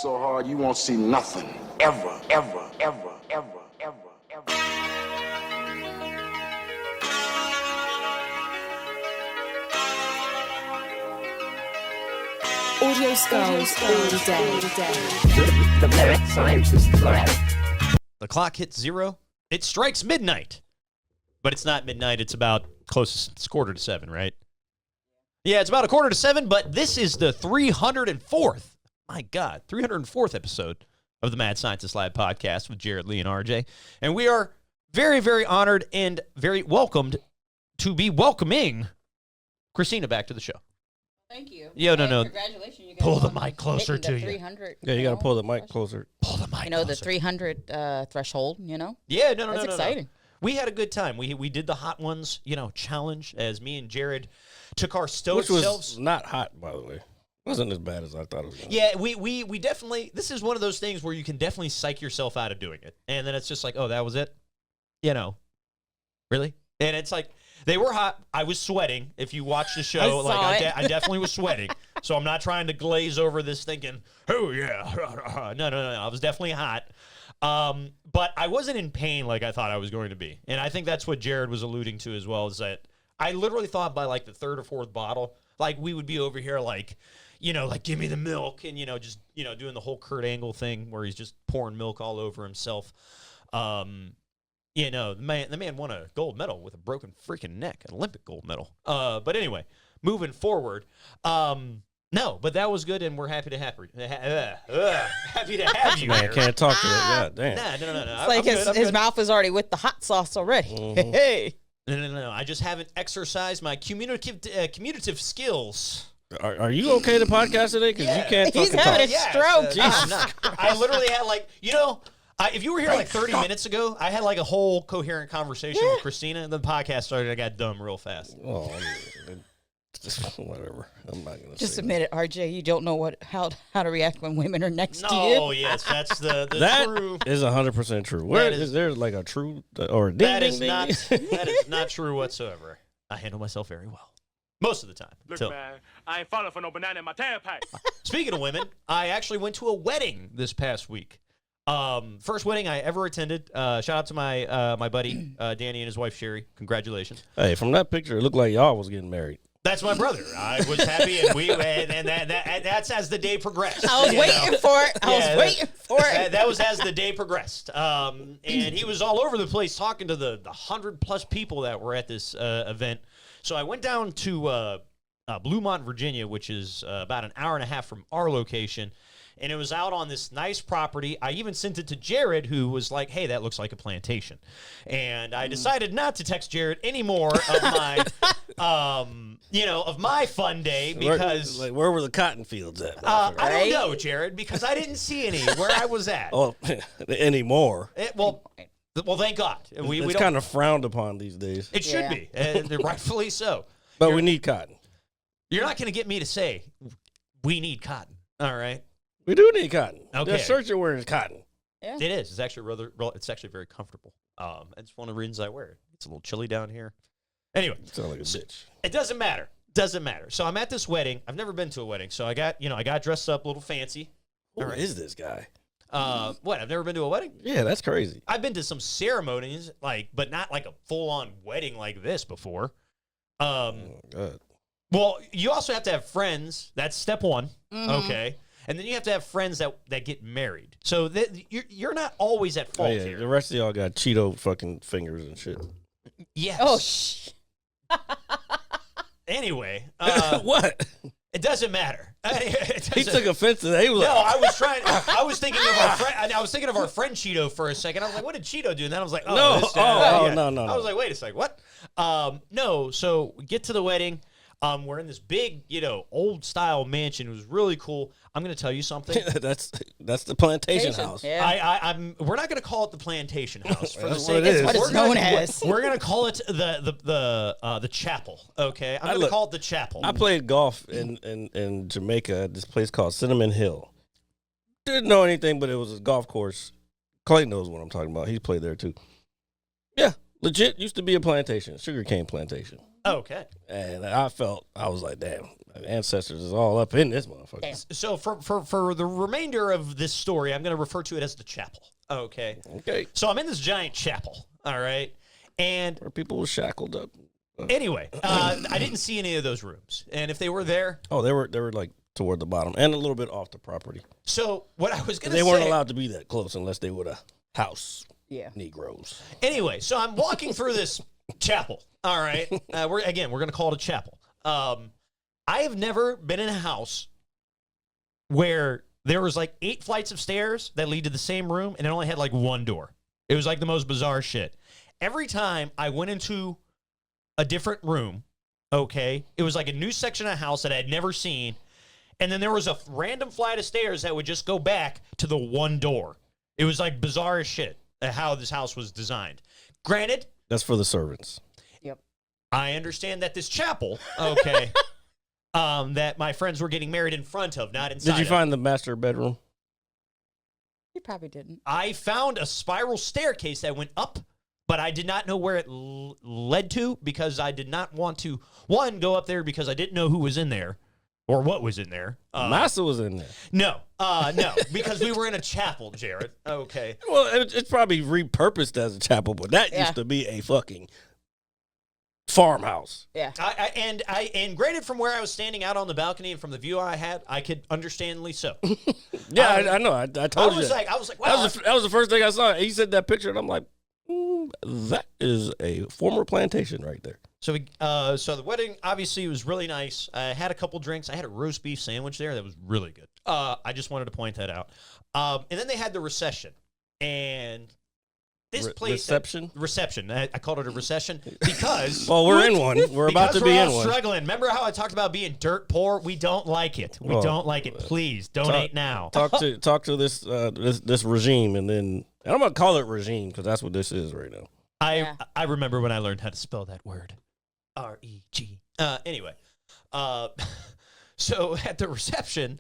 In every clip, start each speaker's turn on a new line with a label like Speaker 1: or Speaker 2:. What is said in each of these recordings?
Speaker 1: so hard you won't see nothing. Ever, ever, ever, ever, ever, ever.
Speaker 2: Audio Skulls all day.
Speaker 3: The lyric scientist lyric.
Speaker 4: The clock hits 0. It strikes midnight. But it's not midnight. It's about closest. It's 6:45, right? Yeah, it's about 6:45, but this is the 304th. My God, 304th episode of the Mad Scientist Lab podcast with Jared, Lee, and RJ. And we are very, very honored and very welcomed to be welcoming Christina back to the show.
Speaker 5: Thank you.
Speaker 4: Yeah, no.
Speaker 5: Congratulations, you guys.
Speaker 4: Pull the mic closer
Speaker 5: hitting
Speaker 4: to
Speaker 5: the
Speaker 4: you.
Speaker 5: 300.
Speaker 6: Yeah, you got to pull the mic closer.
Speaker 4: Pull the mic
Speaker 5: You know, the
Speaker 4: closer.
Speaker 5: 300 threshold,
Speaker 4: Yeah, no.
Speaker 5: That's exciting.
Speaker 4: We had a good time. We did the Hot Ones, challenge as me and Jared took our stove
Speaker 6: Which was
Speaker 4: selves.
Speaker 6: not hot, by the way. Wasn't as bad as I thought it was.
Speaker 4: Yeah, we definitely, this is one of those things where you can definitely psych yourself out of doing it. And then it's just like, oh, that was it? Really? And it's like, they were hot. I was sweating. If you watch the show, I definitely was sweating. So I'm not trying to glaze over this thinking, oh, yeah. No. I was definitely hot. But I wasn't in pain like I thought I was going to be. And I think that's what Jared was alluding to as well, is that I literally thought by like the third or fourth bottle, like we would be over here like, give me the milk and, just, doing the whole Kurt Angle thing where he's just pouring milk all over himself. The man won a gold medal with a broken freaking neck, an Olympic gold medal. But anyway, moving forward, no, but that was good, and we're happy to have you. Happy to have you.
Speaker 6: Man,
Speaker 4: here.
Speaker 6: can't talk to that. God damn.
Speaker 4: No.
Speaker 5: It's like his mouth is already with the hot sauce already.
Speaker 6: Mhm.
Speaker 5: Hey.
Speaker 4: No. I just haven't exercised my commutative skills.
Speaker 6: Are you okay to podcast today? Because you can't
Speaker 5: He's
Speaker 6: fucking
Speaker 5: having
Speaker 6: talk.
Speaker 5: a stroke.
Speaker 4: I'm not. I literally had if you were here like 30 minutes ago, I had like a whole coherent conversation with Christina, and the podcast started. I got dumb real fast.
Speaker 6: Oh, whatever. I'm not gonna
Speaker 5: Just
Speaker 6: say
Speaker 5: admit it, RJ. You don't know how to react when women are next to you.
Speaker 4: No, yes, that's the
Speaker 6: that
Speaker 4: true.
Speaker 6: is 100% true. Where
Speaker 4: That is-
Speaker 6: is there like a true or a ding,
Speaker 4: That
Speaker 6: ding,
Speaker 4: is
Speaker 6: ding,
Speaker 4: not.
Speaker 6: ding?
Speaker 4: That is not true whatsoever. I handle myself very well most of the time.
Speaker 7: Look,
Speaker 4: So,
Speaker 7: man, I ain't falling for no banana in my tailpipe.
Speaker 4: speaking of women, I actually went to a wedding this past week. First wedding I ever attended. Shout out to my my buddy Danny and his wife Sherry. Congratulations.
Speaker 6: Hey, from that picture, it looked like y'all was getting married.
Speaker 4: That's my brother. I was happy, and that's as the day progressed.
Speaker 5: I was waiting for it. I was waiting for it.
Speaker 4: That was as the day progressed. And he was all over the place talking to the 100+ people that were at this event. So I went down to Bluemont, Virginia, which is about an hour and a half from our location. And it was out on this nice property. I even sent it to Jared, who was like, hey, that looks like a plantation. And I decided not to text Jared anymore of my, of my fun day because
Speaker 6: Where were the cotton fields at?
Speaker 4: I don't know, Jared, because I didn't see any where I was at.
Speaker 6: Oh, anymore.
Speaker 4: Well, thank God. We
Speaker 6: It's
Speaker 4: don't.
Speaker 6: kind of frowned upon these days.
Speaker 4: It should be, and rightfully so.
Speaker 6: But we need cotton.
Speaker 4: You're not going to get me to say we need cotton. All right.
Speaker 6: We do need cotton.
Speaker 4: Okay.
Speaker 6: The shirt you're wearing is cotton.
Speaker 5: Yeah.
Speaker 4: It is. It's actually it's actually very comfortable. It's one of the reasons I wear it. It's a little chilly down here. Anyway,
Speaker 6: You sound like a bitch.
Speaker 4: it doesn't matter. Doesn't matter. So I'm at this wedding. I've never been to a wedding, so I got dressed up a little fancy.
Speaker 6: Who is this guy?
Speaker 4: What? I've never been to a wedding.
Speaker 6: Yeah, that's crazy.
Speaker 4: I've been to some ceremonies, but not like a full-on wedding like this before.
Speaker 6: Oh, God.
Speaker 4: Well, you also have to have friends. That's step one.
Speaker 5: Mhm.
Speaker 4: Okay. And then you have to have friends that get married. So you're not always at
Speaker 6: Oh,
Speaker 4: fault
Speaker 6: yeah.
Speaker 4: here.
Speaker 6: The rest of y'all got Cheeto fucking fingers and shit.
Speaker 4: Yes.
Speaker 5: Oh,
Speaker 4: Anyway,
Speaker 6: What?
Speaker 4: it doesn't matter.
Speaker 6: He took offense to that. He was
Speaker 4: No,
Speaker 6: like,
Speaker 4: I was thinking of our friend. I was thinking of our friend Cheeto for a second. I was like, "What did Cheeto do?" And then I was like, "Oh,
Speaker 6: No.
Speaker 4: this,
Speaker 6: No.
Speaker 4: I was like, "Wait a second, what?" No. So we get to the wedding. We're in this big, old style mansion. It was really cool. I'm going to tell you something.
Speaker 6: that's the plantation house.
Speaker 5: Yeah.
Speaker 4: We're not going to call it the plantation house. For the
Speaker 6: That's
Speaker 4: sake
Speaker 6: what it is.
Speaker 5: What it's known as.
Speaker 4: We're going to call it the chapel. Okay, I'm going to
Speaker 6: look,
Speaker 4: call it the chapel.
Speaker 6: I played golf in Jamaica at this place called Cinnamon Hill. Didn't know anything, but it was a golf course. Clay knows what I'm talking about. He played there too. Yeah, Legit used to be a plantation, sugarcane plantation.
Speaker 4: Okay.
Speaker 6: And I was like, damn, ancestors is all up in this motherfucker.
Speaker 5: Damn.
Speaker 4: So for the remainder of this story, I'm going to refer to it as the chapel. Okay.
Speaker 6: Okay.
Speaker 4: So I'm in this giant chapel. All right. And
Speaker 6: Where people were shackled up.
Speaker 4: anyway, I didn't see any of those rooms. And if they were there.
Speaker 6: Oh, they were like toward the bottom and a little bit off the property.
Speaker 4: So what I was going to say.
Speaker 6: They weren't allowed to be that close unless they were a house.
Speaker 5: Yeah.
Speaker 6: Negroes.
Speaker 4: Anyway, so I'm walking through this chapel. All right. We're going to call it a chapel. I have never been in a house where there was like 8 flights of stairs that lead to the same room, and it only had like one door. It was like the most bizarre shit. Every time I went into a different room, okay, it was like a new section of the house that I had never seen, and then there was a random flight of stairs that would just go back to the one door. It was like bizarre as shit how this house was designed. Granted,
Speaker 6: That's for the servants.
Speaker 5: Yep.
Speaker 4: I understand that this chapel, okay, that my friends were getting married in front of, not inside.
Speaker 6: Did you
Speaker 4: of.
Speaker 6: find the master bedroom?
Speaker 5: You probably didn't.
Speaker 4: I found a spiral staircase that went up, but I did not know where it led to because I did not want to, one, go up there because I didn't know who was in there or what was in there.
Speaker 6: Massa was in there.
Speaker 4: No, because we were in a chapel, Jared. Okay.
Speaker 6: Well, it's probably repurposed as a chapel, but that
Speaker 5: Yeah.
Speaker 6: used to be a fucking farmhouse.
Speaker 5: Yeah.
Speaker 4: And granted, from where I was standing out on the balcony and from the view I had, I could understandably so.
Speaker 6: Yeah, I know. I told
Speaker 4: I
Speaker 6: you
Speaker 4: was
Speaker 6: that.
Speaker 4: like, wow.
Speaker 6: That was the first thing I saw. He said that picture, and I'm like, that is a former plantation right there.
Speaker 4: So so the wedding obviously was really nice. I had a couple drinks. I had a roast beef sandwich there that was really good. I just wanted to point that out. And then they had the recession, and this place reception. I called it a recession because
Speaker 6: Well, we're in one. We're about to be in one.
Speaker 4: Struggling. Remember how I talked about being dirt poor? We don't like it. We don't like it. Please donate now.
Speaker 6: Talk to this this regime, and I'm gonna call it regime because that's what this is right now.
Speaker 4: I remember when I learned how to spell that word. R-E-G. Anyway, so at the reception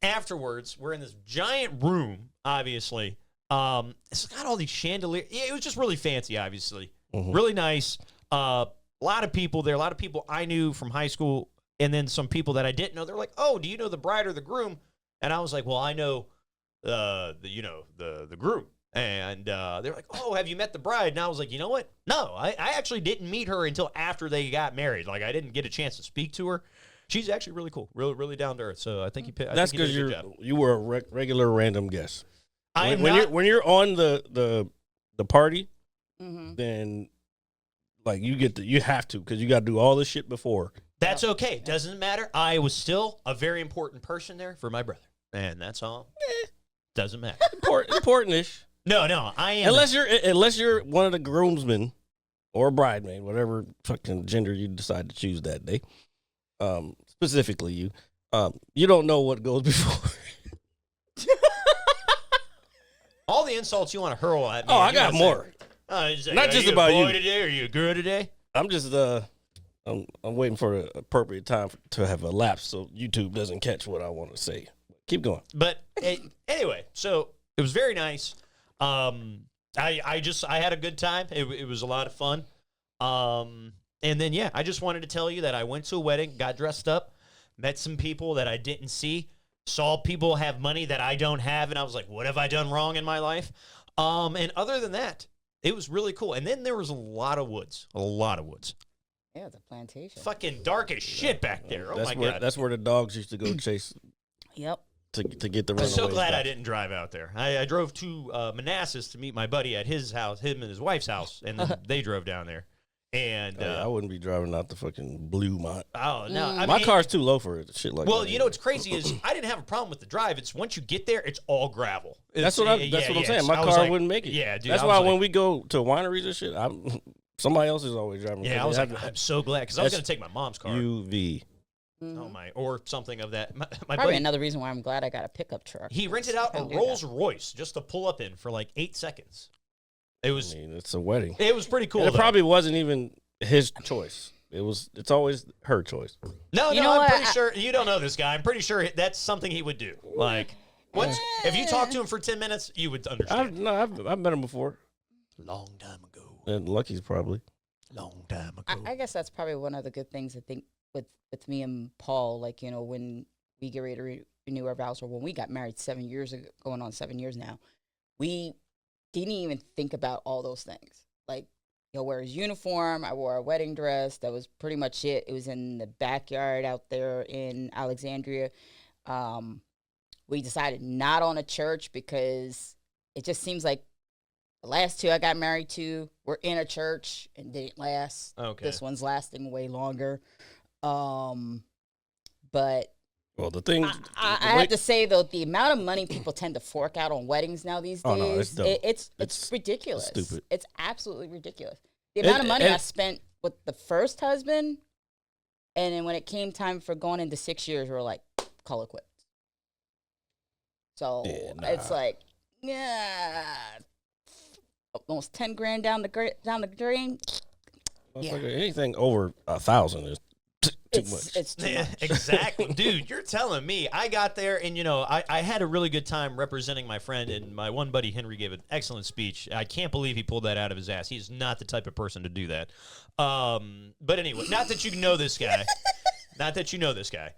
Speaker 4: afterwards, we're in this giant room, obviously. It's got all these chandeliers. Yeah, it was just really fancy, obviously.
Speaker 6: Mm-hmm.
Speaker 4: Really nice. A lot of people there, a lot of people I knew from high school, and then some people that I didn't know. They're like, oh, do you know the bride or the groom? And I was like, well, I know the groom. And they're like, oh, have you met the bride? And I was like, you know what? No, I actually didn't meet her until after they got married. Like, I didn't get a chance to speak to her. She's actually really cool, really down to earth. So I think you picked.
Speaker 6: That's because you were a regular random guest. When you're on the party,
Speaker 5: Mm-hmm.
Speaker 6: then like you have to because you got to do all this shit before.
Speaker 4: That's okay. Doesn't matter. I was still a very important person there for my brother, and that's all. Doesn't matter.
Speaker 6: Important-ish.
Speaker 4: No, I am.
Speaker 6: Unless you're one of the groomsmen or bridesmaid, whatever fucking gender you decide to choose that day. Specifically you. You don't know what goes before.
Speaker 4: All the insults you want to hurl at me.
Speaker 6: Oh, I got more.
Speaker 4: Not
Speaker 6: just about you.
Speaker 4: Today? Are you a girl today?
Speaker 6: I'm just I'm waiting for the appropriate time to have elapsed so YouTube doesn't catch what I want to say. Keep going.
Speaker 4: But anyway, so it was very nice. I had a good time. It was a lot of fun. And then I just wanted to tell you that I went to a wedding, got dressed up, met some people that I didn't see, saw people have money that I don't have, and I was like, what have I done wrong in my life? And other than that, it was really cool. And then there was a lot of woods.
Speaker 5: Yeah, it's a plantation.
Speaker 4: Fucking dark as shit back there. Oh my God.
Speaker 6: That's where the dogs used to go chase.
Speaker 5: Yep.
Speaker 6: To get the
Speaker 4: I'm
Speaker 6: runaways
Speaker 4: so glad
Speaker 6: back.
Speaker 4: I didn't drive out there. I drove to Manassas to meet my buddy at his house, him and his wife's house, and then they drove down there. And
Speaker 6: I wouldn't be driving out the fucking blue mine.
Speaker 4: oh no,
Speaker 6: My car's too low for it. Shit like that.
Speaker 4: Well, you know what's crazy is I didn't have a problem with the drive. It's once you get there, it's all gravel.
Speaker 6: That's what I'm saying. My car wouldn't make it.
Speaker 4: Yeah, dude.
Speaker 6: That's why when we go to wineries and shit, somebody else is always driving.
Speaker 4: Yeah, I was like, I'm so glad because I was going to take my mom's car.
Speaker 6: UV.
Speaker 4: Oh my, or something of that. My
Speaker 5: Probably
Speaker 4: buddy,
Speaker 5: another reason why I'm glad I got a pickup truck.
Speaker 4: he rented out a
Speaker 5: Couldn't do
Speaker 4: Rolls
Speaker 5: that.
Speaker 4: Royce just to pull up in for like 8 seconds. It was
Speaker 6: It's a wedding.
Speaker 4: it was pretty cool.
Speaker 6: And it
Speaker 4: though.
Speaker 6: probably wasn't even his choice. It's always her choice.
Speaker 4: No,
Speaker 5: You know
Speaker 4: I'm
Speaker 5: what?
Speaker 4: pretty sure you don't know this guy. I'm pretty sure that's something he would do. Like, once if you talk to him for 10 minutes, you would understand.
Speaker 6: I've met him before.
Speaker 4: Long time ago.
Speaker 6: And Lucky's probably.
Speaker 4: Long time ago.
Speaker 5: I guess that's probably one of the good things I think with me and Paul. Like, you know, when we get ready to renew our vows, or when we got married 7 years ago, going on 7 years now, we didn't even think about all those things. Like, he'll wear his uniform. I wore a wedding dress. That was pretty much it. It was in the backyard out there in Alexandria. We decided not on a church because it just seems like the last two I got married to were in a church and didn't last.
Speaker 4: Okay.
Speaker 5: This one's lasting way longer. But
Speaker 6: Well, the thing
Speaker 5: I have to say, though, the amount of money people tend to fork out on weddings now these days,
Speaker 6: Oh, no, it's dumb.
Speaker 5: It's ridiculous.
Speaker 6: stupid.
Speaker 5: It's absolutely ridiculous. The amount of money I spent with the first husband, and then when it came time for going into 6 years, we were like, call it quits. So it's like, almost 10 grand down the drain. Yeah.
Speaker 6: Anything over 1,000 is too much.
Speaker 5: It's too much.
Speaker 4: Exactly. Dude, you're telling me. I got there and, you know, I had a really good time representing my friend, and my one buddy, Henry, gave an excellent speech. I can't believe he pulled that out of his ass. He's not the type of person to do that. But anyway, not that you know this guy. Not that you know this guy.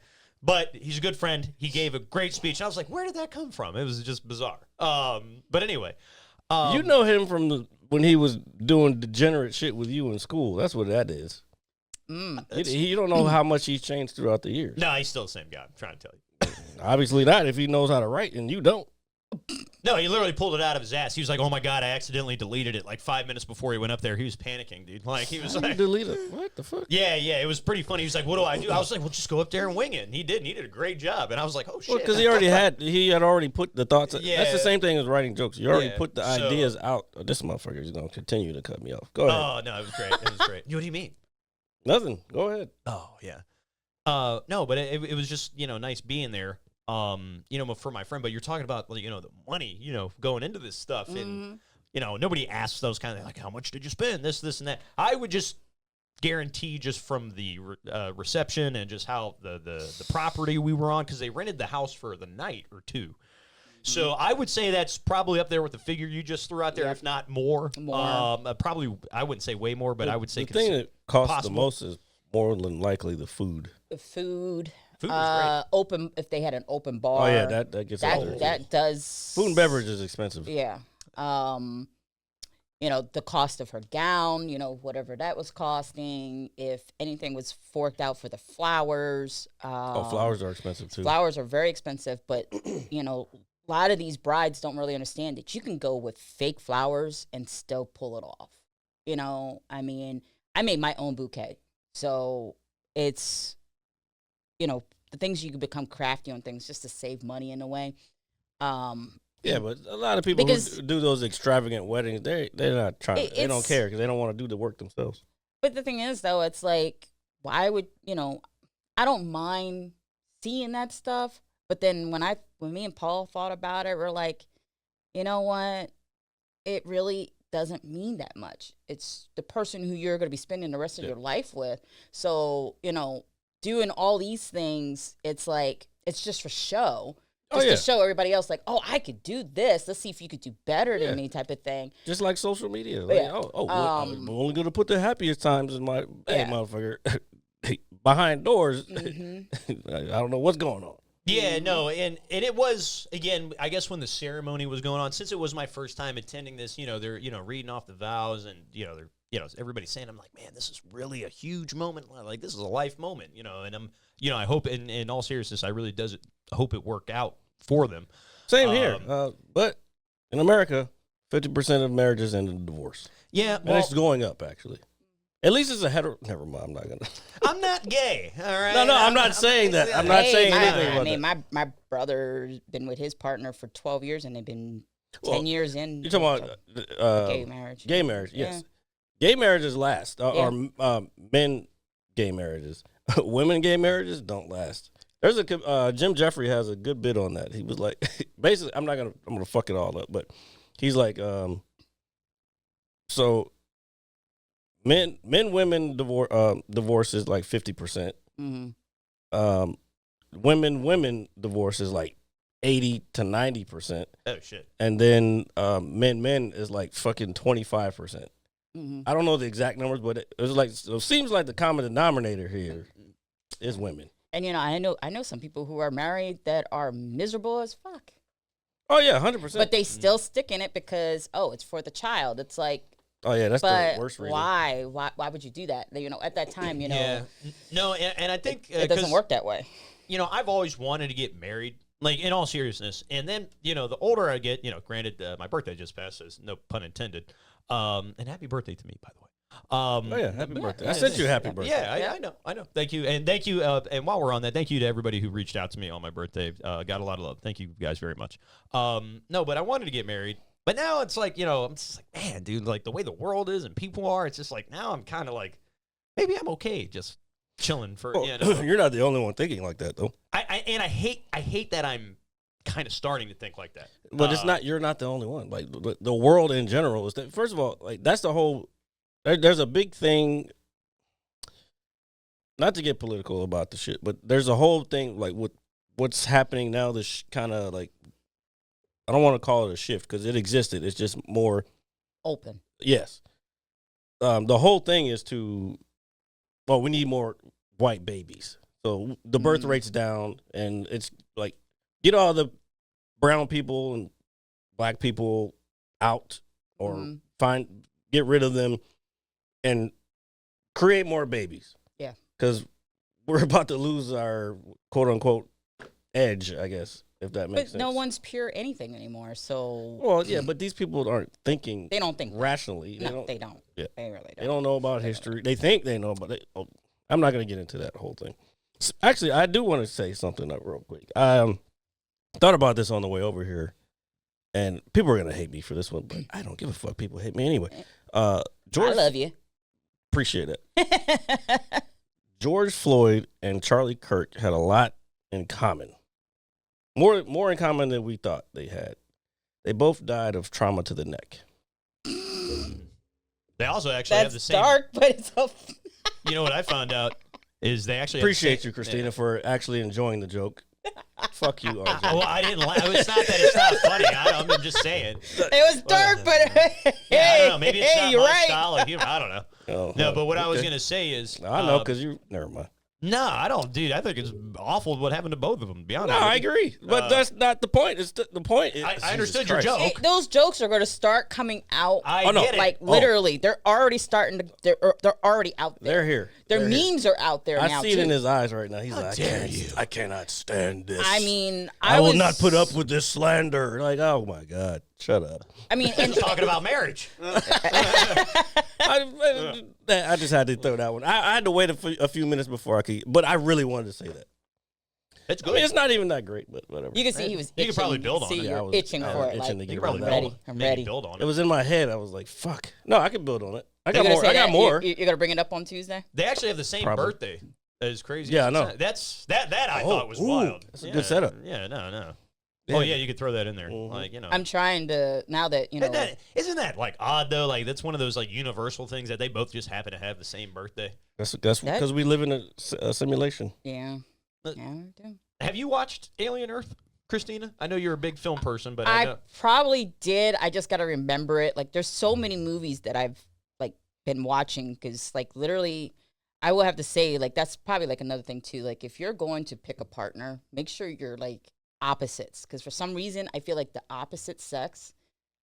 Speaker 4: But he's a good friend. He gave a great speech. I was like, where did that come from? It was just bizarre. But anyway.
Speaker 6: You know him from when he was doing degenerate shit with you in school. That's what that is. You don't know how much he's changed throughout the years.
Speaker 4: No, he's still the same guy. I'm trying to tell you.
Speaker 6: Obviously not if he knows how to write and you don't.
Speaker 4: No, he literally pulled it out of his ass. He was like, oh, my God, I accidentally deleted it like 5 minutes before he went up there. He was panicking, dude. Like, he was like...
Speaker 6: delete it? What the fuck?
Speaker 4: Yeah, it was pretty funny. He was like, what do I do? I was like, well, just go up there and wing it. And he did. And he did a great job. And I was like, oh, shit.
Speaker 6: Well, because he had already put the thoughts.
Speaker 4: Yeah.
Speaker 6: That's the same thing as writing jokes. You already
Speaker 4: Yeah,
Speaker 6: put the
Speaker 4: so-
Speaker 6: ideas out. Oh, this motherfucker is going to continue to cut me off. Go ahead.
Speaker 4: Oh, no, it was great. It was great. What do you mean?
Speaker 6: Nothing. Go ahead.
Speaker 4: Oh, yeah. No, but it was just, you know, nice being there, you know, for my friend. But you're talking about, you know, the money, you know, going into this stuff. And, you know, nobody asks those kind of, like, how much did you spend? This, and that. I would just guarantee just from the reception and just how the property we were on, because they rented the house for the night or two. So I would say that's probably up there with the figure you just threw out there, if not more. Probably, I wouldn't say way more, but I would say
Speaker 6: the thing that costs
Speaker 4: possible.
Speaker 6: the most is more than likely the food.
Speaker 5: The food.
Speaker 4: Food was great.
Speaker 5: Open, if they had an open bar.
Speaker 6: Oh yeah, that gets out there.
Speaker 5: that does.
Speaker 6: Food and beverage is expensive.
Speaker 5: Yeah. You know, the cost of her gown, you know, whatever that was costing. If anything was forked out for the flowers.
Speaker 6: Flowers are expensive too.
Speaker 5: Flowers are very expensive, but, you know, a lot of these brides don't really understand that you can go with fake flowers and still pull it off. You know, I mean, I made my own bouquet. So it's, you know, the things you can become crafty on things just to save money in a way.
Speaker 6: Yeah, but a lot of people who do those extravagant weddings, they're not trying. They don't care because they don't want to do the work themselves.
Speaker 5: But the thing is, though, it's like, why would, you know, I don't mind seeing that stuff. But then when me and Paul thought about it, we're like, you know what? It really doesn't mean that much. It's the person who you're going to be spending the rest of your life with. So, you know, doing all these things, it's like, it's just for show. Just to show everybody else, like, oh, I could do this. Let's see if you could do better than me, type of thing.
Speaker 6: Just like social media. Like, I'm only going to put the happiest times in my, hey, motherfucker, behind doors. I don't know what's going on.
Speaker 4: Yeah, no, and it was, again, I guess when the ceremony was going on, since it was my first time attending this, you know, they're, you know, reading off the vows and, you know, they're, you know, everybody's saying, I'm like, man, this is really a huge moment. Like, this is a life moment, you know, and I'm, you know, I hope in all seriousness, I really hope it worked out for them.
Speaker 6: Same here. But in America, 50% of marriages end in divorce.
Speaker 4: Yeah.
Speaker 6: And it's going up, actually. At least it's a hetero. Never mind. I'm not gonna.
Speaker 4: I'm not gay. All right.
Speaker 6: No, I'm not saying that. I'm not saying anything about
Speaker 5: I mean,
Speaker 6: that.
Speaker 5: my brother's been with his partner for 12 years, and they've been 10 years in.
Speaker 6: You're talking about
Speaker 5: gay marriage.
Speaker 6: Gay marriage, yes. Yeah. Gay marriages last, or men gay marriages. Women gay marriages don't last. There's a Jim Jeffrey has a good bit on that. He was like, basically, I'm gonna fuck it all up, but he's like, so. Women divorce is like 50%. Women divorce is like 80 to 90%.
Speaker 4: Oh shit.
Speaker 6: And then men is like fucking 25%. I don't know the exact numbers, but it was like it seems like the common denominator here is women.
Speaker 5: And I know some people who are married that are miserable as fuck.
Speaker 6: Oh yeah, 100%.
Speaker 5: But they still stick in it because it's for the child. It's like,
Speaker 6: oh yeah, that's the
Speaker 5: but
Speaker 6: worst reason.
Speaker 5: why would you do that? At that time,
Speaker 4: Yeah. No, and I think
Speaker 5: it doesn't work that way.
Speaker 4: I've always wanted to get married, like in all seriousness. And then, the older I get, granted, my birthday just passed, so no pun intended. And happy birthday to me, by the way.
Speaker 6: Oh yeah, happy birthday! I sent you a happy birthday.
Speaker 4: Yeah, I know. Thank you, and while we're on that, thank you to everybody who reached out to me on my birthday. Got a lot of love. Thank you guys very much. No, but I wanted to get married, but now it's like I'm just like, man, dude, like the way the world is and people are, it's just like now I'm kind of like, maybe I'm okay just chilling for.
Speaker 6: You're not the only one thinking like that though.
Speaker 4: I hate that I'm kind of starting to think like that.
Speaker 6: But it's not. You're not the only one. Like the world in general is that. First of all, like that's the whole. There's a big thing. Not to get political about the shit, but there's a whole thing like what's happening now. This kind of like, I don't want to call it a shift because it existed. It's just more
Speaker 5: open.
Speaker 6: Yes. The whole thing is we need more white babies. So the birth rate's down, and it's like get all the brown people and black people out, or get rid of them, and create more babies.
Speaker 5: Yeah,
Speaker 6: because we're about to lose our quote unquote edge, I guess, if that makes sense.
Speaker 5: But no one's pure anything anymore. So
Speaker 6: well, yeah, but these people aren't thinking.
Speaker 5: They don't think
Speaker 6: rationally.
Speaker 5: No, they don't.
Speaker 6: Yeah,
Speaker 5: they really don't.
Speaker 6: They don't know about history. They think they know, but I'm not going to get into that whole thing. Actually, I do want to say something real quick. I thought about this on the way over here, and people are going to hate me for this one, but I don't give a fuck. People hate me anyway. George,
Speaker 5: I love you.
Speaker 6: Appreciate it. George Floyd and Charlie Kirk had a lot in common. More in common than we thought they had. They both died of trauma to the neck.
Speaker 4: They also actually have the same.
Speaker 5: That's dark, but it's so.
Speaker 4: You know what I found out is they actually
Speaker 6: appreciate you, Christina, for actually enjoying the joke. Fuck you, RJ.
Speaker 4: Well, I didn't laugh. It's not that it's not funny. I'm just saying.
Speaker 5: It was dark, but
Speaker 4: I don't know. Maybe it's not
Speaker 5: you're
Speaker 4: my
Speaker 5: right.
Speaker 4: style of humor. I don't know.
Speaker 6: Oh,
Speaker 4: no, but what I was going to say is...
Speaker 6: I know, because you... Never mind.
Speaker 4: No, I don't, dude. I think it's awful what happened to both of them, to be honest.
Speaker 6: No, I agree. But that's not the point. It's the point.
Speaker 4: I understood your joke.
Speaker 5: Those jokes are going to start coming out.
Speaker 4: I get it.
Speaker 5: Like, literally. They're already starting to... They're already out there.
Speaker 6: They're here.
Speaker 5: Their memes are out there now,
Speaker 6: I see it in his eyes right now. He's like,
Speaker 4: I
Speaker 6: cannot stand this.
Speaker 5: I mean,
Speaker 6: I will not put up with this slander. Like, oh, my God. Shut up.
Speaker 5: I mean...
Speaker 4: and talking about marriage.
Speaker 6: I just had to throw that one. I had to wait a few minutes before I could, but I really wanted to say that.
Speaker 4: It's good.
Speaker 6: I mean, it's not even that great, but whatever.
Speaker 5: You can see he was itching.
Speaker 4: You could probably build on it.
Speaker 5: You're itching for it.
Speaker 6: Itching
Speaker 5: Like,
Speaker 6: to get
Speaker 4: probably
Speaker 6: rid of that.
Speaker 5: I'm ready.
Speaker 4: Build on it.
Speaker 6: It was in my head. I was like, fuck. No, I can build on it. I got more. I got more.
Speaker 5: You're going to bring it up on Tuesday?
Speaker 4: They actually have the same
Speaker 6: Probably.
Speaker 4: birthday. As crazy.
Speaker 6: Yeah,
Speaker 4: as
Speaker 6: I know.
Speaker 4: That I thought was wild.
Speaker 6: That's a good setup.
Speaker 4: Yeah, no.
Speaker 6: Yeah.
Speaker 4: Oh yeah, you could throw that in there.
Speaker 6: Mm-hmm.
Speaker 4: Like,
Speaker 5: I'm trying to, now that,
Speaker 4: Isn't that like odd though? Like that's one of those like universal things that they both just happen to have the same birthday.
Speaker 6: That's because we live in a simulation.
Speaker 5: Yeah. Yeah, we do.
Speaker 4: Have you watched Alien Earth, Christina? I know you're a big film person, but
Speaker 5: I probably did. I just got to remember it. Like, there's so many movies that I've like been watching because, like, literally, I will have to say, like, that's probably like another thing too. Like, if you're going to pick a partner, make sure you're like opposites, because for some reason I feel like the opposite sex,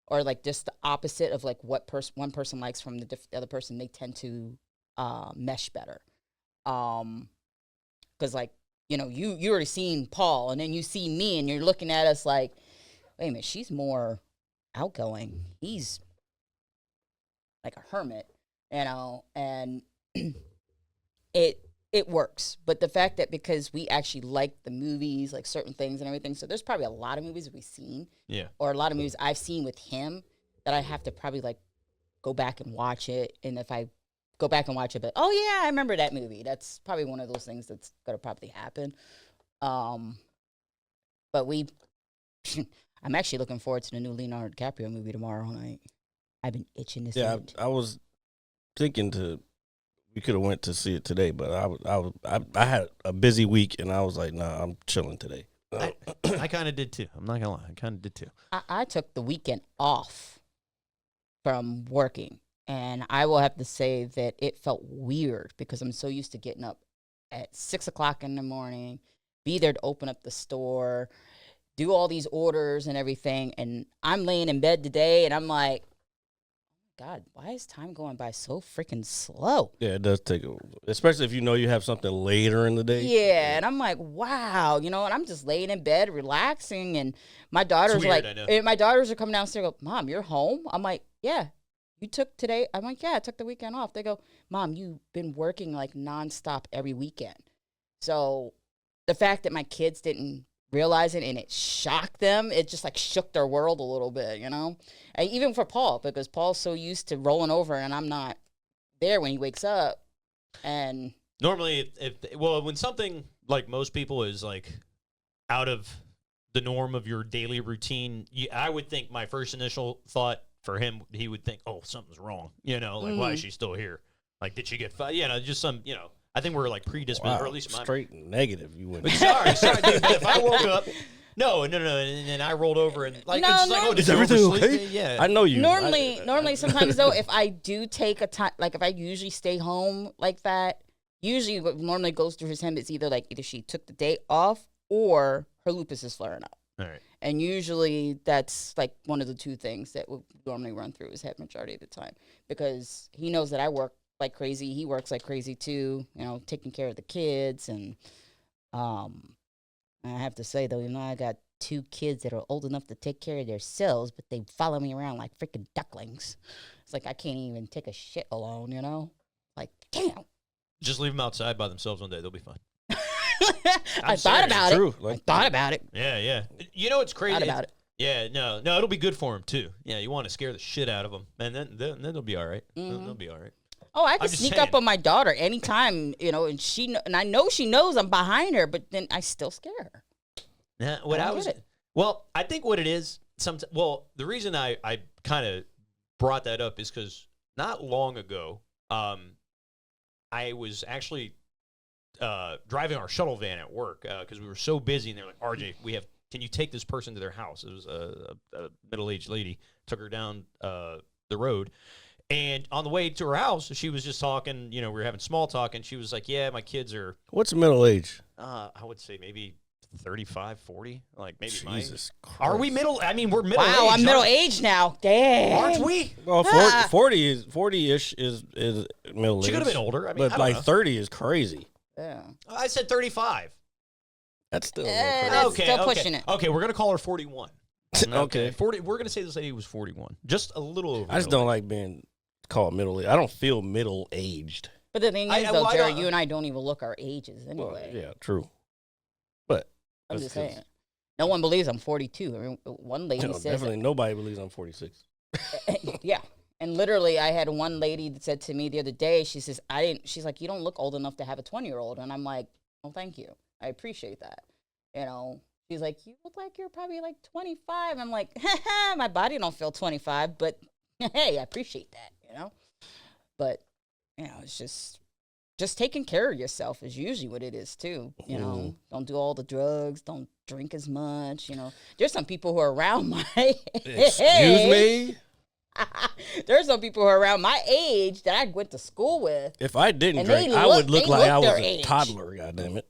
Speaker 5: or like just the opposite of like what one person likes from the other person, they tend to mesh better. Because like, you already seen Paul, and then you see me, and you're looking at us like, wait a minute, she's more outgoing. He's like a hermit, and it works. But the fact that because we actually like the movies, like certain things and everything, so there's probably a lot of movies we've seen, or a lot of movies I've seen with him that I have to probably like go back and watch it. And if I go back and watch it, but oh yeah, I remember that movie. That's probably one of those things that's gonna probably happen. But I'm actually looking forward to the new Leonardo DiCaprio movie tomorrow night. I've been itching to see it.
Speaker 6: I was thinking we could have went to see it today, but I had a busy week, and I was like, nah, I'm chilling today.
Speaker 4: I kind of did too. I'm not gonna lie, I kind of did too.
Speaker 5: I took the weekend off from working. And I will have to say that it felt weird because I'm so used to getting up at 6 o'clock in the morning, be there to open up the store, do all these orders and everything. And I'm laying in bed today and I'm like, God, why is time going by so freaking slow?
Speaker 6: Yeah, it does take, especially if you know you have something later in the day.
Speaker 5: Yeah, and I'm like, wow, and I'm just laying in bed relaxing, and my daughters
Speaker 4: weird, I know.
Speaker 5: my daughters are coming downstairs and go, Mom, you're home? I'm like, yeah. You took today? I'm like, yeah, I took the weekend off. They go, Mom, you've been working like nonstop every weekend. So the fact that my kids didn't realize it and it shocked them, it just like shook their world a little bit, And even for Paul, because Paul's so used to rolling over and I'm not there when he wakes up. And
Speaker 4: normally, when something like most people is like out of the norm of your daily routine, I would think my first initial thought for him, he would think, oh, something's wrong. Why is she still here? Like, did she get fired? Just some, I think we're like predisposed, or at least
Speaker 6: straight negative. You wouldn't.
Speaker 4: Sorry, dude, but if I woke up, no, and I rolled over and like,
Speaker 5: No,
Speaker 4: it's just
Speaker 5: no.
Speaker 4: like, oh, did
Speaker 6: Is
Speaker 4: you
Speaker 6: everything
Speaker 4: oversleep?
Speaker 6: okay?
Speaker 4: Yeah.
Speaker 6: I know you.
Speaker 5: Normally, sometimes though, if I do take a time, like if I usually stay home like that, usually what normally goes through his head is either she took the day off or her lupus is flaring up.
Speaker 4: All right.
Speaker 5: And usually that's like one of the two things that would normally run through his head majority of the time, because he knows that I work like crazy. He works like crazy too, taking care of the kids. And I have to say though, I got 2 kids that are old enough to take care of themselves, but they follow me around like freaking ducklings. It's like I can't even take a shit alone, Like, damn.
Speaker 4: Just leave them outside by themselves one day. They'll be fine.
Speaker 5: I thought about
Speaker 6: True.
Speaker 5: it. I thought about it.
Speaker 4: Yeah. It's crazy.
Speaker 5: Thought about it.
Speaker 4: Yeah, no, it'll be good for them too. Yeah, you want to scare the shit out of them, and then they'll be all right. They'll be all right.
Speaker 5: Oh, I can
Speaker 4: just
Speaker 5: sneak
Speaker 4: saying.
Speaker 5: up on my daughter anytime, and I know she knows I'm behind her, but then I still scare her.
Speaker 4: Yeah, I think what it is, the reason I kind of brought that up is because not long ago, I was actually driving our shuttle van at work because we were so busy, and they're like, RJ, can you take this person to their house? It was a middle-aged lady. Took her down the road. And on the way to her house, she was just talking, we were having small talk, and she was like, yeah, my kids are,
Speaker 6: What's middle age?
Speaker 4: I would say maybe 35, 40, like maybe
Speaker 6: Jesus Christ.
Speaker 4: Are we middle? I mean, we're middle age.
Speaker 5: Wow, I'm middle-aged now. Dang.
Speaker 4: Aren't we?
Speaker 6: Well, 40-ish is middle age.
Speaker 4: She could have been older. I mean,
Speaker 6: but
Speaker 4: I don't
Speaker 6: like
Speaker 4: know.
Speaker 6: 30 is crazy.
Speaker 5: Yeah.
Speaker 4: I said 35.
Speaker 6: That's still a
Speaker 5: That's
Speaker 6: little crazy.
Speaker 5: still pushing it.
Speaker 4: Okay, we're going to call her 41.
Speaker 6: Okay.
Speaker 4: 40. We're going to say this lady was 41. Just a little over.
Speaker 6: I just don't like being called middle aged. I don't feel middle aged.
Speaker 5: But the thing is,
Speaker 4: I-
Speaker 5: though,
Speaker 4: well, I
Speaker 5: Jerry,
Speaker 4: don't-
Speaker 5: you and I don't even look our ages
Speaker 6: Well,
Speaker 5: anyway.
Speaker 6: yeah, true. But
Speaker 5: I'm
Speaker 6: that's
Speaker 5: just
Speaker 6: 'cause-
Speaker 5: saying. No one believes I'm 42. I mean, one lady
Speaker 6: No,
Speaker 5: says,
Speaker 6: definitely nobody believes I'm 46.
Speaker 5: yeah. And literally, I had one lady that said to me the other day, she says, she's like, you don't look old enough to have a 20-year-old. And I'm like, well, thank you. I appreciate that. She's like, you look like you're probably like 25. I'm like, my body don't feel 25, but hey, I appreciate that, But, it's just taking care of yourself is usually what it is too. Don't do all the drugs. Don't drink as much. There's some people who are around my
Speaker 6: Excuse me?
Speaker 5: There's some people who are around my age that I went to school with.
Speaker 6: If I didn't
Speaker 5: And
Speaker 6: drink,
Speaker 5: they
Speaker 6: I would
Speaker 5: look-
Speaker 6: look
Speaker 5: they
Speaker 6: like
Speaker 5: look
Speaker 6: I was
Speaker 5: their
Speaker 6: a
Speaker 5: age.
Speaker 6: toddler, goddammit.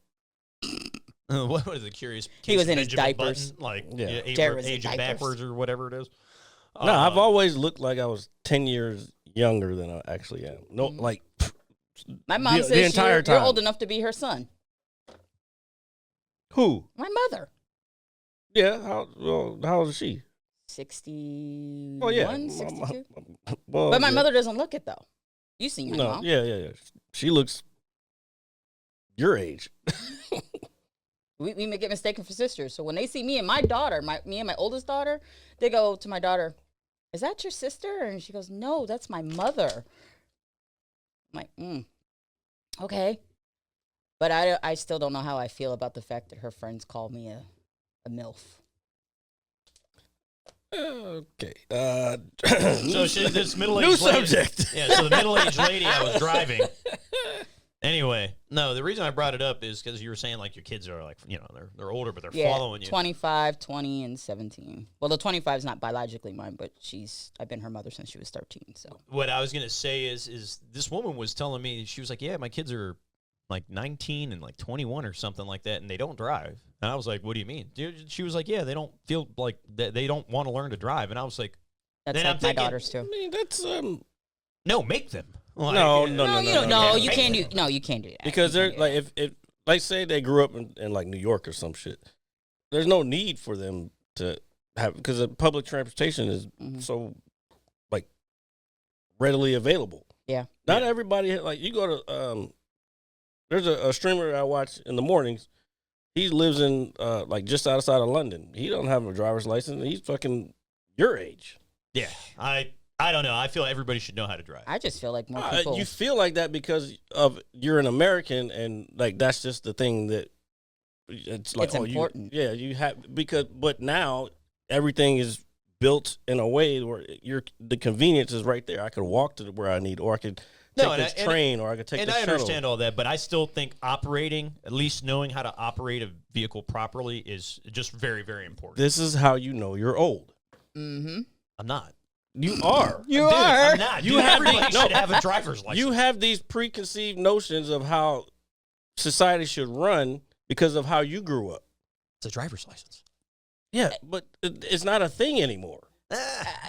Speaker 4: What was the curious case
Speaker 5: He was
Speaker 4: of
Speaker 5: in his
Speaker 4: Benjamin
Speaker 5: diapers.
Speaker 4: Button? Like,
Speaker 6: Yeah.
Speaker 5: Jared was in
Speaker 4: aging
Speaker 5: diapers.
Speaker 4: backwards or whatever it is.
Speaker 6: No, I've always looked like I was 10 years younger than I actually am. No, like,
Speaker 5: My mom
Speaker 6: The
Speaker 5: says
Speaker 6: entire
Speaker 5: you're
Speaker 6: time.
Speaker 5: old enough to be her son.
Speaker 6: who?
Speaker 5: My mother.
Speaker 6: Yeah, how old is she?
Speaker 5: 61,
Speaker 6: Oh, yeah.
Speaker 5: 62.
Speaker 6: Well,
Speaker 5: But my
Speaker 6: yeah.
Speaker 5: mother doesn't look it, though. You seen my
Speaker 6: No,
Speaker 5: mom.
Speaker 6: yeah. She looks your age.
Speaker 5: We get mistaken for sisters. So when they see me and my daughter, me and my oldest daughter, they go to my daughter, is that your sister? And she goes, no, that's my mother. I'm like, okay. But I still don't know how I feel about the fact that her friends call me a MILF.
Speaker 6: Okay.
Speaker 4: So this
Speaker 6: New
Speaker 4: middle-aged lady.
Speaker 6: subject.
Speaker 4: Yeah, so the middle-aged lady I was driving, Anyway, no, the reason I brought it up is because you were saying like your kids are like, they're older, but they're
Speaker 5: Yeah,
Speaker 4: following you.
Speaker 5: 25, 20, and 17. Well, the 25 is not biologically mine, but I've been her mother since she was 13. So
Speaker 4: What I was gonna say is this woman was telling me, she was like, yeah, my kids are like 19 and like 21 or something like that, and they don't drive. And I was like, what do you mean? She was like, yeah, they don't feel like they don't want to learn to drive. And I was like,
Speaker 5: that's
Speaker 4: then
Speaker 5: like
Speaker 4: I'm
Speaker 5: my
Speaker 4: thinking,
Speaker 5: daughters too.
Speaker 6: I mean, that's
Speaker 4: no, make them. Like,
Speaker 6: No,
Speaker 5: You can't do. No, you can't do that.
Speaker 6: because
Speaker 5: You
Speaker 6: they're
Speaker 5: can't do
Speaker 6: like
Speaker 5: that.
Speaker 6: if like say they grew up in like New York or some shit. There's no need for them to have because public transportation is so like readily available.
Speaker 5: Yeah.
Speaker 6: Not everybody like you go to there's a streamer I watch in the mornings. He lives in like just outside of London. He don't have a driver's license. He's fucking your age.
Speaker 4: Yeah, I don't know. I feel everybody should know how to drive.
Speaker 5: I just feel like more people.
Speaker 6: You feel like that because of you're an American and like that's just the thing that it's like
Speaker 5: It's important.
Speaker 6: you have but now everything is built in a way where the convenience is right there. I could walk to where I need, or I could take this train, or I could take
Speaker 4: and
Speaker 6: this
Speaker 4: I
Speaker 6: shuttle.
Speaker 4: understand all that, but I still think operating, at least knowing how to operate a vehicle properly, is just very, very important.
Speaker 6: This is how you know you're old.
Speaker 5: Mm-hmm.
Speaker 4: I'm not.
Speaker 6: You are.
Speaker 5: You
Speaker 4: Dude,
Speaker 5: are.
Speaker 4: I'm not.
Speaker 6: You
Speaker 4: Dude,
Speaker 6: have
Speaker 4: everybody should have a driver's license.
Speaker 6: You have these preconceived notions of how society should run because of how you grew up.
Speaker 4: It's a driver's license.
Speaker 6: Yeah, but it's not a thing anymore.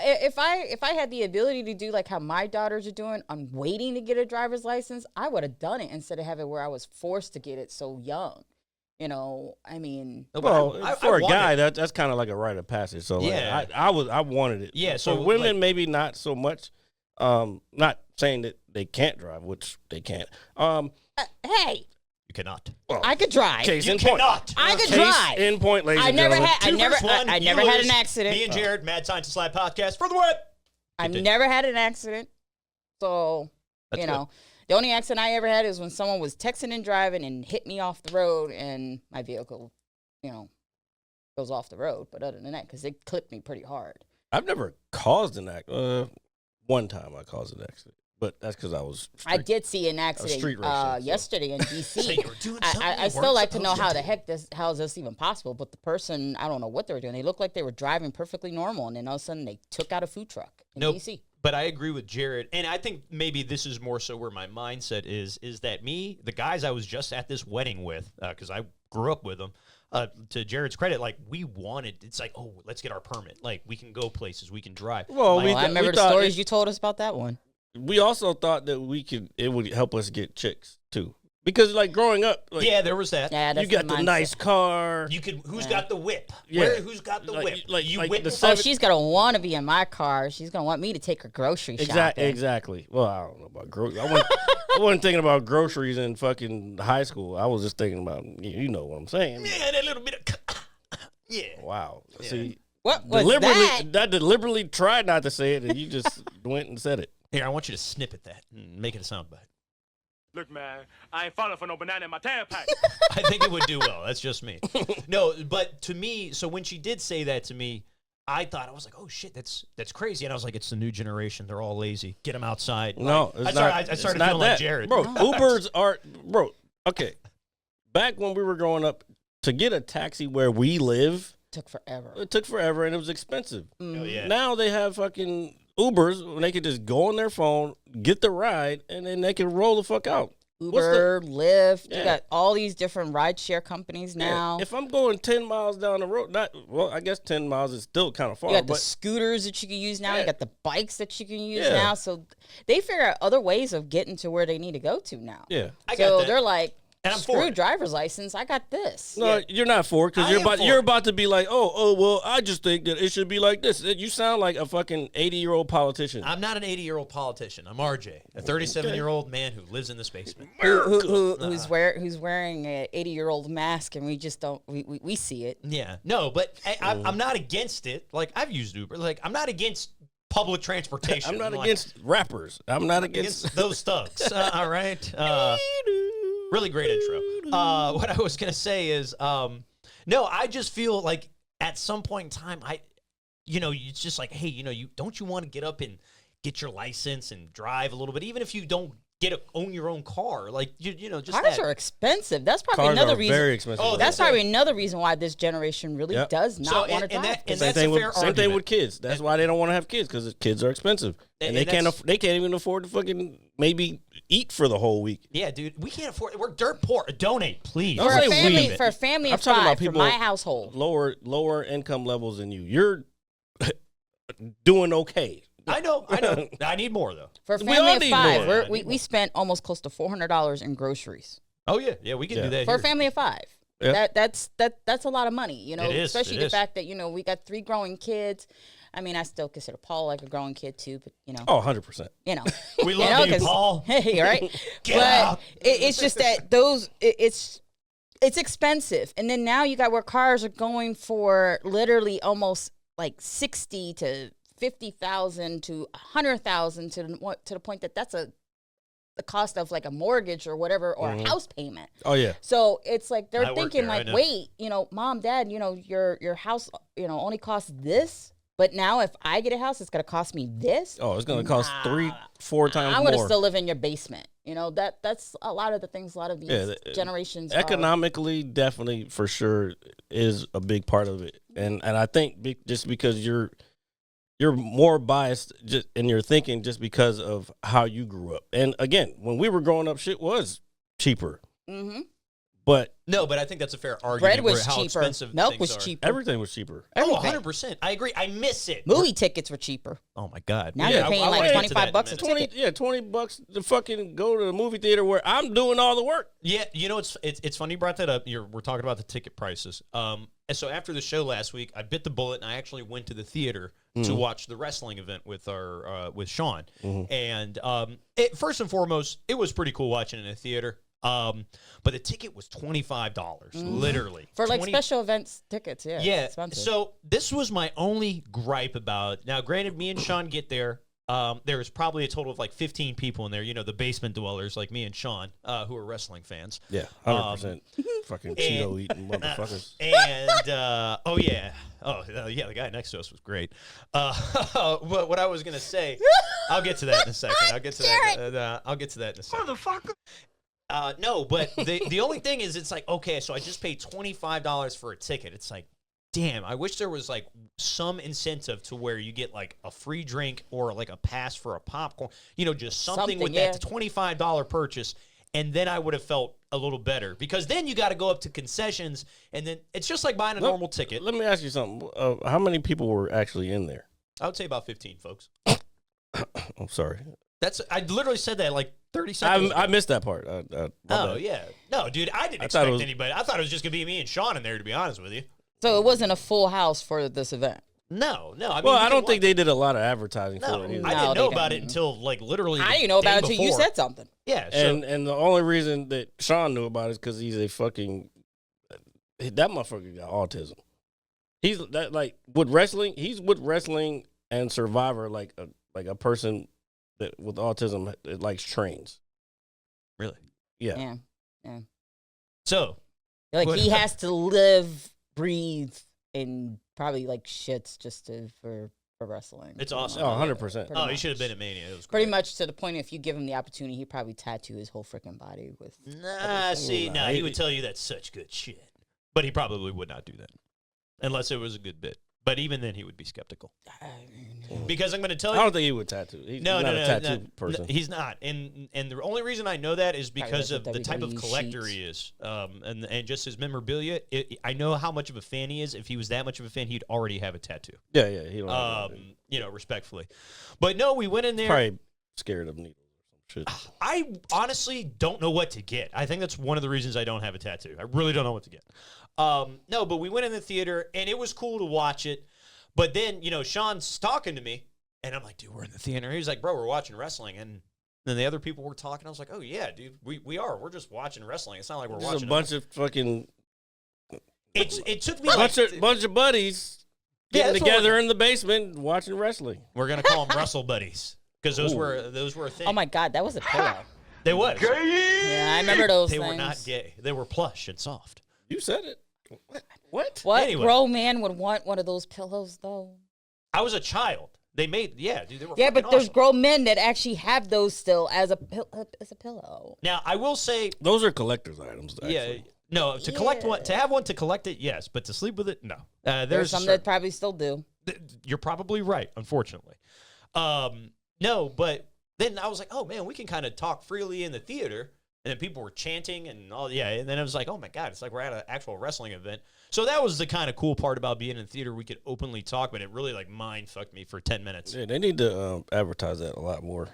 Speaker 5: If I had the ability to do like how my daughters are doing, I'm waiting to get a driver's license, I would have done it instead of having it where I was forced to get it so young. I mean,
Speaker 6: Well, for a
Speaker 4: want
Speaker 6: guy,
Speaker 4: it.
Speaker 6: that's kind of like a rite of passage. So
Speaker 4: Yeah.
Speaker 6: I wanted it.
Speaker 4: Yeah,
Speaker 6: For
Speaker 4: so,
Speaker 6: women,
Speaker 4: like-
Speaker 6: maybe not so much. Not saying that they can't drive, which they can't.
Speaker 5: hey,
Speaker 4: You cannot.
Speaker 6: Well,
Speaker 5: I could drive.
Speaker 6: case
Speaker 4: You
Speaker 6: in point.
Speaker 4: cannot.
Speaker 5: I could
Speaker 6: Case
Speaker 5: drive.
Speaker 6: in point, ladies
Speaker 5: I
Speaker 6: and
Speaker 5: never
Speaker 6: gentlemen.
Speaker 5: had. I
Speaker 4: Two
Speaker 5: never.
Speaker 4: versus one,
Speaker 5: I
Speaker 4: you
Speaker 5: never had
Speaker 4: lose.
Speaker 5: an accident.
Speaker 4: Me and Jared, Mad Scientist Lab podcast for the win.
Speaker 5: I've
Speaker 4: did.
Speaker 5: never had an accident. So,
Speaker 4: That's
Speaker 5: the only accident I ever had is when someone was texting and driving and hit me off the road and my vehicle, goes off the road. But other than that, because it clipped me pretty hard.
Speaker 6: I've never caused an accident. One time I caused an accident, but that's because I was.
Speaker 5: I did see an accident
Speaker 6: street racer, so.
Speaker 5: yesterday in
Speaker 4: So
Speaker 5: D.C.
Speaker 4: you were doing something
Speaker 5: I
Speaker 4: you
Speaker 5: still
Speaker 4: weren't
Speaker 5: like to know
Speaker 4: supposed
Speaker 5: how the heck how is this even possible? But the person, I don't know what they were doing. They looked like they were driving perfectly normal, and then all of a sudden they took out a food truck in
Speaker 4: Nope.
Speaker 5: D.C.
Speaker 4: But I agree with Jared, and I think maybe this is more so where my mindset is that the guys I was just at this wedding with, because I grew up with them, to Jared's credit, like, we wanted, it's like, oh, let's get our permit. Like, we can go places, we can drive.
Speaker 6: Well,
Speaker 4: Like,
Speaker 6: we
Speaker 5: I remember the
Speaker 6: thought
Speaker 5: stories you told us about that one.
Speaker 6: We also thought that it would help us get chicks too, because like growing up, like,
Speaker 4: yeah, there was that.
Speaker 5: Yeah, that's
Speaker 6: you got the
Speaker 5: mindset.
Speaker 6: nice car.
Speaker 4: You could, who's got the whip?
Speaker 6: Yeah.
Speaker 4: Who's got the
Speaker 6: Like-
Speaker 4: whip?
Speaker 6: like-
Speaker 4: you
Speaker 6: like
Speaker 4: whip
Speaker 6: the
Speaker 4: it?
Speaker 6: seven-
Speaker 5: She's gonna want to be in my car. She's gonna want me to take her grocery shopping.
Speaker 6: Exactly. Well, I don't know about groceries. I wasn't thinking about groceries in fucking high school. I was just thinking about you know what I'm saying.
Speaker 4: Yeah, that little bit of, yeah.
Speaker 6: Wow. See,
Speaker 5: What was
Speaker 6: deliberately,
Speaker 5: that?
Speaker 6: I deliberately tried not to say it, and you just went and said it.
Speaker 4: Here, I want you to snippet that and make it a soundbite.
Speaker 7: Look, man, I ain't falling for no banana in my tailpipe.
Speaker 4: I think it would do well. That's just me. No, but to me, so when she did say that to me, I was like, oh shit, that's crazy. And I was like, it's the new generation. They're all lazy. Get them outside.
Speaker 6: No,
Speaker 4: Like,
Speaker 6: it's not.
Speaker 4: I
Speaker 6: it's
Speaker 4: started
Speaker 6: not
Speaker 4: feeling
Speaker 6: that.
Speaker 4: like Jared.
Speaker 6: Bro, Ubers are, okay. Back when we were growing up, to get a taxi where we live,
Speaker 5: Took forever.
Speaker 6: it took forever and it was expensive.
Speaker 4: Oh, yeah.
Speaker 6: Now they have fucking Ubers when they can just go on their phone, get the ride, and then they can roll the fuck out.
Speaker 5: Uber, Lyft.
Speaker 6: Yeah.
Speaker 5: You got all these different rideshare companies now.
Speaker 6: If I'm going 10 miles down the road, I guess 10 miles is still kind of far.
Speaker 5: You got the
Speaker 6: but
Speaker 5: scooters that you can use now.
Speaker 6: Yeah.
Speaker 5: You got the bikes that you can use
Speaker 6: Yeah.
Speaker 5: now. So they figure out other ways of getting to where they need to go to now.
Speaker 6: yeah.
Speaker 4: I
Speaker 5: So
Speaker 4: got that.
Speaker 5: they're like,
Speaker 4: And I'm for
Speaker 5: screw
Speaker 4: it.
Speaker 5: driver's license. I got this.
Speaker 6: No, you're not for it because
Speaker 4: I am for
Speaker 6: you're
Speaker 4: it.
Speaker 6: about to be like, oh, well, I just think that it should be like this. You sound like a fucking 80-year-old politician.
Speaker 4: I'm not an 80-year-old politician. I'm RJ, a 37-year-old man who lives in this basement.
Speaker 5: Who's wearing an 80-year-old mask, and we just don't we see it.
Speaker 4: Yeah. No, but I'm not against it. Like, I've used Uber. Like, I'm not against public transportation.
Speaker 6: I'm not
Speaker 4: Like,
Speaker 6: against rappers. I'm not against.
Speaker 4: those thugs. All right. Really great intro. What I was gonna say is, no, I just feel like at some point in time, it's just like, hey, you don't you want to get up and get your license and drive a little bit, even if you don't own your own car. Like you know, just
Speaker 5: Cars
Speaker 4: that.
Speaker 5: are expensive. That's probably
Speaker 6: Cars
Speaker 5: another
Speaker 6: are
Speaker 5: reason.
Speaker 6: very expensive.
Speaker 4: Oh,
Speaker 5: That's probably another reason why this generation really
Speaker 6: Yep.
Speaker 5: does not want to drive.
Speaker 4: and
Speaker 6: Same
Speaker 4: that's
Speaker 6: thing
Speaker 4: a fair
Speaker 6: same thing
Speaker 4: argument.
Speaker 6: with kids. That's why they don't want to have kids because kids are expensive and they can't
Speaker 4: that's-
Speaker 6: they can't even afford to fucking maybe eat for the whole week.
Speaker 4: Yeah, dude, we can't afford. We're dirt poor. Donate, please.
Speaker 6: Don't
Speaker 5: for a
Speaker 6: say
Speaker 5: family,
Speaker 6: we.
Speaker 5: for a family
Speaker 6: I'm
Speaker 5: of
Speaker 6: talking about
Speaker 5: five, for
Speaker 6: people
Speaker 5: my household.
Speaker 6: lower income levels than you. You're doing okay.
Speaker 4: I know. I need more though.
Speaker 5: For a
Speaker 6: We
Speaker 5: family
Speaker 6: all
Speaker 5: of
Speaker 6: need
Speaker 5: five,
Speaker 6: more.
Speaker 5: we spent almost close to $400 in groceries
Speaker 4: Oh yeah, we can
Speaker 6: Yeah.
Speaker 4: do that
Speaker 5: for a
Speaker 4: here.
Speaker 5: family of five.
Speaker 6: Yeah.
Speaker 5: That's a lot of money, you know.
Speaker 4: It is,
Speaker 5: especially
Speaker 4: it
Speaker 5: the
Speaker 4: is.
Speaker 5: fact that we got 3 growing kids. I mean, I still consider Paul like a growing kid too, but
Speaker 6: Oh, 100%.
Speaker 5: you know,
Speaker 4: We love you,
Speaker 5: 'cause-
Speaker 4: Paul.
Speaker 5: Hey, right?
Speaker 4: Get
Speaker 5: but
Speaker 4: out.
Speaker 5: it's just that it's expensive, and then now you got where cars are going for literally almost like 60 to 50,000 to 100,000 to the point that that's the cost of like a mortgage or whatever or a house payment.
Speaker 6: Oh yeah.
Speaker 5: So it's like they're
Speaker 4: I work
Speaker 5: thinking
Speaker 4: there, I
Speaker 5: like,
Speaker 4: know.
Speaker 5: wait, mom, dad, your house, only costs this, but now if I get a house, it's gonna cost me this.
Speaker 6: Oh, it's gonna cost 3-4 times
Speaker 5: I'm
Speaker 6: more.
Speaker 5: gonna still live in your basement. That's a lot of the things. A lot of these
Speaker 6: Yeah,
Speaker 5: generations.
Speaker 6: Economically, definitely for sure is a big part of it, and I think just because you're more biased just in your thinking just because of how you grew up. And again, when we were growing up, shit was cheaper,
Speaker 5: Mm-hmm.
Speaker 6: but
Speaker 4: No, but I think that's a fair argument.
Speaker 5: Bread was
Speaker 4: for how
Speaker 5: cheaper.
Speaker 4: expensive
Speaker 5: Milk
Speaker 4: things
Speaker 5: was
Speaker 4: are.
Speaker 5: cheaper.
Speaker 6: everything was cheaper.
Speaker 4: Oh,
Speaker 5: Everything.
Speaker 4: 100%. I agree. I miss it.
Speaker 5: Movie tickets were cheaper.
Speaker 4: Oh my God.
Speaker 5: Now you're paying
Speaker 4: I
Speaker 5: like
Speaker 4: wanna get to that in a
Speaker 5: $25 a
Speaker 4: minute.
Speaker 5: ticket.
Speaker 6: 20 $20 to fucking go to the movie theater where I'm doing all the work.
Speaker 4: Yeah, it's funny you brought that up. We're talking about the ticket prices. And so after the show last week, I bit the bullet and I actually went to the theater to watch the wrestling event with with Sean. And first and foremost, it was pretty cool watching in a theater. But the ticket was $25, literally
Speaker 5: For like
Speaker 4: 20
Speaker 5: special events tickets, yeah.
Speaker 4: Yeah.
Speaker 5: It's expensive.
Speaker 4: So this was my only gripe about. Now, granted, me and Sean get there. There was probably a total of like 15 people in there. The basement dwellers like me and Sean, who are wrestling fans.
Speaker 6: Yeah, 100%. Fucking Cheeto eating motherfuckers.
Speaker 4: And yeah, the guy next to us was great. But what I was gonna say, I'll get to that in a second. I'll get to that in a second.
Speaker 7: Motherfucker.
Speaker 4: No, but the only thing is, it's like, okay, so I just paid $25 for a ticket. It's like, damn, I wish there was like some incentive to where you get like a free drink or like a pass for a popcorn, just something with
Speaker 5: yeah.
Speaker 4: that $25 purchase. And then I would have felt a little better, because then you got to go up to concessions, and then it's just like buying a normal ticket.
Speaker 6: Let me ask you something. How many people were actually in there?
Speaker 4: I would say about 15 folks.
Speaker 6: I'm sorry.
Speaker 4: I literally said that like 30 seconds.
Speaker 6: I missed that part. My
Speaker 4: Oh
Speaker 6: bad.
Speaker 4: yeah, no, dude, I didn't
Speaker 6: thought it
Speaker 4: expect
Speaker 6: was-
Speaker 4: anybody. I thought it was just gonna be me and Sean in there, to be honest with you.
Speaker 5: So it wasn't a full house for this event.
Speaker 4: No. I mean,
Speaker 6: Well,
Speaker 4: you
Speaker 6: I
Speaker 4: can
Speaker 6: don't think
Speaker 4: watch-
Speaker 6: they did a lot of advertising
Speaker 4: No,
Speaker 6: for it either.
Speaker 4: I
Speaker 5: No,
Speaker 4: didn't
Speaker 5: they
Speaker 4: know about it
Speaker 5: didn't.
Speaker 4: until like literally.
Speaker 5: I
Speaker 4: the
Speaker 5: didn't know about it
Speaker 4: day
Speaker 5: until you
Speaker 4: before.
Speaker 5: said something.
Speaker 4: Yeah, so,
Speaker 6: And the only reason that Sean knew about it is because he's a fucking that motherfucker got autism. He's that like with wrestling. He's with wrestling and Survivor like a person that with autism that likes trains.
Speaker 4: really.
Speaker 6: Yeah.
Speaker 5: Yeah.
Speaker 4: So
Speaker 5: Like
Speaker 4: What-
Speaker 5: he has to live, breathe, and probably like shits just for wrestling.
Speaker 4: it's awesome.
Speaker 6: Oh, 100%.
Speaker 5: Pretty
Speaker 4: Oh, he
Speaker 5: much.
Speaker 4: should have been at Mania. It was
Speaker 5: Pretty
Speaker 4: great.
Speaker 5: much to the point, if you give him the opportunity, he'd probably tattoo his whole freaking body with.
Speaker 4: Nah,
Speaker 6: Nah,
Speaker 4: he would tell you that's such good shit, but he probably would not do that unless it was a good bit. But even then, he would be skeptical, because I'm going to tell
Speaker 6: I
Speaker 4: you.
Speaker 6: don't think he would tattoo. He's
Speaker 4: No,
Speaker 6: not
Speaker 4: no,
Speaker 6: a
Speaker 4: no,
Speaker 6: tattoo
Speaker 4: no,
Speaker 6: person.
Speaker 4: he's not, and the only reason I know that is because of
Speaker 5: Probably
Speaker 4: the type of
Speaker 5: WWE
Speaker 4: collector
Speaker 5: sheets.
Speaker 4: he is, and just his memorabilia. I know how much of a fan he is. If he was that much of a fan, he'd already have a tattoo.
Speaker 6: Yeah. He don't. have that.
Speaker 4: Respectfully, but no, we went in there.
Speaker 6: Probably scared of needles or some shit.
Speaker 4: I honestly don't know what to get. I think that's one of the reasons I don't have a tattoo. I really don't know what to get. No, but we went in the theater, and it was cool to watch it. But then, Sean's talking to me, and I'm like, dude, we're in the theater. He was like, bro, we're watching wrestling. And then the other people were talking. I was like, oh, yeah, dude, we are. We're just watching wrestling. It's not like we're
Speaker 6: Just
Speaker 4: watching
Speaker 6: a bunch of fucking
Speaker 4: It took me
Speaker 6: bunch of buddies
Speaker 4: Yeah,
Speaker 6: getting
Speaker 4: that's what
Speaker 6: together in the basement watching wrestling.
Speaker 4: we're going to call them Wrestle Buddies, because those
Speaker 6: Ooh.
Speaker 4: were a thing.
Speaker 5: Oh my God, that was a pillow.
Speaker 4: They was.
Speaker 5: Yeah, I remember those
Speaker 4: They
Speaker 5: things.
Speaker 4: were not gay. They were plush and soft.
Speaker 6: You said it. What?
Speaker 5: What
Speaker 4: Anyway.
Speaker 5: grown man would want one of those pillows though?
Speaker 4: I was a child. They made, dude, they were
Speaker 5: Yeah,
Speaker 4: fucking
Speaker 5: but there's
Speaker 4: awesome.
Speaker 5: grown men that actually have those still as a pillow.
Speaker 4: Now, I will say,
Speaker 6: Those are collector's items. Actually.
Speaker 4: no, to collect one, to have one to collect it, yes, but to sleep with it, no.
Speaker 5: There's some that probably still do.
Speaker 4: You're probably right, unfortunately. No, but then I was like, oh man, we can kind of talk freely in the theater. And then people were chanting and all, and then I was like, oh my God, it's like we're at an actual wrestling event. So that was the kind of cool part about being in the theater. We could openly talk, but it really like mind fucked me for 10 minutes.
Speaker 6: Yeah, they need to advertise that a lot more.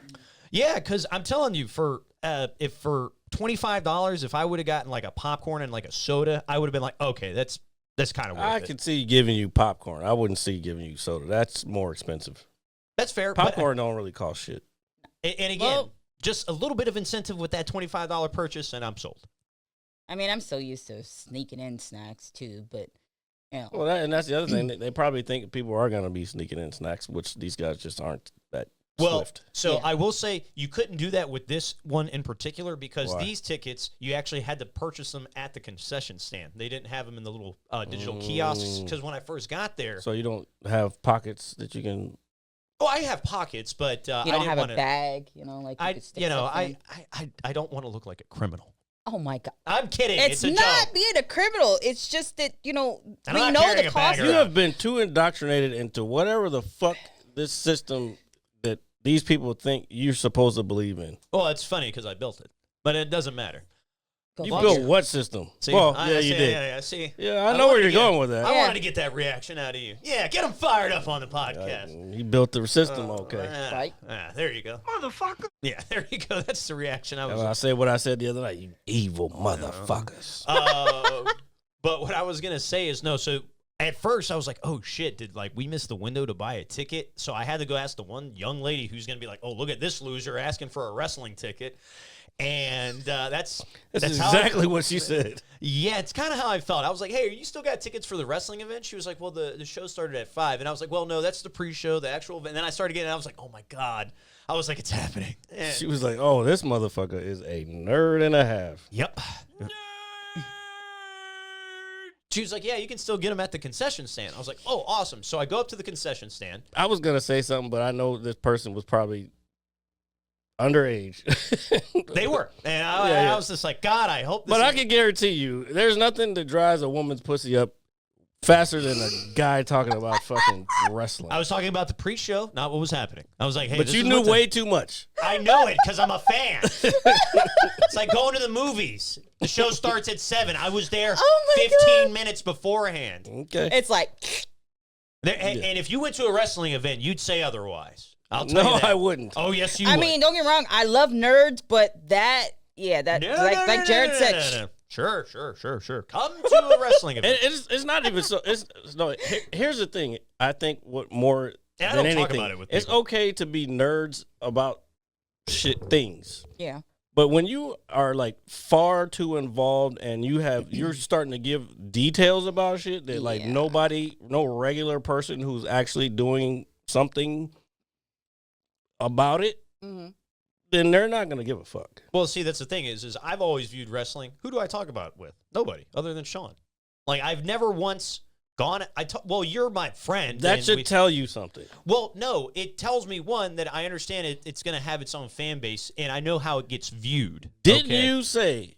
Speaker 4: Yeah, because I'm telling you, for $25, if I would have gotten like a popcorn and like a soda, I would have been like, okay, that's kind of worth
Speaker 6: I
Speaker 4: it.
Speaker 6: could see giving you popcorn. I wouldn't see giving you soda. That's more expensive.
Speaker 4: That's fair.
Speaker 6: Popcorn don't really cost shit.
Speaker 4: And again, just a little bit of incentive with that $25 purchase, and I'm sold.
Speaker 5: I mean, I'm so used to sneaking in snacks too, but you know.
Speaker 6: Well, and that's the other thing. They probably think people are going to be sneaking in snacks, which these guys just aren't that swift.
Speaker 4: So I will say you couldn't do that with this one in particular because
Speaker 6: Why?
Speaker 4: these tickets, you actually had to purchase them at the concession stand. They didn't have them in the little digital kiosks because when I first got there.
Speaker 6: So you don't have pockets that you can...
Speaker 4: Oh, I have pockets, but
Speaker 5: you
Speaker 4: I
Speaker 5: don't
Speaker 4: didn't
Speaker 5: have
Speaker 4: want
Speaker 5: a bag, like you could stick stuff in.
Speaker 4: I don't want to look like a criminal.
Speaker 5: Oh my God!
Speaker 4: I'm kidding.
Speaker 5: It's
Speaker 4: a
Speaker 5: not
Speaker 4: joke.
Speaker 5: being a criminal. It's just that we
Speaker 4: I'm not
Speaker 5: know
Speaker 4: carrying
Speaker 5: the
Speaker 4: a
Speaker 5: cost.
Speaker 4: bag
Speaker 6: You have been too indoctrinated into whatever the fuck this system that these people think you're supposed to believe in.
Speaker 4: Well, it's funny because I built it, but it doesn't matter.
Speaker 6: You built what system?
Speaker 4: See,
Speaker 6: well,
Speaker 4: you
Speaker 6: did.
Speaker 4: Yeah, see.
Speaker 6: Yeah, I know where you're going with that.
Speaker 4: I wanted to get that reaction out of you. Yeah, get them fired up on the podcast.
Speaker 6: He built the system, okay.
Speaker 5: Right.
Speaker 4: There you go. Motherfucker. Yeah, there you go. That's the reaction I was.
Speaker 6: I say what I said the other night. You evil motherfuckers.
Speaker 4: But what I was going to say is no, so at first I was like, oh shit, did we miss the window to buy a ticket? So I had to go ask the one young lady who's going to be like, oh, look at this loser asking for a wrestling ticket. And that's
Speaker 6: exactly what she said.
Speaker 4: Yeah, it's kind of how I felt. I was like, hey, you still got tickets for the wrestling event? She was like, well, the show started at 5. And I was like, well, no, that's the pre-show, the actual event. And then I started getting, I was like, oh my God. I was like, it's happening. And
Speaker 6: She was like, oh, this motherfucker is a nerd and a half.
Speaker 4: yep. She was like, yeah, you can still get them at the concession stand. I was like, oh, awesome. So I go up to the concession stand.
Speaker 6: I was going to say something, but I know this person was probably underage.
Speaker 4: They were. And I was just like, God, I hope this
Speaker 6: But I
Speaker 4: is-
Speaker 6: can guarantee you, there's nothing that drives a woman's pussy up faster than a guy talking about fucking wrestling.
Speaker 4: I was talking about the pre-show, not what was happening. I was like, hey,
Speaker 6: But
Speaker 4: this
Speaker 6: you
Speaker 4: is
Speaker 6: knew
Speaker 4: what the-
Speaker 6: way too much.
Speaker 4: I know it because I'm a fan. It's like going to the movies. The show starts at 7. I was there
Speaker 5: Oh my
Speaker 4: 15
Speaker 5: God.
Speaker 4: minutes beforehand.
Speaker 6: Okay.
Speaker 5: It's like
Speaker 4: And if you went to a wrestling event, you'd say otherwise. I'll tell you
Speaker 6: No,
Speaker 4: that.
Speaker 6: I wouldn't.
Speaker 4: Oh, yes, you
Speaker 5: I
Speaker 4: would.
Speaker 5: mean, don't get me wrong. I love nerds, but like Jared said.
Speaker 4: No. Sure. Come to a wrestling event.
Speaker 6: It's not even so. Here's the thing. I think what more
Speaker 4: And I
Speaker 6: than
Speaker 4: don't talk
Speaker 6: anything,
Speaker 4: about it with
Speaker 6: it's
Speaker 4: people.
Speaker 6: okay to be nerds about shit things.
Speaker 5: Yeah.
Speaker 6: But when you are like far too involved and you're starting to give details about shit that like
Speaker 5: Yeah.
Speaker 6: no regular person who's actually doing something about it,
Speaker 5: Mm-hmm.
Speaker 6: then they're not gonna give a fuck.
Speaker 4: Well, see, that's the thing is I've always viewed wrestling. Who do I talk about it with? Nobody other than Sean. Like I've never once gone. Well, you're my friend.
Speaker 6: That
Speaker 4: and
Speaker 6: should tell you something.
Speaker 4: Well, no, it tells me one that I understand it's going to have its own fan base, and I know how it gets viewed.
Speaker 6: Didn't
Speaker 4: okay?
Speaker 6: you say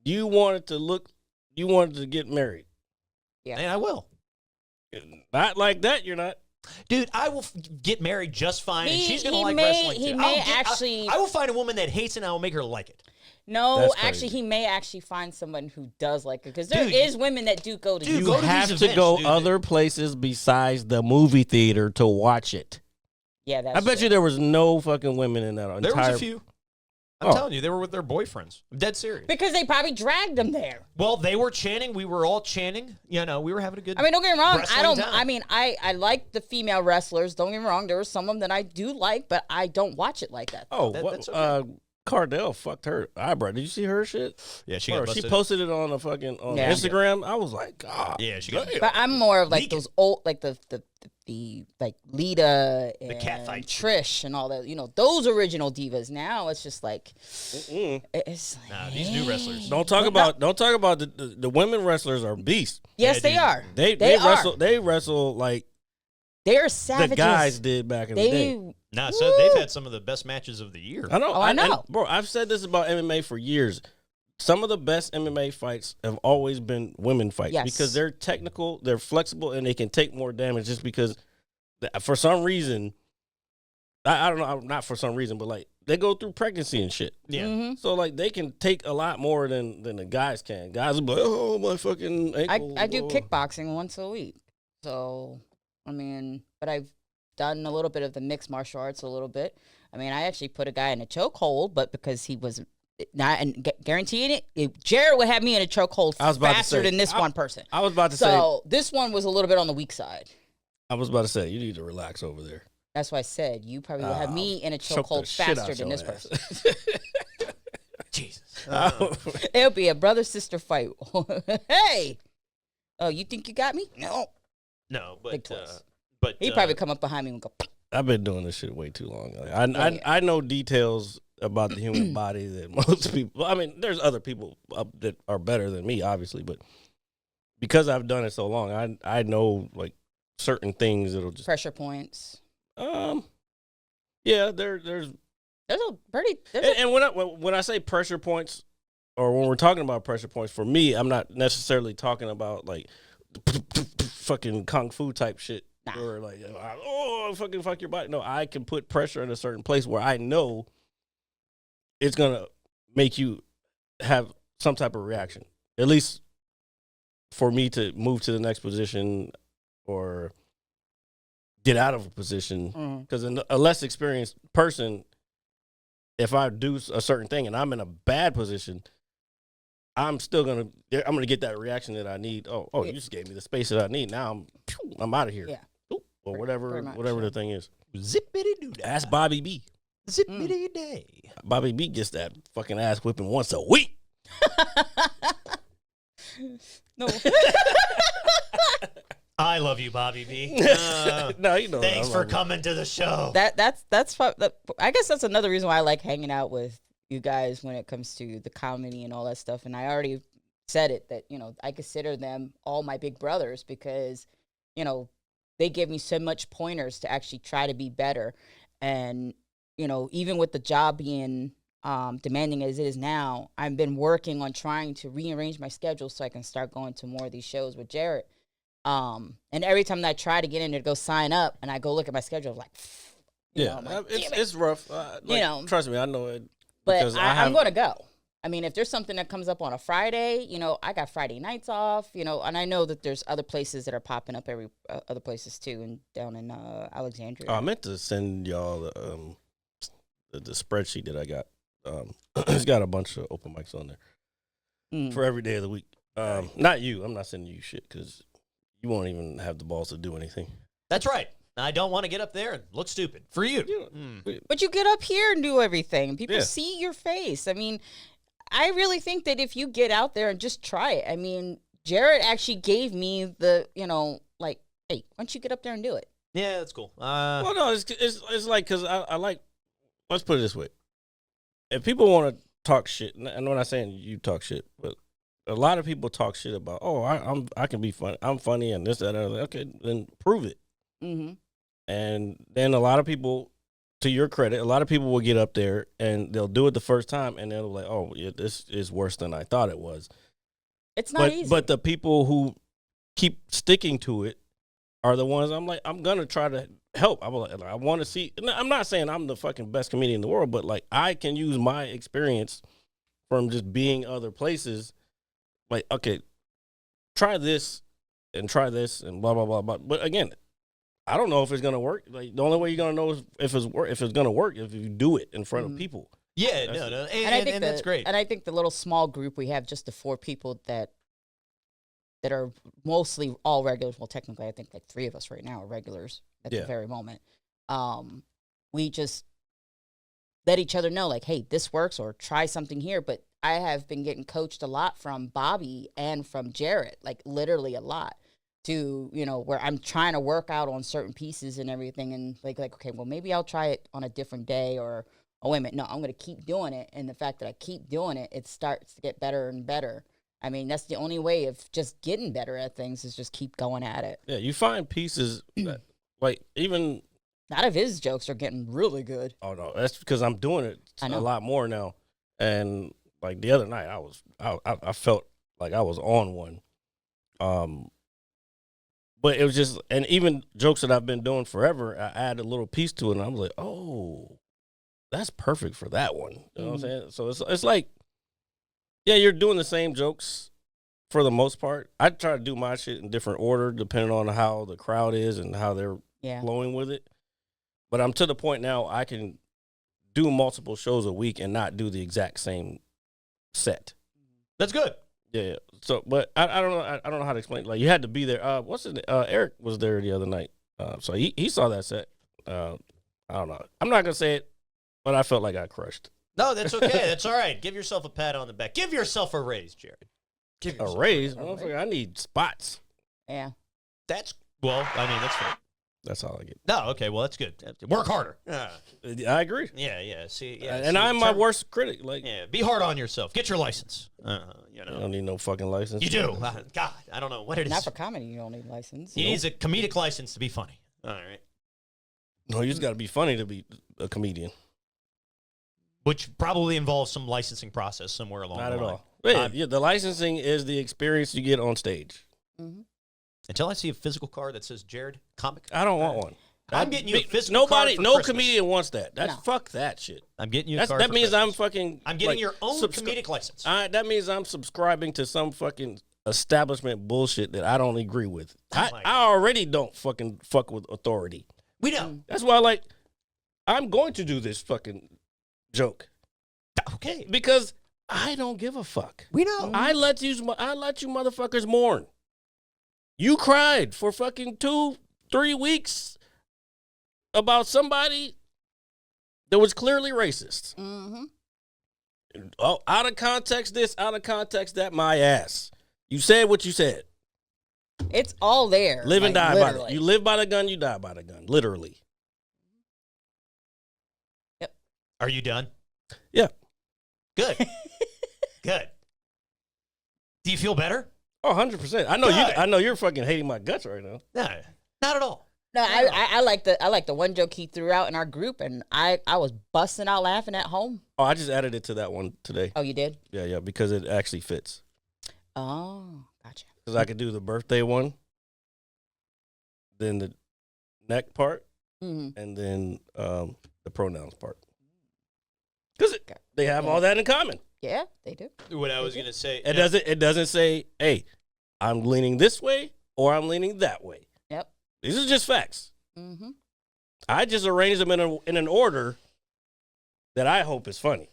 Speaker 6: you wanted to get married?
Speaker 5: Yeah.
Speaker 4: And I will,
Speaker 6: Not like that. You're not.
Speaker 4: dude. I will get married just fine, and she's going to
Speaker 5: he
Speaker 4: like
Speaker 5: may-
Speaker 4: wrestling
Speaker 5: he
Speaker 4: too.
Speaker 5: may
Speaker 4: I'll get-
Speaker 5: actually-
Speaker 4: I will find a woman that hates it, and I will make her like it.
Speaker 5: No,
Speaker 6: That's
Speaker 5: actually,
Speaker 6: crazy.
Speaker 5: he may actually find someone who does like it because there
Speaker 4: Dude,
Speaker 5: is women that do go to
Speaker 4: dude,
Speaker 6: You
Speaker 4: go to
Speaker 6: have
Speaker 4: these
Speaker 6: to
Speaker 4: events,
Speaker 6: go
Speaker 4: dude.
Speaker 6: other places besides the movie theater to watch it.
Speaker 5: Yeah, that's
Speaker 6: I bet
Speaker 5: true.
Speaker 6: you there was no fucking women in that
Speaker 4: There
Speaker 6: entire.
Speaker 4: was a few. I'm
Speaker 6: Oh.
Speaker 4: telling you, they were with their boyfriends. I'm dead serious.
Speaker 5: because they probably dragged them there.
Speaker 4: Well, they were chanting. We were all chanting. You know, we were having a good.
Speaker 5: I mean, don't get me wrong.
Speaker 4: Wrestling time.
Speaker 5: I mean, I like the female wrestlers. Don't get me wrong. There were some of them that I do like, but I don't watch it like that.
Speaker 6: Oh,
Speaker 4: That's okay.
Speaker 6: Cardell fucked her eyebrow. Did you see her shit?
Speaker 4: Yeah, she
Speaker 6: Bro,
Speaker 4: got
Speaker 6: she
Speaker 4: busted.
Speaker 6: posted it on on
Speaker 5: Yeah.
Speaker 6: Instagram. I was like, God.
Speaker 4: Yeah, she got.
Speaker 6: damn.
Speaker 5: But I'm more of like
Speaker 4: Leaking.
Speaker 5: those old, like the like Lita and
Speaker 4: cat fight.
Speaker 5: Trish and all that. You know, those original divas. Now it's just like
Speaker 6: Mm-mm.
Speaker 5: it's like,
Speaker 4: Nah, these new wrestlers.
Speaker 6: Don't talk about the women wrestlers are beasts.
Speaker 5: yes,
Speaker 4: Yeah,
Speaker 5: they
Speaker 4: dude.
Speaker 5: are.
Speaker 6: They
Speaker 5: are.
Speaker 6: wrestle like
Speaker 5: They're savages.
Speaker 6: The guys did back in the day.
Speaker 4: Nah, so they've had some of the best matches of the year.
Speaker 6: I know.
Speaker 5: Oh, I know.
Speaker 6: Bro, I've said this about MMA for years. Some of the best MMA fights have always been women fights because they're technical, they're flexible, and they can take more damage just because for some reason, I don't know, not for some reason, but like they go through pregnancy and shit.
Speaker 4: Yeah.
Speaker 5: Mm-hmm.
Speaker 6: So like they can take a lot more than the guys can. Guys will be like, oh, my fucking ankle.
Speaker 5: I do kickboxing once a week. So, I mean, but I've done a little bit of the mixed martial arts a little bit. I mean, I actually put a guy in a chokehold, but because he was not and guaranteeing it, Jared would have me in a chokehold faster than this one person.
Speaker 6: I was about to say.
Speaker 5: So this one was a little bit on the weak side.
Speaker 6: I was about to say, you need to relax over there.
Speaker 5: That's why I said you probably would have me in a
Speaker 6: choke the
Speaker 5: chokehold
Speaker 6: shit
Speaker 5: faster
Speaker 6: out
Speaker 5: than
Speaker 6: your
Speaker 5: this
Speaker 6: ass.
Speaker 5: person.
Speaker 4: Jesus.
Speaker 5: It'll be a brother-sister fight. Hey! Oh, you think you got me? No.
Speaker 4: No,
Speaker 5: Big
Speaker 4: but
Speaker 5: toys.
Speaker 4: but
Speaker 5: He'd probably come up behind me and go,
Speaker 6: I've been doing this shit way too long. Like, I know details about the human body that most people. I mean, there's other people that are better than me, obviously, but because I've done it so long, I know like certain things that'll just
Speaker 5: pressure points.
Speaker 6: Yeah, there's
Speaker 5: a pretty.
Speaker 6: And when I say pressure points, or when we're talking about pressure points, for me, I'm not necessarily talking about like fucking kung fu type shit. Nah. Or like, oh, fucking fuck your body. No, I can put pressure in a certain place where I know it's gonna make you have some type of reaction. At least for me to move to the next position or get out of a position. Because a less experienced person, if I do a certain thing and I'm in a bad position, I'm gonna get that reaction that I need. Oh, you just gave me the space that I need. Now I'm out of here.
Speaker 5: Yeah.
Speaker 6: Or whatever the thing is.
Speaker 4: Zippity doo.
Speaker 6: Ask Bobby B.
Speaker 4: Zippity day.
Speaker 6: Bobby B gets that fucking ass whipping once a week.
Speaker 5: No.
Speaker 4: I love you, Bobby B.
Speaker 6: No, you know.
Speaker 4: Thanks for coming to the show.
Speaker 5: That's I guess that's another reason why I like hanging out with you guys when it comes to the comedy and all that stuff. And I already said it that, I consider them all my big brothers because, they give me so much pointers to actually try to be better. And, even with the job being demanding as it is now, I've been working on trying to rearrange my schedule so I can start going to more of these shows with Jared. And every time that I try to get in there to go sign up and I go look at my schedule, I'm like,
Speaker 6: it's rough. Trust me, I know it.
Speaker 5: But I'm going to go. I mean, if there's something that comes up on a Friday, I got Friday nights off, and I know that there's other places that are popping up other places too, and down in Alexandria.
Speaker 6: Oh, I meant to send y'all the spreadsheet that I got. It's got a bunch of open mics on there for every day of the week. Not you. I'm not sending you shit because you won't even have the balls to do anything.
Speaker 4: That's right. I don't want to get up there and look stupid for you.
Speaker 5: But you get up here and do everything. People see your face. I mean, I really think that if you get out there and just try it, I mean, Jared actually gave me the, like, hey, why don't you get up there and do it?
Speaker 4: Yeah, that's cool.
Speaker 6: Well, no, it's like, because I like, let's put it this way. If people want to talk shit, and I'm not saying you talk shit, but a lot of people talk shit about, I can be funny. I'm funny and this, that, and other. Okay, then prove it.
Speaker 5: Mm-hmm.
Speaker 6: And then a lot of people, to your credit, a lot of people will get up there and they'll do it the first time and they'll be like, oh, yeah, this is worse than I thought it was.
Speaker 5: It's not easy.
Speaker 6: But the people who keep sticking to it are the ones I'm going to try to help. I want to see. I'm not saying I'm the fucking best comedian in the world, but like I can use my experience from just being other places. Like, okay, try this and blah, blah, blah, blah. But again, I don't know if it's gonna work. Like the only way you're gonna know is if it's gonna work if you do it in front of people.
Speaker 4: Yeah, no, and I think that's great.
Speaker 5: And I think the little small group we have, just the 4 people that are mostly all regulars. Well, technically, I think like 3 of us right now are regulars at the very moment. We just let each other know, like, hey, this works, or try something here. But I have been getting coached a lot from Bobby and from Jared, like literally a lot. To, where I'm trying to work out on certain pieces and everything, and like, okay, well, maybe I'll try it on a different day, or, oh, wait a minute, no, I'm going to keep doing it. And the fact that I keep doing it, it starts to get better and better. I mean, that's the only way of just getting better at things is just keep going at it.
Speaker 6: Yeah, you find pieces like even.
Speaker 5: None of his jokes are getting really good.
Speaker 6: Oh no, that's because I'm doing it a lot more now. And like the other night, I felt like I was on one. But it was just, and even jokes that I've been doing forever, I add a little piece to it, and I'm like, oh, that's perfect for that one. You know what I'm saying? So it's like, yeah, you're doing the same jokes for the most part. I try to do my shit in different order depending on how the crowd is and how they're flowing with it. But I'm to the point now I can do multiple shows a week and not do the exact same set.
Speaker 4: That's good.
Speaker 6: Yeah. So, but I don't know. I don't know how to explain. Like, you had to be there. Eric was there the other night. So he saw that set. I don't know. I'm not gonna say it, but I felt like I crushed.
Speaker 4: No, that's okay. That's all right. Give yourself a pat on the back. Give yourself a raise, Jared. Give yourself
Speaker 6: a raise. I need spots.
Speaker 5: Yeah.
Speaker 4: That's fair.
Speaker 6: That's all I get.
Speaker 4: No, okay, well, that's good. Work harder.
Speaker 6: I agree.
Speaker 4: Yeah. See,
Speaker 6: and I'm my worst critic. Like,
Speaker 4: be hard on yourself. Get your license.
Speaker 6: You don't need no fucking license.
Speaker 4: You do. God, I don't know what it is.
Speaker 5: Not for comedy. You don't need a license.
Speaker 4: He needs a comedic license to be funny. All right.
Speaker 6: No, you just got to be funny to be a comedian.
Speaker 4: Which probably involves some licensing process somewhere along the line.
Speaker 6: Not at all. Yeah, the licensing is the experience you get on stage.
Speaker 5: Mm-hmm.
Speaker 4: Until I see a physical card that says Jared Comic.
Speaker 6: I don't want one.
Speaker 4: I'm getting you a physical card for
Speaker 6: no
Speaker 4: Christmas.
Speaker 6: Comedian wants that. Fuck that shit.
Speaker 4: I'm getting you a card
Speaker 6: that
Speaker 4: for
Speaker 6: means
Speaker 4: Christmas. I'm getting
Speaker 6: like,
Speaker 4: your own comedic license.
Speaker 6: That means I'm subscribing to some fucking establishment bullshit that I don't agree with. I already don't fucking fuck with authority.
Speaker 4: We know.
Speaker 6: That's why I'm going to do this fucking joke.
Speaker 4: Okay.
Speaker 6: Because I don't give a fuck.
Speaker 4: We know.
Speaker 6: I let you motherfuckers mourn. You cried for fucking 2-3 weeks about somebody that was clearly racist.
Speaker 5: Mm-hmm.
Speaker 6: Oh, out of context this, out of context that, my ass. You said what you said.
Speaker 5: It's all there.
Speaker 6: Live and die by it. You live by the gun, you die by the gun. Literally.
Speaker 5: Yep.
Speaker 4: Are you done?
Speaker 6: Yeah.
Speaker 4: Good. Good. Do you feel better?
Speaker 6: Oh, 100%. I know you're fucking hating my guts right now.
Speaker 4: No, not at all.
Speaker 5: No, I like the one joke he threw out in our group, and I was busting out laughing at home.
Speaker 6: Oh, I just added it to that one today.
Speaker 5: Oh, you did?
Speaker 6: Yeah, because it actually fits.
Speaker 5: Oh, gotcha.
Speaker 6: Because I could do the birthday one, then the neck part, and then the pronouns part. Because they have all that in common.
Speaker 5: Yeah, they do.
Speaker 4: What I was going to say.
Speaker 6: It doesn't say, hey, I'm leaning this way or I'm leaning that way.
Speaker 5: Yep.
Speaker 6: These are just facts.
Speaker 5: Mm-hmm.
Speaker 6: I just arranged them in an order that I hope is funny.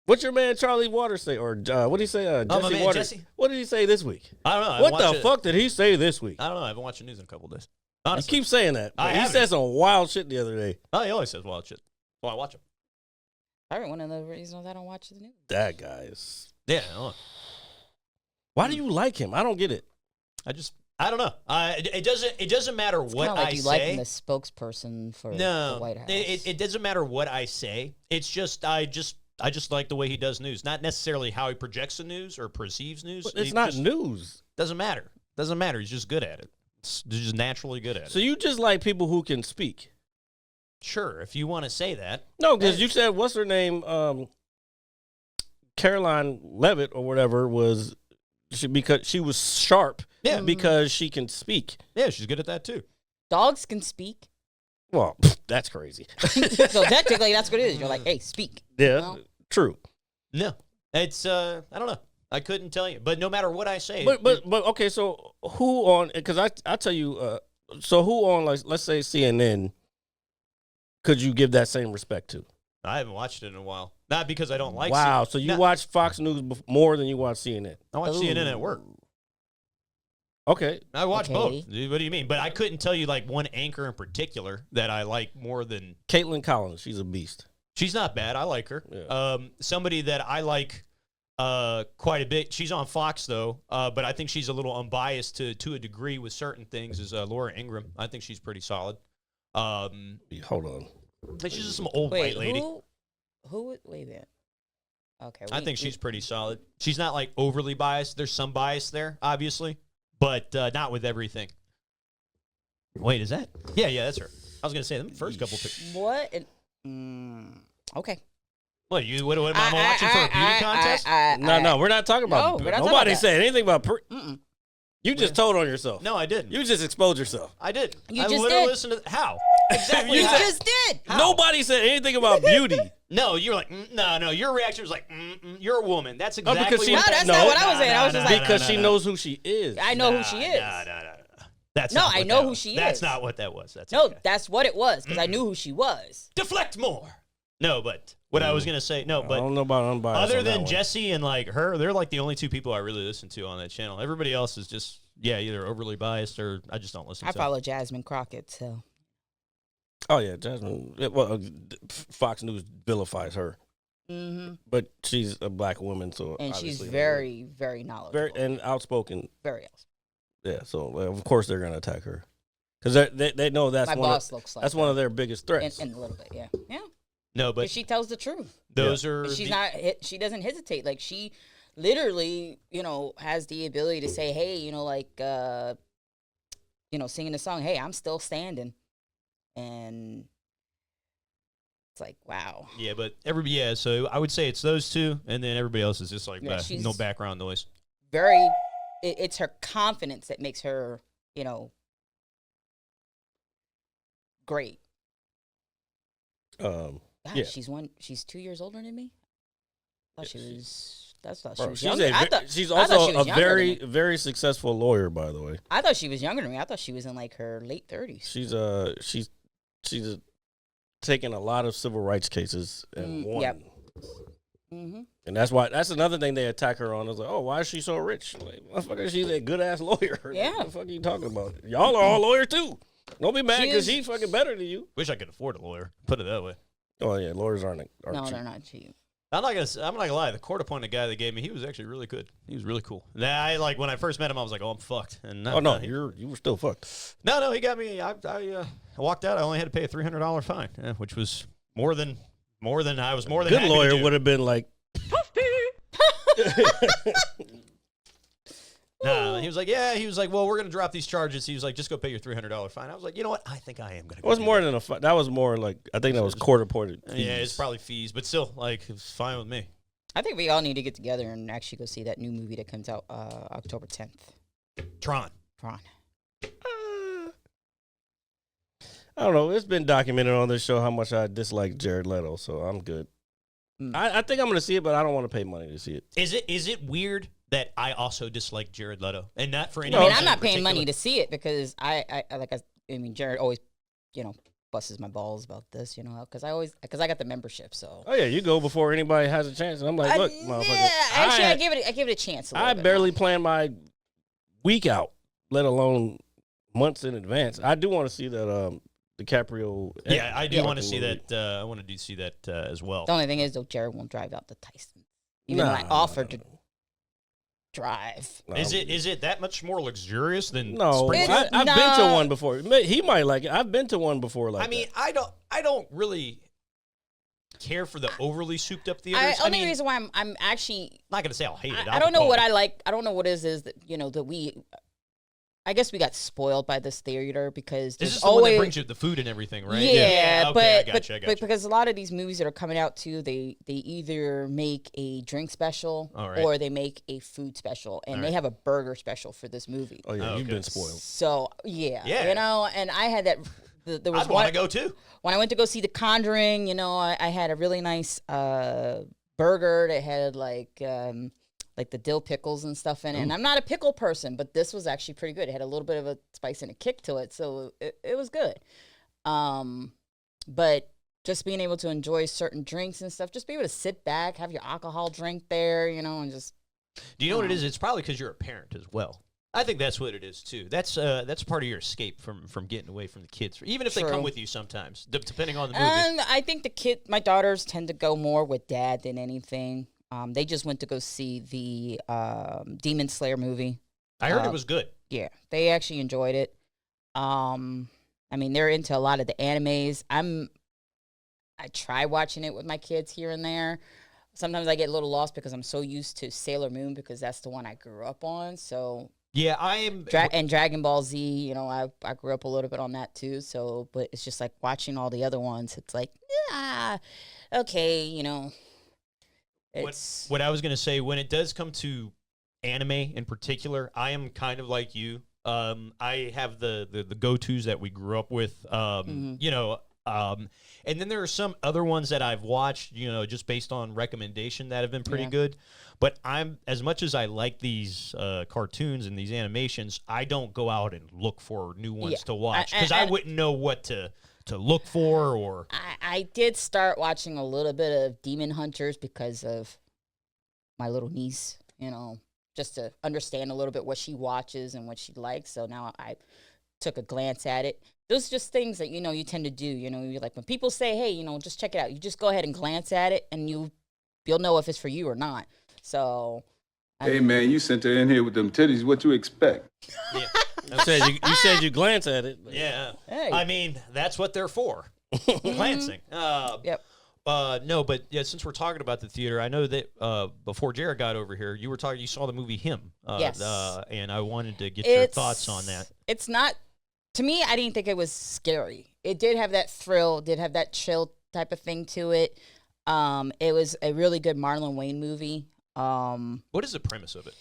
Speaker 6: What's your man Charlie Waters say? Or what did he say? Jesse Waters. Jesse? What did he say this week?
Speaker 4: I don't know.
Speaker 6: What the fuck did he say this week?
Speaker 4: I don't know. I haven't watched the news in a couple of days.
Speaker 6: Honestly. He keeps saying that. He said some wild shit the other day.
Speaker 4: Oh, he always says wild shit. Well, I watch him.
Speaker 5: Probably one of the reasons I don't watch the news.
Speaker 6: That guy is.
Speaker 4: Yeah.
Speaker 6: Why do you like him? I don't get it.
Speaker 4: I don't know. It doesn't matter what
Speaker 5: like
Speaker 4: I
Speaker 5: you
Speaker 4: say.
Speaker 5: Like him as spokesperson for the White House.
Speaker 4: It doesn't matter what I say. It's just I just like the way he does news, not necessarily how he projects the news or perceives news.
Speaker 6: But it's not news.
Speaker 4: Doesn't matter. Doesn't matter. He's just good at it. He's just naturally good at it.
Speaker 6: So you just like people who can speak.
Speaker 4: Sure, if you want to say that.
Speaker 6: No, because you said, what's her name? Caroline Levitt or whatever because she was sharp.
Speaker 4: Yeah.
Speaker 6: Because she can speak.
Speaker 4: Yeah, she's good at that too.
Speaker 5: Dogs can speak.
Speaker 6: Well, that's crazy.
Speaker 5: So technically, that's what it is. You're like, hey, speak.
Speaker 6: Yeah, true.
Speaker 4: No, it's I don't know. I couldn't tell you. But no matter what I say.
Speaker 6: But okay, so who on, because I tell you, so who on, like, let's say CNN, could you give that same respect to?
Speaker 4: I haven't watched it in a while. Not because I don't like
Speaker 6: Wow, so you watch Fox News more than you watch CNN?
Speaker 4: I watch CNN at work.
Speaker 6: Okay.
Speaker 4: I watch both. What do you mean? But I couldn't tell you like one anchor in particular that I like more than...
Speaker 6: Caitlin Collins, she's a beast.
Speaker 4: She's not bad. I like her.
Speaker 6: Yeah.
Speaker 4: Somebody that I like quite a bit. She's on Fox, though, but I think she's a little unbiased to a degree with certain things, is Laura Ingraham. I think she's pretty solid.
Speaker 6: Hold on.
Speaker 4: She's just some old white lady.
Speaker 5: Who? Wait a minute. Okay.
Speaker 4: I think she's pretty solid. She's not like overly biased. There's some bias there, obviously, but not with everything. Wait, is that? Yeah, that's her. I was gonna say the first couple pictures.
Speaker 5: What? Okay.
Speaker 4: What am I watching for a beauty contest?
Speaker 6: No, we're not talking about.
Speaker 5: No, we're not talking
Speaker 6: nobody
Speaker 5: about
Speaker 6: said anything about. You just told on yourself.
Speaker 4: No, I didn't.
Speaker 6: You just exposed yourself.
Speaker 4: I did.
Speaker 5: You
Speaker 4: I
Speaker 5: just
Speaker 4: literally
Speaker 5: did.
Speaker 4: listened to how exactly.
Speaker 5: You
Speaker 4: how?
Speaker 5: just did.
Speaker 4: How?
Speaker 6: Nobody said anything about beauty.
Speaker 4: No, you're like no. Your reaction was like, you're a woman. That's exactly.
Speaker 6: because she-
Speaker 5: No, that's not what I was saying. I was just like,
Speaker 6: Because she knows who she is.
Speaker 5: I know who she is.
Speaker 4: No. That's
Speaker 5: No,
Speaker 4: not
Speaker 5: I
Speaker 4: what
Speaker 5: know
Speaker 4: that
Speaker 5: who
Speaker 4: was.
Speaker 5: she
Speaker 4: That's
Speaker 5: is.
Speaker 4: not what that was. That's
Speaker 5: No,
Speaker 4: okay.
Speaker 5: that's what it was because I knew who she was.
Speaker 4: Deflect more. No, but what I was gonna say. No,
Speaker 6: I
Speaker 4: but
Speaker 6: don't know about unbiased.
Speaker 4: other
Speaker 6: on that
Speaker 4: than
Speaker 6: one.
Speaker 4: Jesse and like her, they're like the only two people I really listen to on that channel. Everybody else is just either overly biased or I just don't listen
Speaker 5: I
Speaker 4: to.
Speaker 5: follow Jasmine Crockett, so
Speaker 6: Oh yeah, Jasmine. Well, Fox News vilifies her, but she's a black woman, so
Speaker 5: and she's
Speaker 6: obviously
Speaker 5: very, very knowledgeable,
Speaker 6: very and outspoken.
Speaker 5: very else.
Speaker 6: Yeah, so of course they're gonna attack her because they know that's
Speaker 5: My
Speaker 6: one
Speaker 5: boss
Speaker 6: of,
Speaker 5: looks like
Speaker 6: that's one of their biggest threats.
Speaker 5: in a little bit, yeah.
Speaker 4: No,
Speaker 5: But
Speaker 4: but
Speaker 5: she tells the truth.
Speaker 4: those are
Speaker 5: She's
Speaker 4: the-
Speaker 5: not. She doesn't hesitate. Like she literally, has the ability to say, "Hey, singing the song. Hey, I'm still standing," and it's like, wow.
Speaker 4: Yeah, but so I would say it's those two, and then everybody else is just like
Speaker 5: Yeah, she's-
Speaker 4: no background noise.
Speaker 5: Very. It's her confidence that makes her, great. God,
Speaker 6: Yeah.
Speaker 5: She's 2 years older than me. I thought she was. She
Speaker 6: Bro,
Speaker 5: was
Speaker 6: she's
Speaker 5: younger. I thought
Speaker 6: she's
Speaker 5: she was
Speaker 6: also a
Speaker 5: younger
Speaker 6: very
Speaker 5: than me.
Speaker 6: very successful lawyer, by the way.
Speaker 5: I thought she was younger than me. I thought she was in like her late 30s.
Speaker 6: She's taken a lot of civil rights cases and won.
Speaker 5: Yep. Mm-hmm.
Speaker 6: And that's another thing they attack her on. Is like, oh, why is she so rich? Like, motherfucker, she's a good ass lawyer.
Speaker 5: Yeah.
Speaker 6: What the fuck are you talking about? Y'all are all lawyers too. Don't be mad
Speaker 5: She
Speaker 6: because
Speaker 5: is-
Speaker 6: she's fucking better than you.
Speaker 4: Wish I could afford a lawyer. Put it that way.
Speaker 6: Oh yeah, lawyers aren't
Speaker 5: No,
Speaker 6: cheap.
Speaker 5: they're not cheap.
Speaker 4: I'm not gonna lie. The court-appointed guy they gave me, he was actually really good. He was really cool. I like when I first met him, I was like, "Oh, I'm fucked." And
Speaker 6: Oh no,
Speaker 4: he-
Speaker 6: you were still fucked.
Speaker 4: no, he got me. I walked out. I only had to pay a $300 fine, which was more than I was more than
Speaker 6: Good
Speaker 4: happy
Speaker 6: lawyer
Speaker 4: to do.
Speaker 6: would have been like,
Speaker 4: Nah, he was like, well, we're gonna drop these charges. He was like, just go pay your $300 fine. I was like, you know what? I think I am gonna.
Speaker 6: it was more than that was more like I think that was court appointed.
Speaker 4: Yeah, it's probably fees, but still, like, it's fine with me.
Speaker 5: I think we all need to get together and actually go see that new movie that comes out October 10th.
Speaker 4: Tron.
Speaker 5: Tron.
Speaker 6: I don't know. It's been documented on this show how much I dislike Jared Leto, so I'm good. I think I'm going to see it, but I don't want to pay money to see it.
Speaker 4: Is it weird that I also dislike Jared Leto, and not for any?
Speaker 5: I mean,
Speaker 4: reason
Speaker 5: I'm not
Speaker 4: in
Speaker 5: paying money
Speaker 4: particular?
Speaker 5: to see it because I mean, Jared always, busts my balls about this, because I got the membership, so.
Speaker 6: Oh yeah, you go before anybody has a chance, and I'm like, look, motherfucker.
Speaker 5: Yeah, actually,
Speaker 6: I
Speaker 5: give it a chance. A little bit
Speaker 6: barely
Speaker 5: more.
Speaker 6: plan my week out, let alone months in advance. I do want to see that DiCaprio.
Speaker 4: Yeah, I do want to
Speaker 6: fucking
Speaker 4: see
Speaker 6: movie.
Speaker 4: that. I want to see that as well.
Speaker 5: The only thing is, though, Jared won't drive out to Tyson, even though I offered to drive.
Speaker 6: No,
Speaker 4: Is it that much more luxurious than
Speaker 6: No,
Speaker 4: Spring
Speaker 5: It's-
Speaker 4: Break?
Speaker 6: I've been
Speaker 5: nah.
Speaker 6: to one before. He might like it. I've been to one before. Like
Speaker 4: I mean,
Speaker 6: that.
Speaker 4: I don't really care for the overly souped up theaters.
Speaker 5: Only reason why I'm actually
Speaker 4: not gonna say I'll hate it.
Speaker 5: I don't know what I like. I don't know what it is that that we. I guess we got spoiled by this theater because
Speaker 4: This
Speaker 5: there's
Speaker 4: is the one
Speaker 5: always
Speaker 4: that brings you the food and everything, right?
Speaker 5: Yeah,
Speaker 4: okay, I
Speaker 5: but
Speaker 4: gotcha.
Speaker 5: because a lot of these movies that are coming out too, they either make a drink special
Speaker 4: All right.
Speaker 5: or they make a food special, and
Speaker 4: All
Speaker 5: they
Speaker 4: right.
Speaker 5: have a burger special for this movie.
Speaker 6: Oh yeah,
Speaker 4: Oh,
Speaker 6: you've
Speaker 4: okay.
Speaker 6: been spoiled.
Speaker 5: So yeah,
Speaker 4: Yeah.
Speaker 5: and I had that. There was
Speaker 4: I'd want
Speaker 5: one
Speaker 4: to go too.
Speaker 5: when I went to go see The Conjuring. I had a really nice burger that had like the dill pickles and stuff in it. And I'm not a pickle person, but this was actually pretty good. It had a little bit of a spice and a kick to it, so it was good. But just being able to enjoy certain drinks and stuff, just be able to sit back, have your alcohol drink there, and just.
Speaker 4: Do you know what it is? It's probably because you're a parent as well. I think that's what it is too. That's part of your escape from getting away from the kids, even if they come
Speaker 5: True.
Speaker 4: with you sometimes, depending on the movie.
Speaker 5: And I think my daughters tend to go more with dad than anything. They just went to go see the Demon Slayer movie.
Speaker 4: I heard it was good.
Speaker 5: Yeah, they actually enjoyed it. I mean, they're into a lot of the animes. I try watching it with my kids here and there. Sometimes I get a little lost because I'm so used to Sailor Moon because that's the one I grew up on. So
Speaker 4: Yeah, I am.
Speaker 5: And Dragon Ball Z, you know, I grew up a little bit on that too. So, but it's just like watching all the other ones. It's like, okay, you know.
Speaker 4: What I was gonna say, when it does come to anime in particular, I am kind of like you. I have the go-tos that we grew up with. You know, and then there are some other ones that I've watched, you know, just based on recommendation that have been pretty good. But I'm, as much as I like these cartoons and these animations, I don't go out and look for new ones to watch because I wouldn't know what to look for. Or
Speaker 5: I did start watching a little bit of Demon Hunters because of my little niece, you know, just to understand a little bit what she watches and what she likes. So now I took a glance at it. Those are just things that, you know, you tend to do. You know, you're like, when people say, hey, you know, just check it out, you just go ahead and glance at it and you'll know if it's for you or not. So,
Speaker 8: hey, man, you sent her in here with them titties. What you expect?
Speaker 6: Yeah. You said you glance at it.
Speaker 4: Yeah.
Speaker 5: Hey.
Speaker 4: I mean, that's what they're for. Glancing.
Speaker 5: Yep.
Speaker 4: No, but yeah, since we're talking about the theater, I know that before Jared got over here, you saw the movie Him.
Speaker 5: Yes.
Speaker 4: And I wanted to get your thoughts on that.
Speaker 5: It's not, to me, I didn't think it was scary. It did have that thrill, did have that chill type of thing to it. It was a really good Marlon Wayne movie.
Speaker 4: What is the premise of it?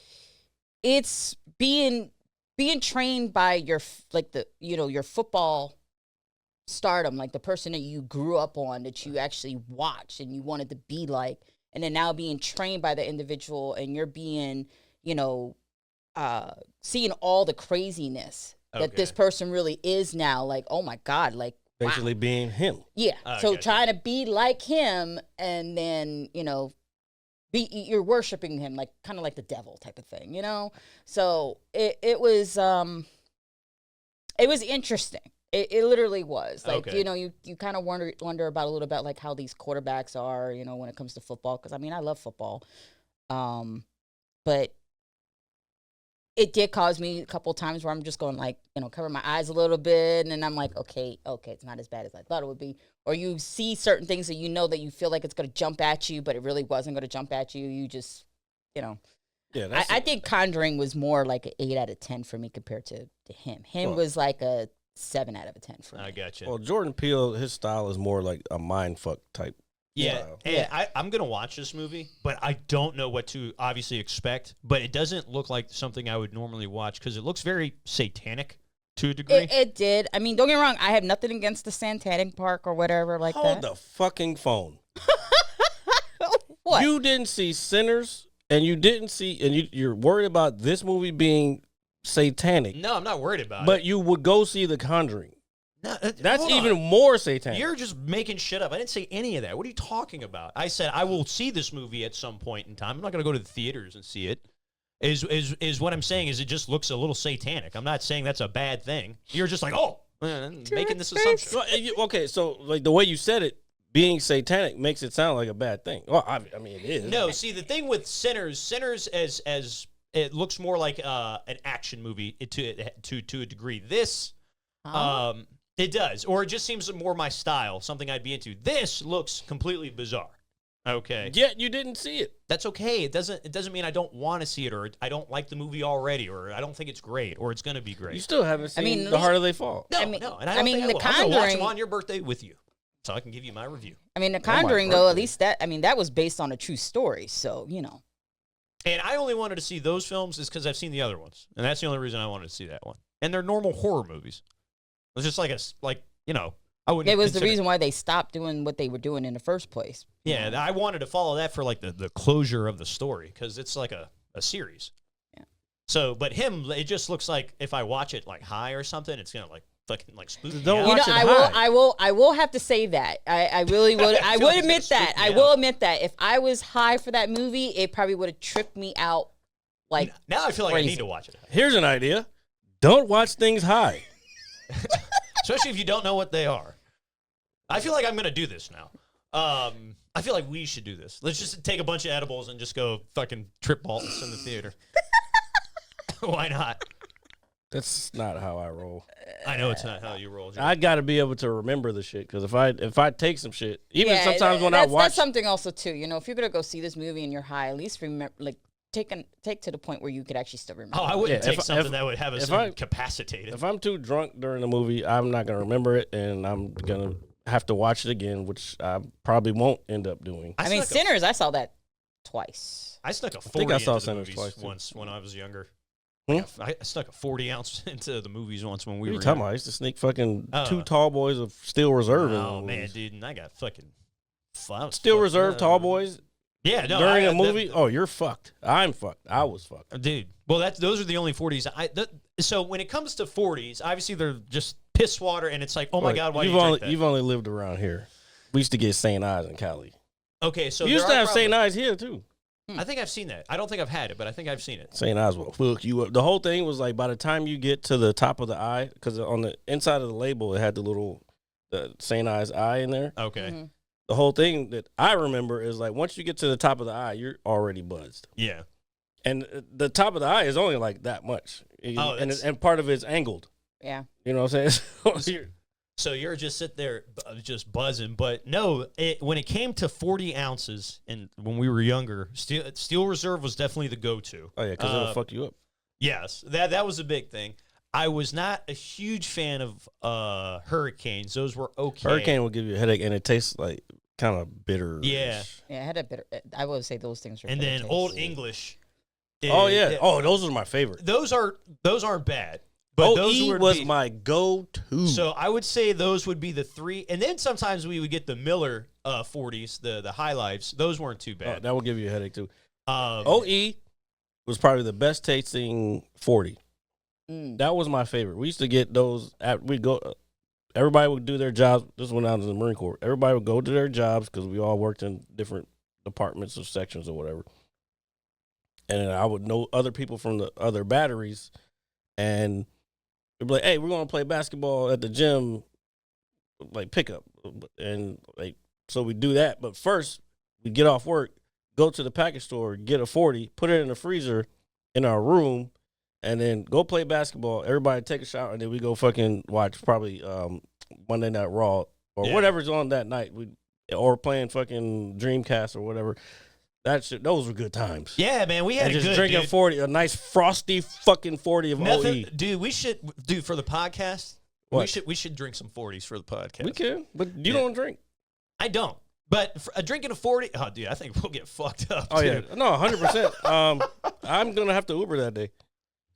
Speaker 5: It's being trained by your football stardom, like the person that you grew up on, that you actually watched and you wanted to be like, and then now being trained by the individual, and you're being, you know, seeing all the craziness that this person really is now. Like, oh my God, like
Speaker 6: basically being him.
Speaker 5: Yeah. So trying to be like him, and then, you know, you're worshiping him, like kind of like the devil type of thing, you know? So it was interesting. It literally was. Like, you know, you kind of wonder about a little bit like how these quarterbacks are, you know, when it comes to football. Because, I mean, I love football. But it did cause me a couple times where I'm just going, like, you know, cover my eyes a little bit. And I'm like, okay, it's not as bad as I thought it would be. Or you see certain things that you know that you feel like it's going to jump at you, but it really wasn't going to jump at you. You just, you know. Yeah, I think Conjuring was more like an 8 out of 10 for me compared to Him. Him was like a 7 out of 10 for me.
Speaker 4: I got you.
Speaker 6: Well, Jordan Peele, his style is more like a mindfuck type.
Speaker 4: Yeah, and I'm going to watch this movie, but I don't know what to obviously expect. But it doesn't look like something I would normally watch because it looks very satanic to a degree.
Speaker 5: It did. I mean, don't get me wrong. I have nothing against the satanic park or whatever like that.
Speaker 6: Hold the fucking phone.
Speaker 5: What?
Speaker 6: You didn't see Sinners, and you didn't see, and you're worried about this movie being satanic.
Speaker 4: No, I'm not worried about it.
Speaker 6: But you would go see The Conjuring.
Speaker 4: No,
Speaker 6: that's even more satanic.
Speaker 4: You're just making shit up. I didn't say any of that. What are you talking about? I said I will see this movie at some point in time. I'm not going to go to the theaters and see it. Is what I'm saying is it just looks a little satanic. I'm not saying that's a bad thing. You're just like, making this assumption.
Speaker 6: Okay, so like the way you said it, being satanic makes it sound like a bad thing. Well, I mean it is.
Speaker 4: No, see the thing with Sinners as it looks more like an action movie to a degree. This it does, or it just seems more my style, something I'd be into. This looks completely bizarre. Okay.
Speaker 6: Yet you didn't see it.
Speaker 4: That's okay. It doesn't mean I don't want to see it, or I don't like the movie already, or I don't think it's great, or it's going to be great.
Speaker 6: You still haven't seen The Harder They Fall.
Speaker 4: No. And I mean, The Conjuring. I'm going to watch them on your birthday with you, so I can give you my review.
Speaker 5: I mean, The Conjuring, though, at least that was based on a true story, so, you know.
Speaker 4: And I only wanted to see those films is because I've seen the other ones, and that's the only reason I wanted to see that one. And they're normal horror movies. It's just like you know, I wouldn't.
Speaker 5: It was the reason why they stopped doing what they were doing in the first place.
Speaker 4: Yeah, I wanted to follow that for like the closure of the story because it's like a series. Yeah. So, but Him, it just looks like if I watch it like high or something, it's gonna like fucking like spook me out.
Speaker 6: Watch it high.
Speaker 5: I will have to say that. I really would. I would admit that. I will admit that if I was high for that movie, it probably would have tripped me out. Like
Speaker 4: now, I feel like
Speaker 5: crazy.
Speaker 4: I need to watch it.
Speaker 6: Here's an idea: don't watch things high.
Speaker 4: Especially if you don't know what they are. I feel like I'm going to do this now. I feel like we should do this. Let's just take a bunch of edibles and just go fucking trip balls in the theater. Why not?
Speaker 6: That's not how I roll.
Speaker 4: I know it's not how you roll.
Speaker 6: I got to be able to remember the shit because if I take some shit, even sometimes when I watch,
Speaker 5: that's something also too. You know, if you're gonna go see this movie and you're high, at least remember, like, take to the point where you could actually still remember.
Speaker 4: Oh, I wouldn't
Speaker 6: Yeah,
Speaker 4: take something that would have us incapacitated.
Speaker 6: If I'm too drunk during the movie, I'm not gonna remember it, and I'm gonna have to watch it again, which I probably won't end up doing.
Speaker 5: I mean, Sinners, I saw that twice.
Speaker 4: I snuck a 40
Speaker 6: think I saw
Speaker 4: into the
Speaker 6: Sinners
Speaker 4: movies
Speaker 6: twice, too.
Speaker 4: once when I was younger.
Speaker 6: Hmm?
Speaker 4: I snuck a 40 ounce into the movies once when we
Speaker 6: What are
Speaker 4: were
Speaker 6: you talking
Speaker 4: young.
Speaker 6: about? I used to sneak fucking 2 tall boys of Steel Reserve.
Speaker 4: Oh man, dude, and I got fucking
Speaker 6: Steel Reserve tall boys.
Speaker 4: Yeah, no,
Speaker 6: during a movie. Oh, you're fucked. I'm fucked. I was fucked,
Speaker 4: dude. Well, those are the only 40s. So when it comes to 40s, obviously they're just piss water, and it's like, oh my god, why do you drink that?
Speaker 6: You've only lived around here. We used to get St. Ives in Cali.
Speaker 4: Okay, so
Speaker 6: we used to have St. Ives here too.
Speaker 4: I think I've seen that. I don't think I've had it, but I think I've seen it.
Speaker 6: St. Ives will fuck you up. The whole thing was like by the time you get to the top of the eye, because on the inside of the label it had the little St. Ives eye in there.
Speaker 4: Okay.
Speaker 5: Mm-hmm.
Speaker 6: The whole thing that I remember is like once you get to the top of the eye, you're already buzzed.
Speaker 4: Yeah.
Speaker 6: And the top of the eye is only like that much. And part of it's angled.
Speaker 5: Yeah.
Speaker 6: You know what I'm saying?
Speaker 4: So you're just sitting there just buzzing. But no, when it came to 40 ounces and when we were younger, Steel Reserve was definitely the go-to.
Speaker 6: Oh, yeah, because it'll fuck you up.
Speaker 4: Yes, that was a big thing. I was not a huge fan of Hurricanes. Those were okay.
Speaker 6: Hurricane will give you a headache, and it tastes like kind of bitter.
Speaker 4: Yeah.
Speaker 5: Yeah, I had a bitter. I would say those things are.
Speaker 4: And then
Speaker 5: taste.
Speaker 4: Old English.
Speaker 6: Oh, yeah. Those are my favorite.
Speaker 4: Those aren't bad. But those
Speaker 6: was my go-to.
Speaker 4: So I would say those would be the 3. And then sometimes we would get the Miller 40s, the High Lifes. Those weren't too bad.
Speaker 6: That will give you a headache, too. OE was probably the best tasting 40. That was my favorite. We used to get those. Everybody would do their jobs. This is when I was in the Marine Corps. Everybody would go to their jobs because we all worked in different departments or sections or whatever. And I would know other people from the other batteries. And they'd be like, hey, we're going to play basketball at the gym, like pickup. And like, so we do that. But first, we get off work, go to the package store, get a 40, put it in the freezer in our room, and then go play basketball. Everybody take a shower, and then we go fucking watch probably Monday Night Raw or whatever's on that night. Or playing fucking Dreamcast or whatever. Those were good times.
Speaker 4: Yeah, man, we had
Speaker 6: and
Speaker 4: a
Speaker 6: just
Speaker 4: good,
Speaker 6: drinking
Speaker 4: dude.
Speaker 6: 40, a nice frosty fucking 40 of OE.
Speaker 4: Dude, we should for the podcast.
Speaker 6: What?
Speaker 4: We should drink some 40s for the podcast.
Speaker 6: We can, but you don't drink.
Speaker 4: I don't. But drinking a 40, oh, dude, I think we'll get fucked up.
Speaker 6: Oh,
Speaker 4: dude.
Speaker 6: yeah. No, 100%. I'm going to have to Uber that day.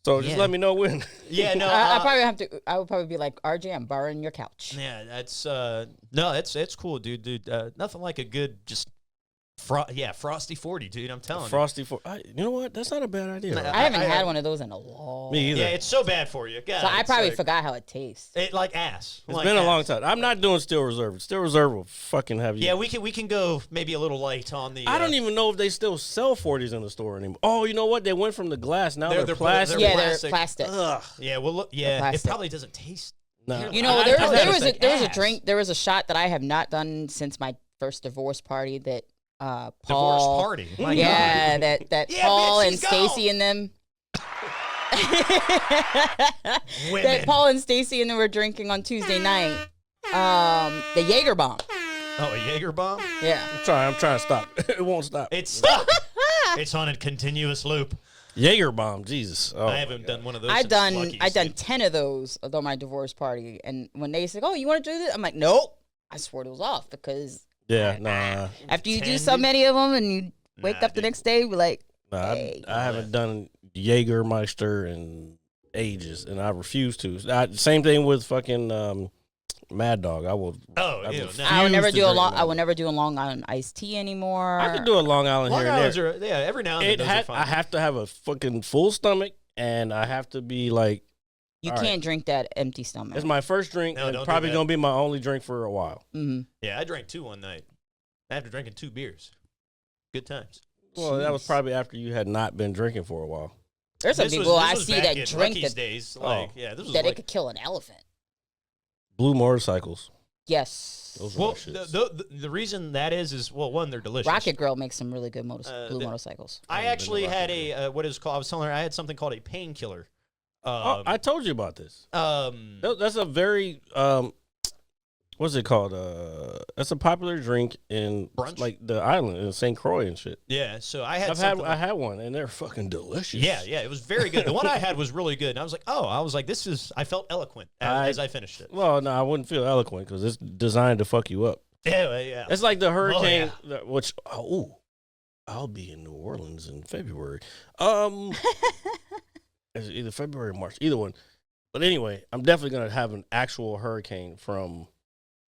Speaker 6: So just let me know when.
Speaker 4: Yeah, no.
Speaker 5: I would probably be like, RJ, I'm borrowing your couch.
Speaker 4: Yeah, that's cool, dude. Nothing like a good just frosty 40, dude. I'm telling
Speaker 6: frosty 40. You know what? That's not a bad idea.
Speaker 5: I haven't had one of those in a long.
Speaker 6: Me either.
Speaker 4: Yeah, it's so bad for you. God,
Speaker 5: so I probably forgot how it tastes.
Speaker 4: It like ass.
Speaker 6: It's been a long time. I'm not doing Steel Reserve. Steel Reserve will fucking have you.
Speaker 4: Yeah, we can go maybe a little light on the.
Speaker 6: I don't even know if they still sell 40s in the store anymore. Oh, you know what? They went from the glass. Now they're plastic.
Speaker 5: They're plastic.
Speaker 6: Ugh.
Speaker 4: Yeah, well, look, it probably doesn't taste.
Speaker 6: No.
Speaker 5: You know, there was a shot that I have not done since my first divorce party that. Paul,
Speaker 4: divorce party. My God.
Speaker 5: that Paul and Stacy and them. That Paul and Stacy and them were drinking on Tuesday night. The Jaeger bomb.
Speaker 4: Oh, a Jaeger bomb?
Speaker 5: Yeah.
Speaker 6: I'm trying to stop. It won't stop.
Speaker 4: It's stuck. It's on a continuous loop.
Speaker 6: Jaeger bomb, Jesus. Oh,
Speaker 4: I haven't done one of those.
Speaker 5: I've done 10 of those on my divorce party, and when they said, "Oh, you want to do this?" I'm like, "Nope." I swore those off because.
Speaker 6: Yeah, nah.
Speaker 5: After you do so many of them and you wake up the next day, we're like,
Speaker 6: hey, I haven't done Jägermeister in ages, and I refuse to. Same thing with fucking Mad Dog. I will.
Speaker 4: Oh, ew, no.
Speaker 5: I will never do I will never do a Long Island iced tea anymore.
Speaker 6: I can do a Long Island here and there.
Speaker 4: Every now and then those are fine.
Speaker 6: I have to have a fucking full stomach, and I have to be like.
Speaker 5: You can't drink that empty stomach.
Speaker 6: It's my first drink, and probably going to be my only drink for a while.
Speaker 5: Mm-hmm.
Speaker 4: Yeah, I drank 2 one night. After drinking 2 beers. Good times.
Speaker 6: Well, that was probably after you had not been drinking for a while.
Speaker 5: There's some people I see that drink
Speaker 4: that days. This was
Speaker 5: that it could kill an elephant.
Speaker 6: Blue motorcycles.
Speaker 5: Yes.
Speaker 6: Those
Speaker 4: well, the reason that is one, they're delicious.
Speaker 5: Rocket Girl makes some really good blue motorcycles.
Speaker 4: I actually had what is called. I was telling her I had something called a painkiller.
Speaker 6: I told you about this. That's a very what's it called? That's a popular drink in
Speaker 4: Brunch?
Speaker 6: like the island in St. Croix and shit.
Speaker 4: Yeah, so I had
Speaker 6: I had one and they're fucking delicious.
Speaker 4: Yeah, it was very good. The one I had was really good. And I was like, this is. I felt eloquent as I finished it.
Speaker 6: Well, no, I wouldn't feel eloquent because it's designed to fuck you up.
Speaker 4: Yeah.
Speaker 6: It's like the hurricane, which I'll be in New Orleans in February. It's either February or March, either one. But anyway, I'm definitely gonna have an actual hurricane from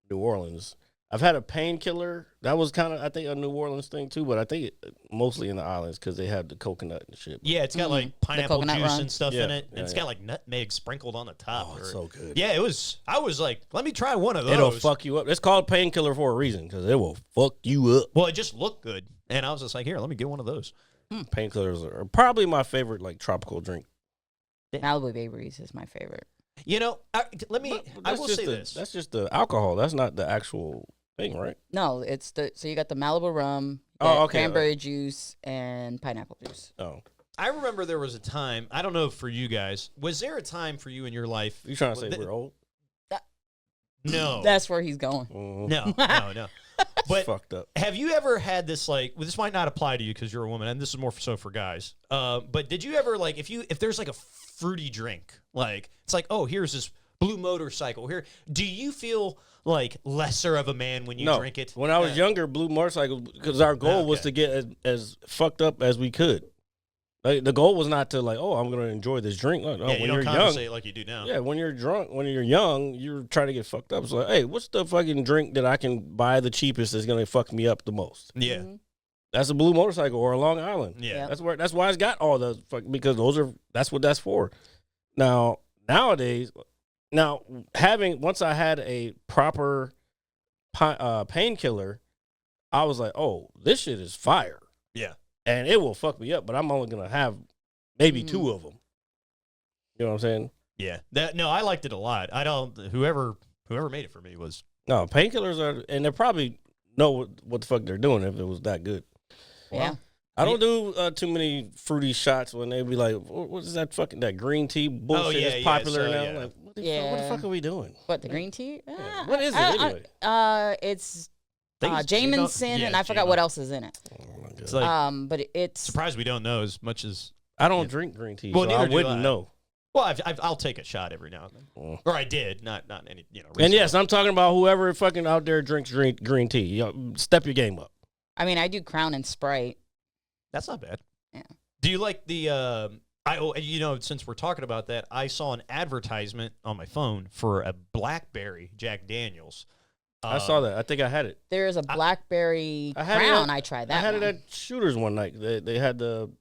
Speaker 6: New Orleans. I've had a painkiller. That was kind of, I think, a New Orleans thing too, but I think mostly in the islands because they have the coconut and shit.
Speaker 4: Yeah, it's got like pineapple juice
Speaker 5: rum.
Speaker 4: and stuff in it.
Speaker 6: Yeah,
Speaker 4: It's got like nutmeg sprinkled on the top.
Speaker 6: Oh, it's so good.
Speaker 4: Yeah, it was. I was like, let me try one of those.
Speaker 6: It'll fuck you up. It's called painkiller for a reason because it will fuck you up.
Speaker 4: Well, it just looked good, and I was just like, here, let me get one of those.
Speaker 6: Painkillers are probably my favorite like tropical drink.
Speaker 5: Malibu Bay Breeze is my favorite.
Speaker 4: You know, I will say
Speaker 6: this. That's just the alcohol. That's not the actual thing, right?
Speaker 5: No, it's so you got the Malibu rum, cranberry juice, and pineapple juice.
Speaker 6: Oh.
Speaker 4: I remember there was a time, I don't know for you guys, was there a time for you in your life?
Speaker 6: You trying to say we're old?
Speaker 4: No.
Speaker 5: That's where he's going.
Speaker 6: Mm-hmm.
Speaker 4: No. But
Speaker 6: fucked up.
Speaker 4: Have you ever had this this might not apply to you because you're a woman, and this is more so for guys. But did you ever if there's like a fruity drink, like it's like, oh, here's this blue motorcycle here. Do you feel like lesser of a man when you drink it?
Speaker 6: When I was younger, blue motorcycle, because our goal was to get as fucked up as we could. Like, the goal was not to I'm going to enjoy this drink. No,
Speaker 4: yeah,
Speaker 6: when
Speaker 4: you don't compensate like you do now.
Speaker 6: Yeah, when you're drunk, when you're young, you're trying to get fucked up. It's like, hey, what's the fucking drink that I can buy the cheapest that's going to fuck me up the most?
Speaker 4: Yeah.
Speaker 5: Mm-hmm.
Speaker 6: That's a blue motorcycle or a Long Island.
Speaker 4: Yeah.
Speaker 6: That's why it's got all the because that's what that's for. Now, nowadays, once I had a proper painkiller, I was like, oh, this shit is fire.
Speaker 4: Yeah.
Speaker 6: And it will fuck me up, but I'm only gonna have maybe two of them. You know what I'm saying?
Speaker 4: Yeah. I liked it a lot. I don't. Whoever made it for me was
Speaker 6: no painkillers are, and they probably know what the fuck they're doing if it was that good.
Speaker 5: Yeah.
Speaker 6: I don't do too many fruity shots when they be like, what is that fucking that green tea bullshit is popular now?
Speaker 4: Yeah.
Speaker 6: Like, what the fuck are we doing?
Speaker 5: What, the green tea?
Speaker 6: Yeah. What is it anyway?
Speaker 5: It's Jameson, and I forgot what else is in it.
Speaker 6: Oh my God.
Speaker 4: It's like,
Speaker 5: but it's
Speaker 4: surprised we don't know as much as
Speaker 6: I don't drink green tea,
Speaker 4: well,
Speaker 6: so
Speaker 4: neither
Speaker 6: I
Speaker 4: do
Speaker 6: wouldn't
Speaker 4: I.
Speaker 6: know.
Speaker 4: Well, I'll take a shot every now and then, or I did, not any, recently.
Speaker 6: And yes, I'm talking about whoever fucking out there drinks green tea. Step your game up.
Speaker 5: I mean, I do Crown and Sprite.
Speaker 4: That's not bad.
Speaker 5: Yeah.
Speaker 4: Do you like the? Since we're talking about that, I saw an advertisement on my phone for a blackberry Jack Daniels.
Speaker 6: I saw that. I think I had it.
Speaker 5: There is a blackberry Crown. I tried that.
Speaker 6: I had it at Shooters one night. They had the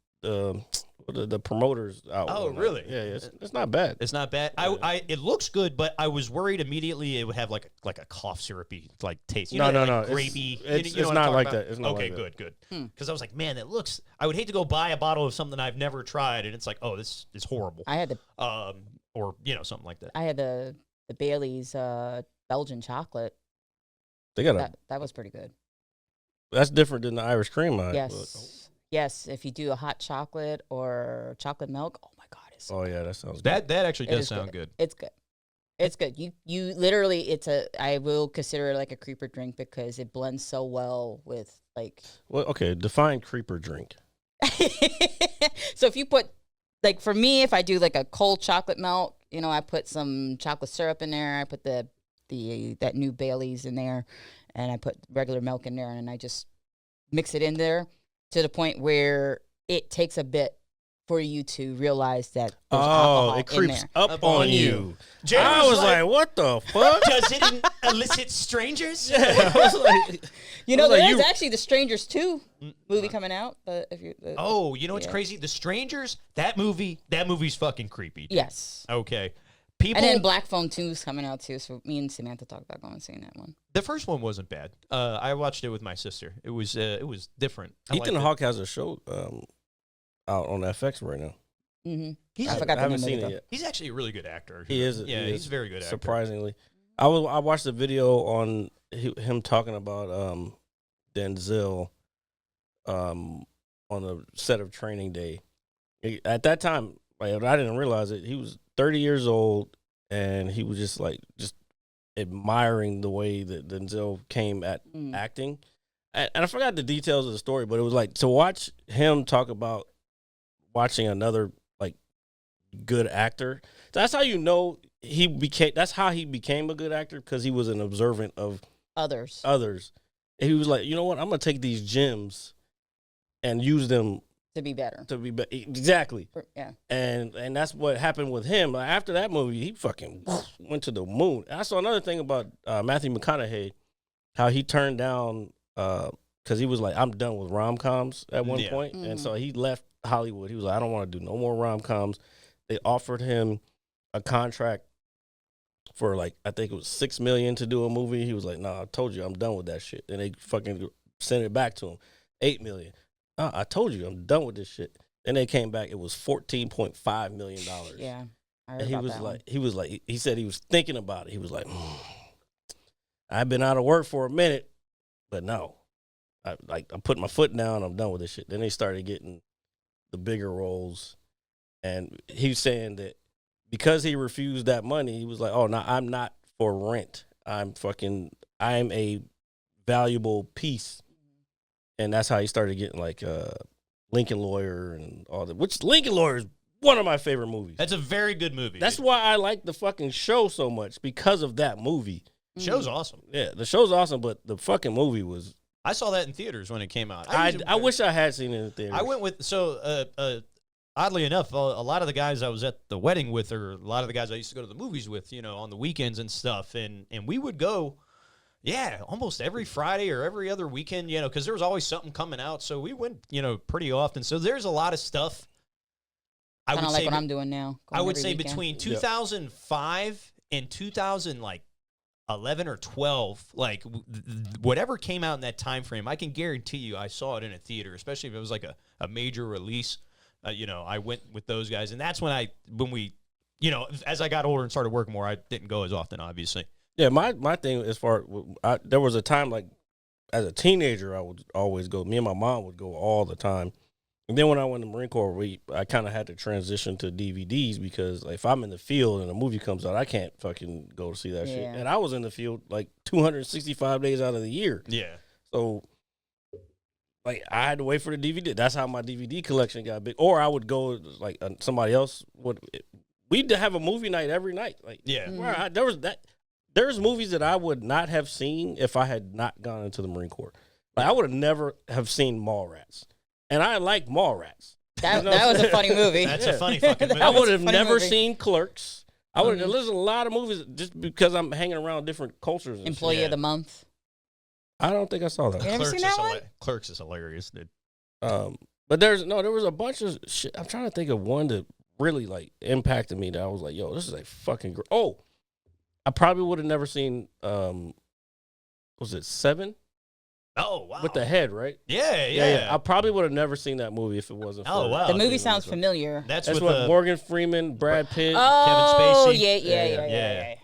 Speaker 6: promoters out.
Speaker 4: Oh, really?
Speaker 6: Yeah, it's not bad.
Speaker 4: It's not bad.
Speaker 6: Yeah.
Speaker 4: It looks good, but I was worried immediately it would have like a cough syrupy taste.
Speaker 6: No.
Speaker 4: Grapey.
Speaker 6: It's
Speaker 4: what I'm
Speaker 6: not
Speaker 4: talking
Speaker 6: like
Speaker 4: about?
Speaker 6: that. It's not
Speaker 4: okay,
Speaker 6: like that.
Speaker 4: good. Because I was like, man, it looks. I would hate to go buy a bottle of something I've never tried, and it's like, oh, this is horrible.
Speaker 5: I had the
Speaker 4: or something like that.
Speaker 5: I had the Bailey's Belgian chocolate.
Speaker 6: They got
Speaker 5: that was pretty good.
Speaker 6: That's different than the Irish cream.
Speaker 5: Yes, if you do a hot chocolate or chocolate milk, oh my God, it's
Speaker 6: oh yeah, that sounds
Speaker 4: that
Speaker 6: good.
Speaker 4: that actually does sound good.
Speaker 5: It's good. It's good. You literally I will consider it like a creeper drink because it blends so well with like.
Speaker 6: Well, okay, define creeper drink.
Speaker 5: So if you put like for me, if I do like a cold chocolate milk, I put some chocolate syrup in there. I put that new Bailey's in there, and I put regular milk in there, and I just mix it in there to the point where it takes a bit for you to realize that there's alcohol
Speaker 6: it creeps
Speaker 5: in there.
Speaker 6: up on you.
Speaker 4: I
Speaker 6: was like, what the fuck?
Speaker 4: Does it elicit strangers?
Speaker 6: Yeah, I was like,
Speaker 5: there is actually the Strangers 2 movie coming out. If you,
Speaker 4: what's crazy? The Strangers, that movie's fucking creepy.
Speaker 5: Yes.
Speaker 4: Okay.
Speaker 5: And then Black Phone 2 is coming out too, so me and Samantha talked about going and seeing that one.
Speaker 4: The first one wasn't bad. I watched it with my sister. It was different.
Speaker 6: Ethan Hawke has a show out on FX right now.
Speaker 5: Mm-hmm.
Speaker 6: I haven't seen it yet.
Speaker 4: He's actually a really good actor.
Speaker 6: He is.
Speaker 4: Yeah, he's a very good actor.
Speaker 6: Surprisingly, I watched a video on him talking about Denzel on the set of Training Day. At that time, I didn't realize it. He was 30 years old, and he was just admiring the way that Denzel came at acting. And I forgot the details of the story, but it was like to watch him talk about watching another like good actor. That's how you know he became. That's how he became a good actor, because he was an observant of
Speaker 5: Others.
Speaker 6: And he was like, you know what? I'm gonna take these gems and use them
Speaker 5: To be better.
Speaker 6: Exactly.
Speaker 5: Yeah.
Speaker 6: And that's what happened with him. Like, after that movie, he fucking went to the moon. I saw another thing about Matthew McConaughey, how he turned down because he was like, I'm done with rom-coms at one point. And so he left Hollywood. He was like, I don't want to do no more rom-coms. They offered him a contract for like, I think it was $6 million to do a movie. He was like, nah, I told you I'm done with that shit. And they fucking sent it back to him. $8 million. I told you I'm done with this shit. Then they came back. It was $14.5 million.
Speaker 5: Yeah. I heard
Speaker 6: And he
Speaker 5: about
Speaker 6: was
Speaker 5: that
Speaker 6: like,
Speaker 5: one.
Speaker 6: he said he was thinking about it. He was like, I've been out of work for a minute, but no, I put my foot down. I'm done with this shit. Then they started getting the bigger roles, and he's saying that because he refused that money, he was like, oh no, I'm not for rent. I'm a valuable piece. And that's how he started getting like Lincoln Lawyer and all that, which Lincoln Lawyer is one of my favorite movies.
Speaker 4: That's a very good movie.
Speaker 6: That's why I like the fucking show so much, because of that movie.
Speaker 4: Show's awesome.
Speaker 6: Yeah, the show's awesome, but the fucking movie was...
Speaker 4: I saw that in theaters when it came out.
Speaker 6: I wish I had seen it in theaters.
Speaker 4: I went with, oddly enough, a lot of the guys I was at the wedding with, or a lot of the guys I used to go to the movies with, on the weekends and stuff, and we would go, almost every Friday or every other weekend, because there was always something coming out, so we went, pretty often. So there's a lot of stuff.
Speaker 5: Kind of like what I'm doing now.
Speaker 4: I would say between 2005 and 2011 or 12, like whatever came out in that time frame, I can guarantee you I saw it in a theater, especially if it was like a major release. I went with those guys, and that's when we, as I got older and started working more, I didn't go as often, obviously.
Speaker 6: Yeah, my thing as far, there was a time like as a teenager I would always go. Me and my mom would go all the time. And then when I went to the Marine Corps, I kind of had to transition to DVDs, because if I'm in the field and a movie comes out, I can't fucking go to see that shit. And I was in the field like 265 days out of the year.
Speaker 4: Yeah.
Speaker 6: So, like, I had to wait for the DVD. That's how my DVD collection got big. Or I would go, like, somebody else would. We'd have a movie night every night. Like, where there's movies that I would not have seen if I had not gone into the Marine Corps. Like, I would have never have seen Mallrats. And I like Mallrats.
Speaker 5: That was a funny movie.
Speaker 4: That's a funny fucking movie.
Speaker 6: I would have never seen Clerks. I would have listened to a lot of movies just because I'm hanging around different cultures. And
Speaker 5: Employee
Speaker 6: shit.
Speaker 5: of the Month.
Speaker 6: I don't think I saw that.
Speaker 5: You never seen that one?
Speaker 4: Clerks is hilarious, dude.
Speaker 6: But there was a bunch of shit. I'm trying to think of one that really like impacted me that I was like, yo, this is a fucking great. Oh, I probably would have never seen, was it Seven?
Speaker 4: Oh, wow.
Speaker 6: With the head, right?
Speaker 4: Yeah.
Speaker 6: I probably would have never seen that movie if it wasn't for...
Speaker 4: Oh, wow.
Speaker 5: The movie sounds familiar.
Speaker 4: That's
Speaker 6: what
Speaker 4: with
Speaker 6: Morgan Freeman, Brad Pitt,
Speaker 5: Oh,
Speaker 4: Kevin Spacey.
Speaker 5: Yeah.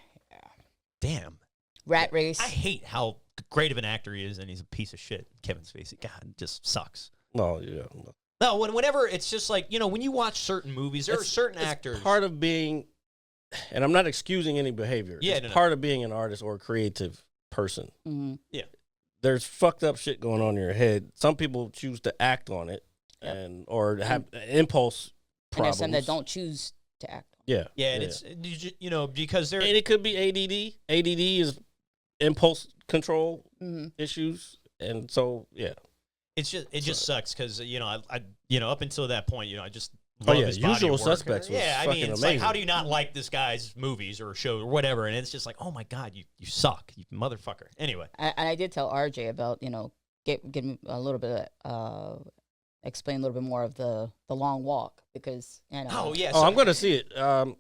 Speaker 4: Damn.
Speaker 5: Rat Race.
Speaker 4: I hate how great of an actor he is, and he's a piece of shit. Kevin Spacey. God, it just sucks.
Speaker 6: Oh, yeah.
Speaker 4: No, whenever it's just like, when you watch certain movies, there are certain actors.
Speaker 6: Part of being, and I'm not excusing any behavior.
Speaker 4: Yeah,
Speaker 6: it's part of being an artist or a creative person.
Speaker 5: Mm-hmm.
Speaker 4: Yeah.
Speaker 6: There's fucked up shit going on in your head. Some people choose to act on it or have impulse problems.
Speaker 5: And there's some that don't choose to act on
Speaker 6: it.
Speaker 4: Yeah, and it's, because they're...
Speaker 6: And it could be ADD. ADD is impulse control issues. And so, yeah.
Speaker 4: It just sucks because, up until that point, I just love his body
Speaker 6: Usual
Speaker 4: of work.
Speaker 6: Suspects was
Speaker 4: I
Speaker 6: fucking
Speaker 4: mean, it's
Speaker 6: amazing.
Speaker 4: like, how do you not like this guy's movies or show or whatever? And it's just like, oh my God, you suck, you motherfucker. Anyway.
Speaker 5: And I did tell RJ about, give me a little bit explain a little bit more of the long walk, because,
Speaker 4: Oh, yeah.
Speaker 6: I'm going to see it.
Speaker 5: I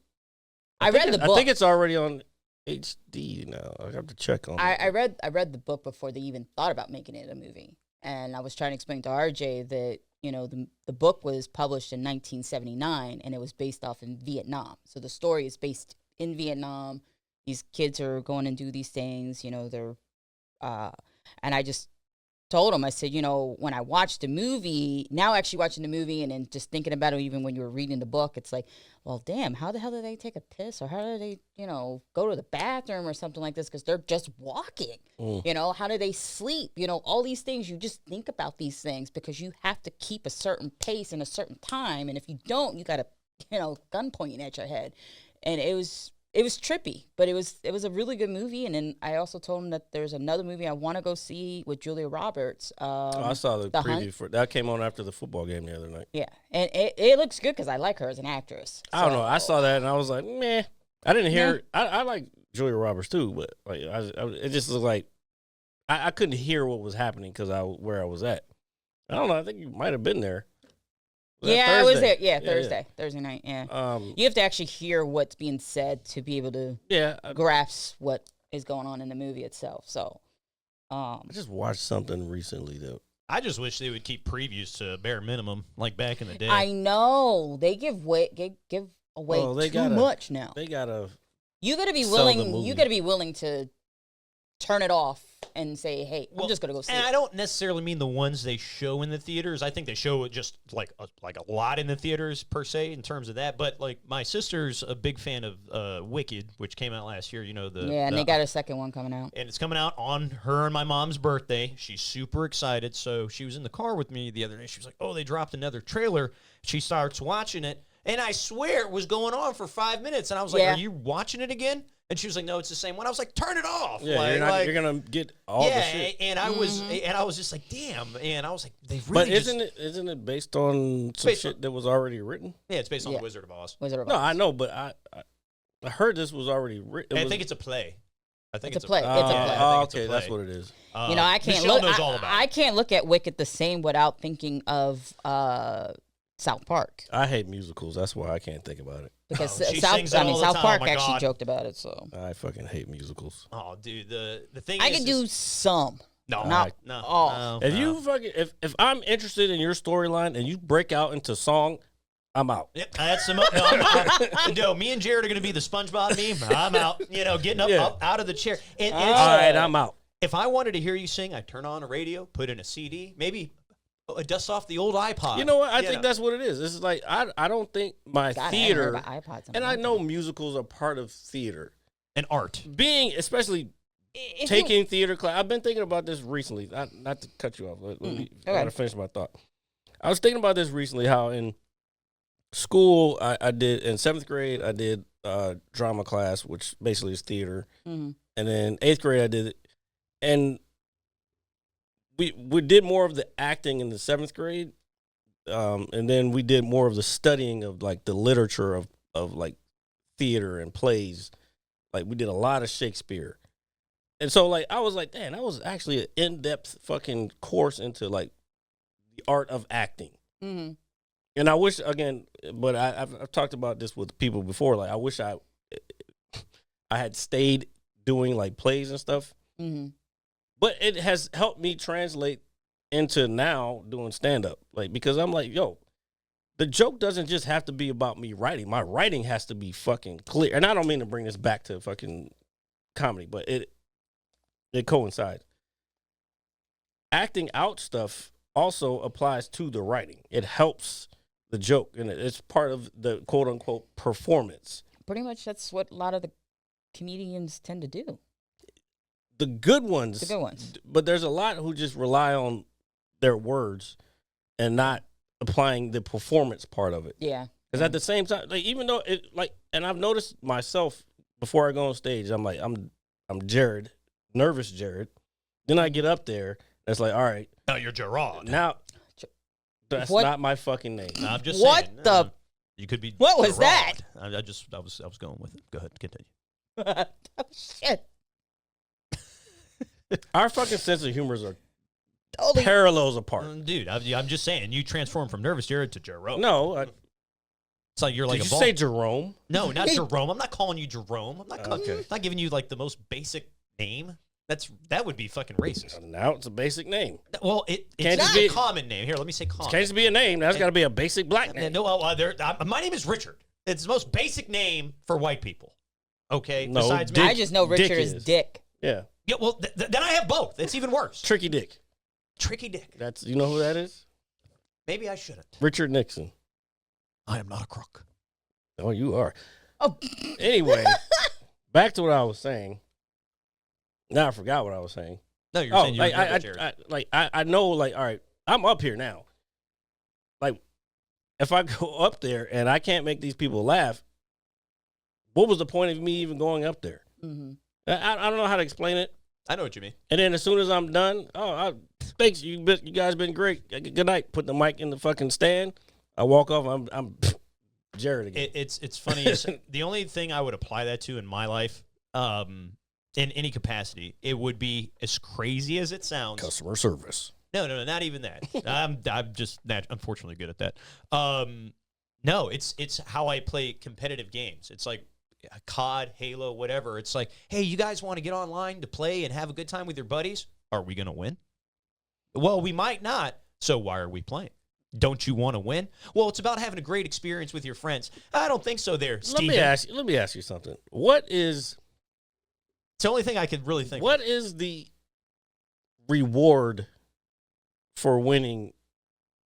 Speaker 5: read the book.
Speaker 6: I think it's already on HD now. I have to check on it.
Speaker 5: I read the book before they even thought about making it a movie. And I was trying to explain to RJ that, the book was published in 1979 and it was based off in Vietnam. So the story is based in Vietnam. These kids are going and do these things, they're, and I just told him, I said, you know, when I watched the movie, now actually watching the movie and then just thinking about it, even when you were reading the book, it's like, well, damn, how the hell did they take a piss, or how did they, you know, go to the bathroom or something like this? Because they're just walking, you know, how do they sleep? You know, all these things, you just think about these things because you have to keep a certain pace in a certain time. And if you don't, you got to, you know, gun pointing at your head. And it was trippy, but it was a really good movie. And then I also told him that there's another movie I want to go see with Julia Roberts.
Speaker 6: I saw the preview
Speaker 5: Hunt.
Speaker 6: for that. Came on after the football game the other night.
Speaker 5: Yeah, and it looks good because I like her as an actress.
Speaker 6: I don't know. I saw that and I was like, meh. I didn't hear. I like Julia Roberts too, but like, it just looked like I couldn't hear what was happening because where I was at. I don't know. I think you might have been there.
Speaker 5: I was there. Yeah, Thursday night. Yeah. You have to actually hear what's being said to be able to grasp what is going on in the movie itself. So,
Speaker 6: I just watched something recently though.
Speaker 4: I just wish they would keep previews to a bare minimum, like back in the day.
Speaker 5: I know they give away too much now.
Speaker 6: They gotta.
Speaker 5: You gotta be willing. You gotta be willing to turn it off and say, "Hey, I'm just gonna go see."
Speaker 4: And
Speaker 5: it.
Speaker 4: I don't necessarily mean the ones they show in the theaters. I think they show it just like a lot in the theaters per se in terms of that. But like my sister's a big fan of Wicked, which came out last year. You know
Speaker 5: and they got a second one coming out,
Speaker 4: and it's coming out on her and my mom's birthday. She's super excited. So she was in the car with me the other day. She was like, "Oh, they dropped another trailer." She starts watching it, and I swear it was going on for 5 minutes. And I was like, "Are you watching it again?" And she was like, "No, it's the same one." I was like, "Turn it off!"
Speaker 6: Yeah, you're gonna get all the shit.
Speaker 4: And I was just like, "Damn!" And I was like, "They really."
Speaker 6: But isn't it based on some shit that was already written?
Speaker 4: Yeah, it's based on the Wizard of Oz.
Speaker 5: Wizard of
Speaker 6: No,
Speaker 5: Oz.
Speaker 6: I know, but I heard this was already written.
Speaker 4: I think it's a play. I think
Speaker 5: it's a play.
Speaker 6: Okay, that's what it is.
Speaker 5: You know, I can't
Speaker 4: Michelle
Speaker 5: look.
Speaker 4: knows all about
Speaker 5: I
Speaker 4: it.
Speaker 5: can't look at Wicked the same without thinking of South Park.
Speaker 6: I hate musicals. That's why I can't think about it.
Speaker 5: Because
Speaker 4: she sings that all the
Speaker 5: South
Speaker 4: time.
Speaker 5: Park
Speaker 4: Oh my
Speaker 5: actually
Speaker 4: God.
Speaker 5: joked about it. So
Speaker 6: I fucking hate musicals.
Speaker 4: Oh, dude, the thing
Speaker 5: I
Speaker 4: is,
Speaker 5: can do some.
Speaker 4: no,
Speaker 5: not
Speaker 4: no,
Speaker 5: all.
Speaker 4: no,
Speaker 6: If
Speaker 4: no.
Speaker 6: you fucking if I'm interested in your storyline and you break out into song, I'm out.
Speaker 4: Yep, that's no, me and Jared are going to be the SpongeBob meme. I'm out. You know, getting up out of the chair. And
Speaker 6: All right, I'm out.
Speaker 4: if I wanted to hear you sing, I'd turn on a radio, put in a CD, maybe dust off the old iPod.
Speaker 6: You know what? I think that's what it is. It's like I don't think my
Speaker 5: God,
Speaker 6: theater,
Speaker 5: I hadn't heard about iPods in a
Speaker 6: and I
Speaker 5: long
Speaker 6: know
Speaker 5: time.
Speaker 6: musicals are part of theater.
Speaker 4: an art.
Speaker 6: Being especially taking theater class. I've been thinking about this recently. Not to cut you off. Let me I gotta finish my thought. I was thinking about this recently. How in school I did in 7th grade I did drama class, which basically is theater, and then 8th grade I did it, and we did more of the acting in the 7th grade, and then we did more of the studying of like the literature of like theater and plays. Like we did a lot of Shakespeare, and so like I was like, damn, that was actually an in-depth fucking course into like the art of acting.
Speaker 5: Mm-hmm.
Speaker 6: And I wish again, but I've talked about this with people before. Like I wish I had stayed doing like plays and stuff.
Speaker 5: Mm-hmm.
Speaker 6: But it has helped me translate into now doing stand-up. Like, because I'm like, yo, the joke doesn't just have to be about me writing. My writing has to be fucking clear. And I don't mean to bring this back to fucking comedy, but it coincides. Acting out stuff also applies to the writing. It helps the joke, and it's part of the quote-unquote performance.
Speaker 5: Pretty much that's what a lot of the comedians tend to do.
Speaker 6: The good ones.
Speaker 5: The good ones.
Speaker 6: But there's a lot who just rely on their words and not applying the performance part of it.
Speaker 5: Yeah.
Speaker 6: Because at the same time, like even though it like, and I've noticed myself before I go on stage, I'm like, I'm Jared, nervous Jared. Then I get up there, and it's like, all right.
Speaker 4: No, you're Gerard.
Speaker 6: Now, that's
Speaker 5: What?
Speaker 6: not my fucking name.
Speaker 4: No, I'm just
Speaker 5: What
Speaker 4: saying.
Speaker 5: the-
Speaker 4: You could be.
Speaker 5: What was
Speaker 4: Gerard. I was going with it. Go ahead, continue.
Speaker 5: Oh, shit.
Speaker 6: Our fucking sense of humors are
Speaker 5: Totally.
Speaker 6: parallels apart.
Speaker 4: Dude, I'm just saying. You transform from nervous Jared to Jerome.
Speaker 6: No,
Speaker 4: it's like you're like
Speaker 6: did
Speaker 4: a
Speaker 6: you
Speaker 4: ball.
Speaker 6: say Jerome?
Speaker 4: No, not Jerome. I'm not calling you Jerome. I'm not.
Speaker 6: Okay.
Speaker 4: Not giving you like the most basic name. That would be fucking racist.
Speaker 6: Now it's a basic name.
Speaker 4: Well, it's
Speaker 6: Can't
Speaker 4: not
Speaker 6: just be-
Speaker 4: a common name. Here, let me say common.
Speaker 6: Can't just be a name. That's got to be a basic black name.
Speaker 4: No, my name is Richard. It's the most basic name for white people. Okay,
Speaker 6: No,
Speaker 4: besides
Speaker 6: Dick-
Speaker 4: me.
Speaker 5: I just know Richard
Speaker 6: Dick
Speaker 5: is
Speaker 6: is.
Speaker 5: Dick.
Speaker 6: Yeah.
Speaker 4: Yeah, well, then I have both. It's even worse.
Speaker 6: Tricky Dick.
Speaker 4: Tricky Dick.
Speaker 6: That's you know who that is?
Speaker 4: Maybe I shouldn't.
Speaker 6: Richard Nixon.
Speaker 4: I am not a crook.
Speaker 6: Oh, you are.
Speaker 5: Oh,
Speaker 6: Anyway, back to what I was saying. Now I forgot what I was saying.
Speaker 4: No, you're saying you're Jared.
Speaker 6: I know, like, all right, I'm up here now. Like, if I go up there and I can't make these people laugh, what was the point of me even going up there?
Speaker 5: mm-hmm.
Speaker 6: I don't know how to explain it.
Speaker 4: I know what you mean.
Speaker 6: And then as soon as I'm done, thanks, you guys been great. Good night. Put the mic in the fucking stand. I walk off. I'm Jared again.
Speaker 4: It's funny. The only thing I would apply that to in my life, in any capacity, it would be as crazy as it sounds.
Speaker 6: Customer service.
Speaker 4: No, not even that. I'm just unfortunately good at that. No, it's how I play competitive games. It's like COD, Halo, whatever. It's like, hey, you guys want to get online to play and have a good time with your buddies? Are we gonna win? Well, we might not. So why are we playing? Don't you want to win? Well, it's about having a great experience with your friends. I don't think so. There, Steve.
Speaker 6: Let me ask you something. It's
Speaker 4: the only thing I could really think.
Speaker 6: What is the reward for winning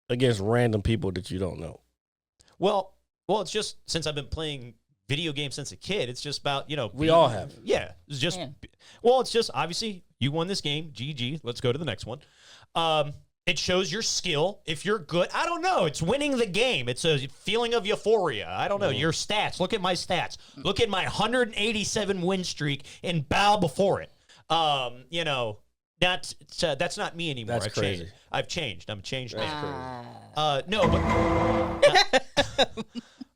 Speaker 6: against random people that you don't know?
Speaker 4: Well, it's just since I've been playing video games since a kid, it's just about,
Speaker 6: we all have.
Speaker 4: Yeah. It's just, well, it's just obviously you won this game. GG. Let's go to the next one. It shows your skill. If you're good, I don't know. It's winning the game. It's a feeling of euphoria. I don't know. Your stats. Look at my stats. Look at my 187 win streak and bow before it. That's not me anymore.
Speaker 6: That's crazy.
Speaker 4: I've changed. I'm a changed man.
Speaker 6: Crazy.
Speaker 4: No, but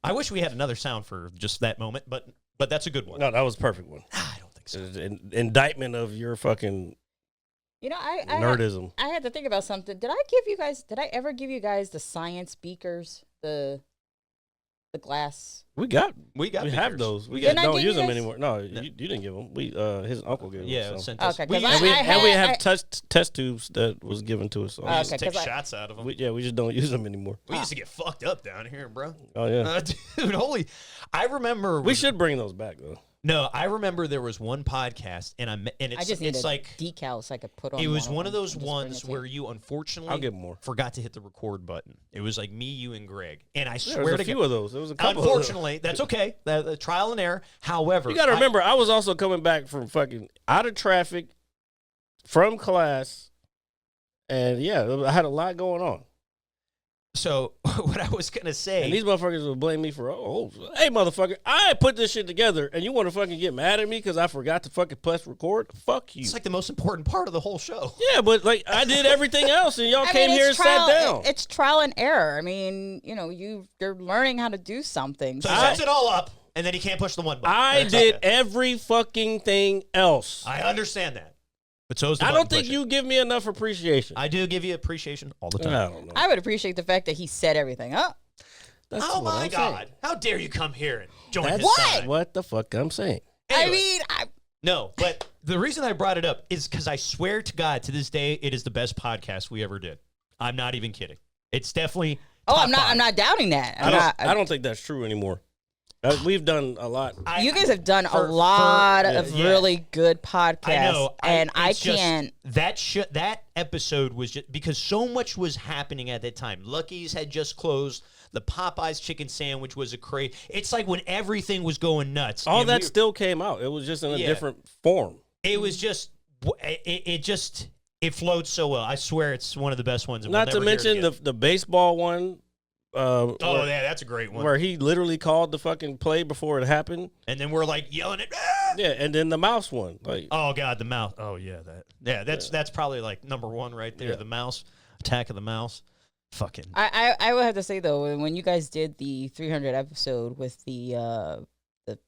Speaker 4: I wish we had another sound for just that moment, but that's a good one.
Speaker 6: No, that was a perfect one.
Speaker 4: I don't think so.
Speaker 6: It's an indictment of your fucking nerdism.
Speaker 5: I had to think about something. Did I ever give you guys the science beakers, the glass?
Speaker 6: We have those. We don't use them anymore. No, you didn't give them. His uncle gave them.
Speaker 4: Yeah,
Speaker 6: so.
Speaker 4: sent us.
Speaker 5: Okay,
Speaker 6: we have test tubes that was given to us. So
Speaker 4: we used to take shots out of them.
Speaker 6: We just don't use them anymore.
Speaker 4: We used to get fucked up down here, bro.
Speaker 6: Oh yeah,
Speaker 4: dude. I remember.
Speaker 6: We should bring those back though.
Speaker 4: No, I remember there was one podcast, and it's
Speaker 5: like decals so I could put on.
Speaker 4: It was one of those ones where you unfortunately
Speaker 6: I'll get more.
Speaker 4: Forgot to hit the record button. It was like me, you, and Greg, and I swear
Speaker 6: there was
Speaker 4: to
Speaker 6: a few of those. There was a couple.
Speaker 4: Unfortunately, that's okay. The trial and error. However,
Speaker 6: you got to remember, I was also coming back from fucking out of traffic, from class, and yeah, I had a lot going on.
Speaker 4: So what I was gonna say,
Speaker 6: and these motherfuckers will blame me for, hey motherfucker, I put this shit together, and you want to fucking get mad at me because I forgot to fucking press record? Fuck you.
Speaker 4: It's like the most important part of the whole show.
Speaker 6: Yeah, but like I did everything else, and y'all came here and sat down.
Speaker 5: It's trial and error. I mean, you're learning how to do something.
Speaker 4: So he sets it all up, and then he can't push the one button.
Speaker 6: I did every fucking thing else.
Speaker 4: I understand that. But so
Speaker 6: I don't think you give me enough appreciation.
Speaker 4: I do give you appreciation all the time.
Speaker 6: I don't know.
Speaker 5: I would appreciate the fact that he set everything up.
Speaker 6: That's
Speaker 4: oh
Speaker 6: what
Speaker 4: my
Speaker 6: I'm
Speaker 4: God!
Speaker 6: saying.
Speaker 4: How dare you come here and join
Speaker 6: That's
Speaker 4: his side?
Speaker 6: what the fuck I'm saying.
Speaker 4: Anyway, no, but the reason I brought it up is because I swear to God, to this day, it is the best podcast we ever did. I'm not even kidding. It's definitely.
Speaker 5: I'm not doubting that.
Speaker 6: I don't think that's true anymore. We've done a lot.
Speaker 5: You guys have done a lot of really good podcasts.
Speaker 4: I know,
Speaker 5: and I can't.
Speaker 4: That episode was just because so much was happening at that time. Lucky's had just closed. The Popeyes chicken sandwich was a craze. It's like when everything was going nuts.
Speaker 6: All that still came out. It was just in a different form.
Speaker 4: It was just. It flowed so well. I swear it's one of the best ones.
Speaker 6: Not to mention the baseball one.
Speaker 4: Yeah, that's a great one.
Speaker 6: Where he literally called the fucking play before it happened,
Speaker 4: and then we're like yelling it.
Speaker 6: Yeah, and then the mouse one. Like,
Speaker 4: oh God, the mouse. Oh yeah, that's probably like number one right there. Yeah. The mouse, Attack of the Mouse. Fucking.
Speaker 5: I would have to say though, when you guys did the 300 episode with the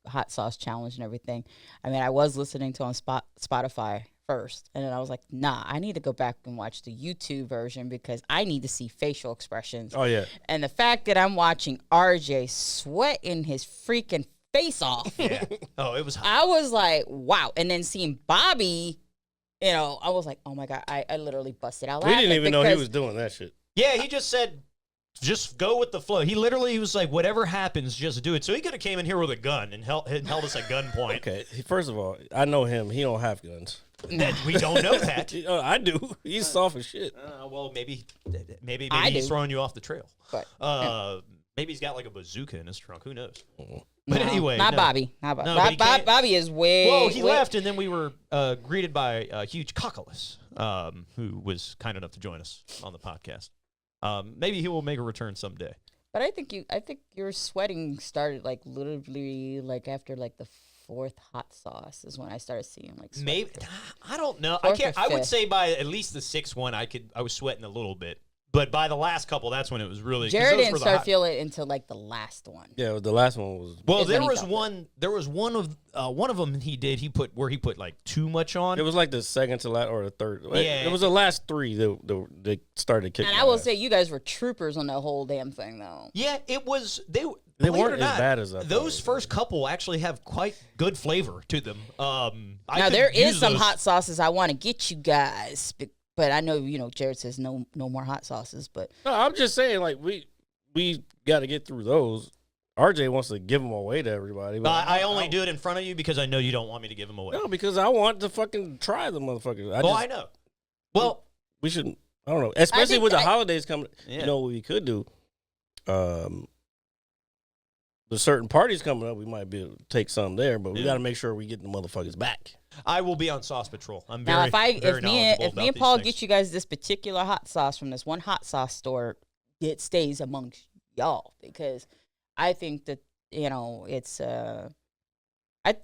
Speaker 5: hot sauce challenge and everything, I mean, I was listening to on Spotify first, and then I was like, nah, I need to go back and watch the YouTube version because I need to see facial expressions.
Speaker 6: Oh yeah.
Speaker 5: And the fact that I'm watching RJ sweating his freaking face off.
Speaker 4: Yeah. Oh, it was hot.
Speaker 5: I was like, wow. And then seeing Bobby, I was like, oh my God, I literally busted out laughing.
Speaker 6: We didn't even know he was doing that shit.
Speaker 4: Yeah, he just said, just go with the flow. He was like, whatever happens, just do it. So he could have came in here with a gun and held us at gunpoint.
Speaker 6: Okay, first of all, I know him. He don't have guns.
Speaker 4: That we don't know that.
Speaker 6: I do. He's soft as shit.
Speaker 4: Well, maybe
Speaker 5: I
Speaker 4: he's
Speaker 5: do.
Speaker 4: throwing you off the trail.
Speaker 5: But
Speaker 4: Maybe he's got like a bazooka in his trunk. Who knows?
Speaker 5: no,
Speaker 4: But anyway,
Speaker 5: not
Speaker 4: no.
Speaker 5: Bobby. Not Bobby.
Speaker 4: No, but he can't-
Speaker 5: Bobby is way.
Speaker 4: Well, he
Speaker 5: way-
Speaker 4: left, and then we were greeted by a huge cockalus, who was kind enough to join us on the podcast. Maybe he will make a return someday.
Speaker 5: But I think your sweating started like literally like after like the 4th hot sauce is when I started seeing like sweat.
Speaker 4: Maybe I don't know.
Speaker 5: Fourth or
Speaker 4: I would
Speaker 5: fifth.
Speaker 4: say by at least the 6th one, I was sweating a little bit. But by the last couple, that's when it was really. 'cause
Speaker 5: Jared
Speaker 4: those
Speaker 5: didn't
Speaker 4: were the
Speaker 5: start
Speaker 4: hot-
Speaker 5: feeling it until like the last one.
Speaker 6: Yeah, the last one was.
Speaker 4: Well,
Speaker 5: is when
Speaker 4: there
Speaker 5: he
Speaker 4: was
Speaker 5: felt
Speaker 4: one. There was one of them he did. He put like too much on.
Speaker 6: It was like the second to last or the third.
Speaker 4: Yeah.
Speaker 6: It was the last 3 that started kicking.
Speaker 5: And I will say you guys were troopers on the whole damn thing though.
Speaker 4: Yeah, it was. They
Speaker 6: They
Speaker 4: believe it or
Speaker 6: weren't as
Speaker 4: not,
Speaker 6: bad as I thought
Speaker 4: those
Speaker 6: they
Speaker 4: first couple actually have quite good flavor to them. I
Speaker 5: Now
Speaker 4: could
Speaker 5: there is
Speaker 4: use
Speaker 5: some
Speaker 4: those.
Speaker 5: hot sauces I want to get you guys, but I know Jared says no more hot sauces, but
Speaker 6: No, I'm just saying, like we got to get through those. RJ wants to give them away to everybody. But
Speaker 4: I only do it in front of you because I know you don't want me to give them away.
Speaker 6: No, because I want to fucking try the motherfuckers.
Speaker 4: I know. Well,
Speaker 6: We shouldn't. I don't know. Especially
Speaker 5: think
Speaker 6: with the
Speaker 5: I-
Speaker 6: holidays coming.
Speaker 4: Yeah.
Speaker 6: You know what we could do? The certain parties coming up, we might be able to take some there, but we
Speaker 4: Yeah.
Speaker 6: got to make sure we get the motherfuckers back.
Speaker 4: I will be on Sauce Patrol. I'm
Speaker 5: now
Speaker 4: very, very
Speaker 5: if me
Speaker 4: knowledgeable
Speaker 5: and
Speaker 4: about
Speaker 5: Paul
Speaker 4: these things.
Speaker 5: get you guys this particular hot sauce from this one hot sauce store, it stays amongst y'all because I think that it's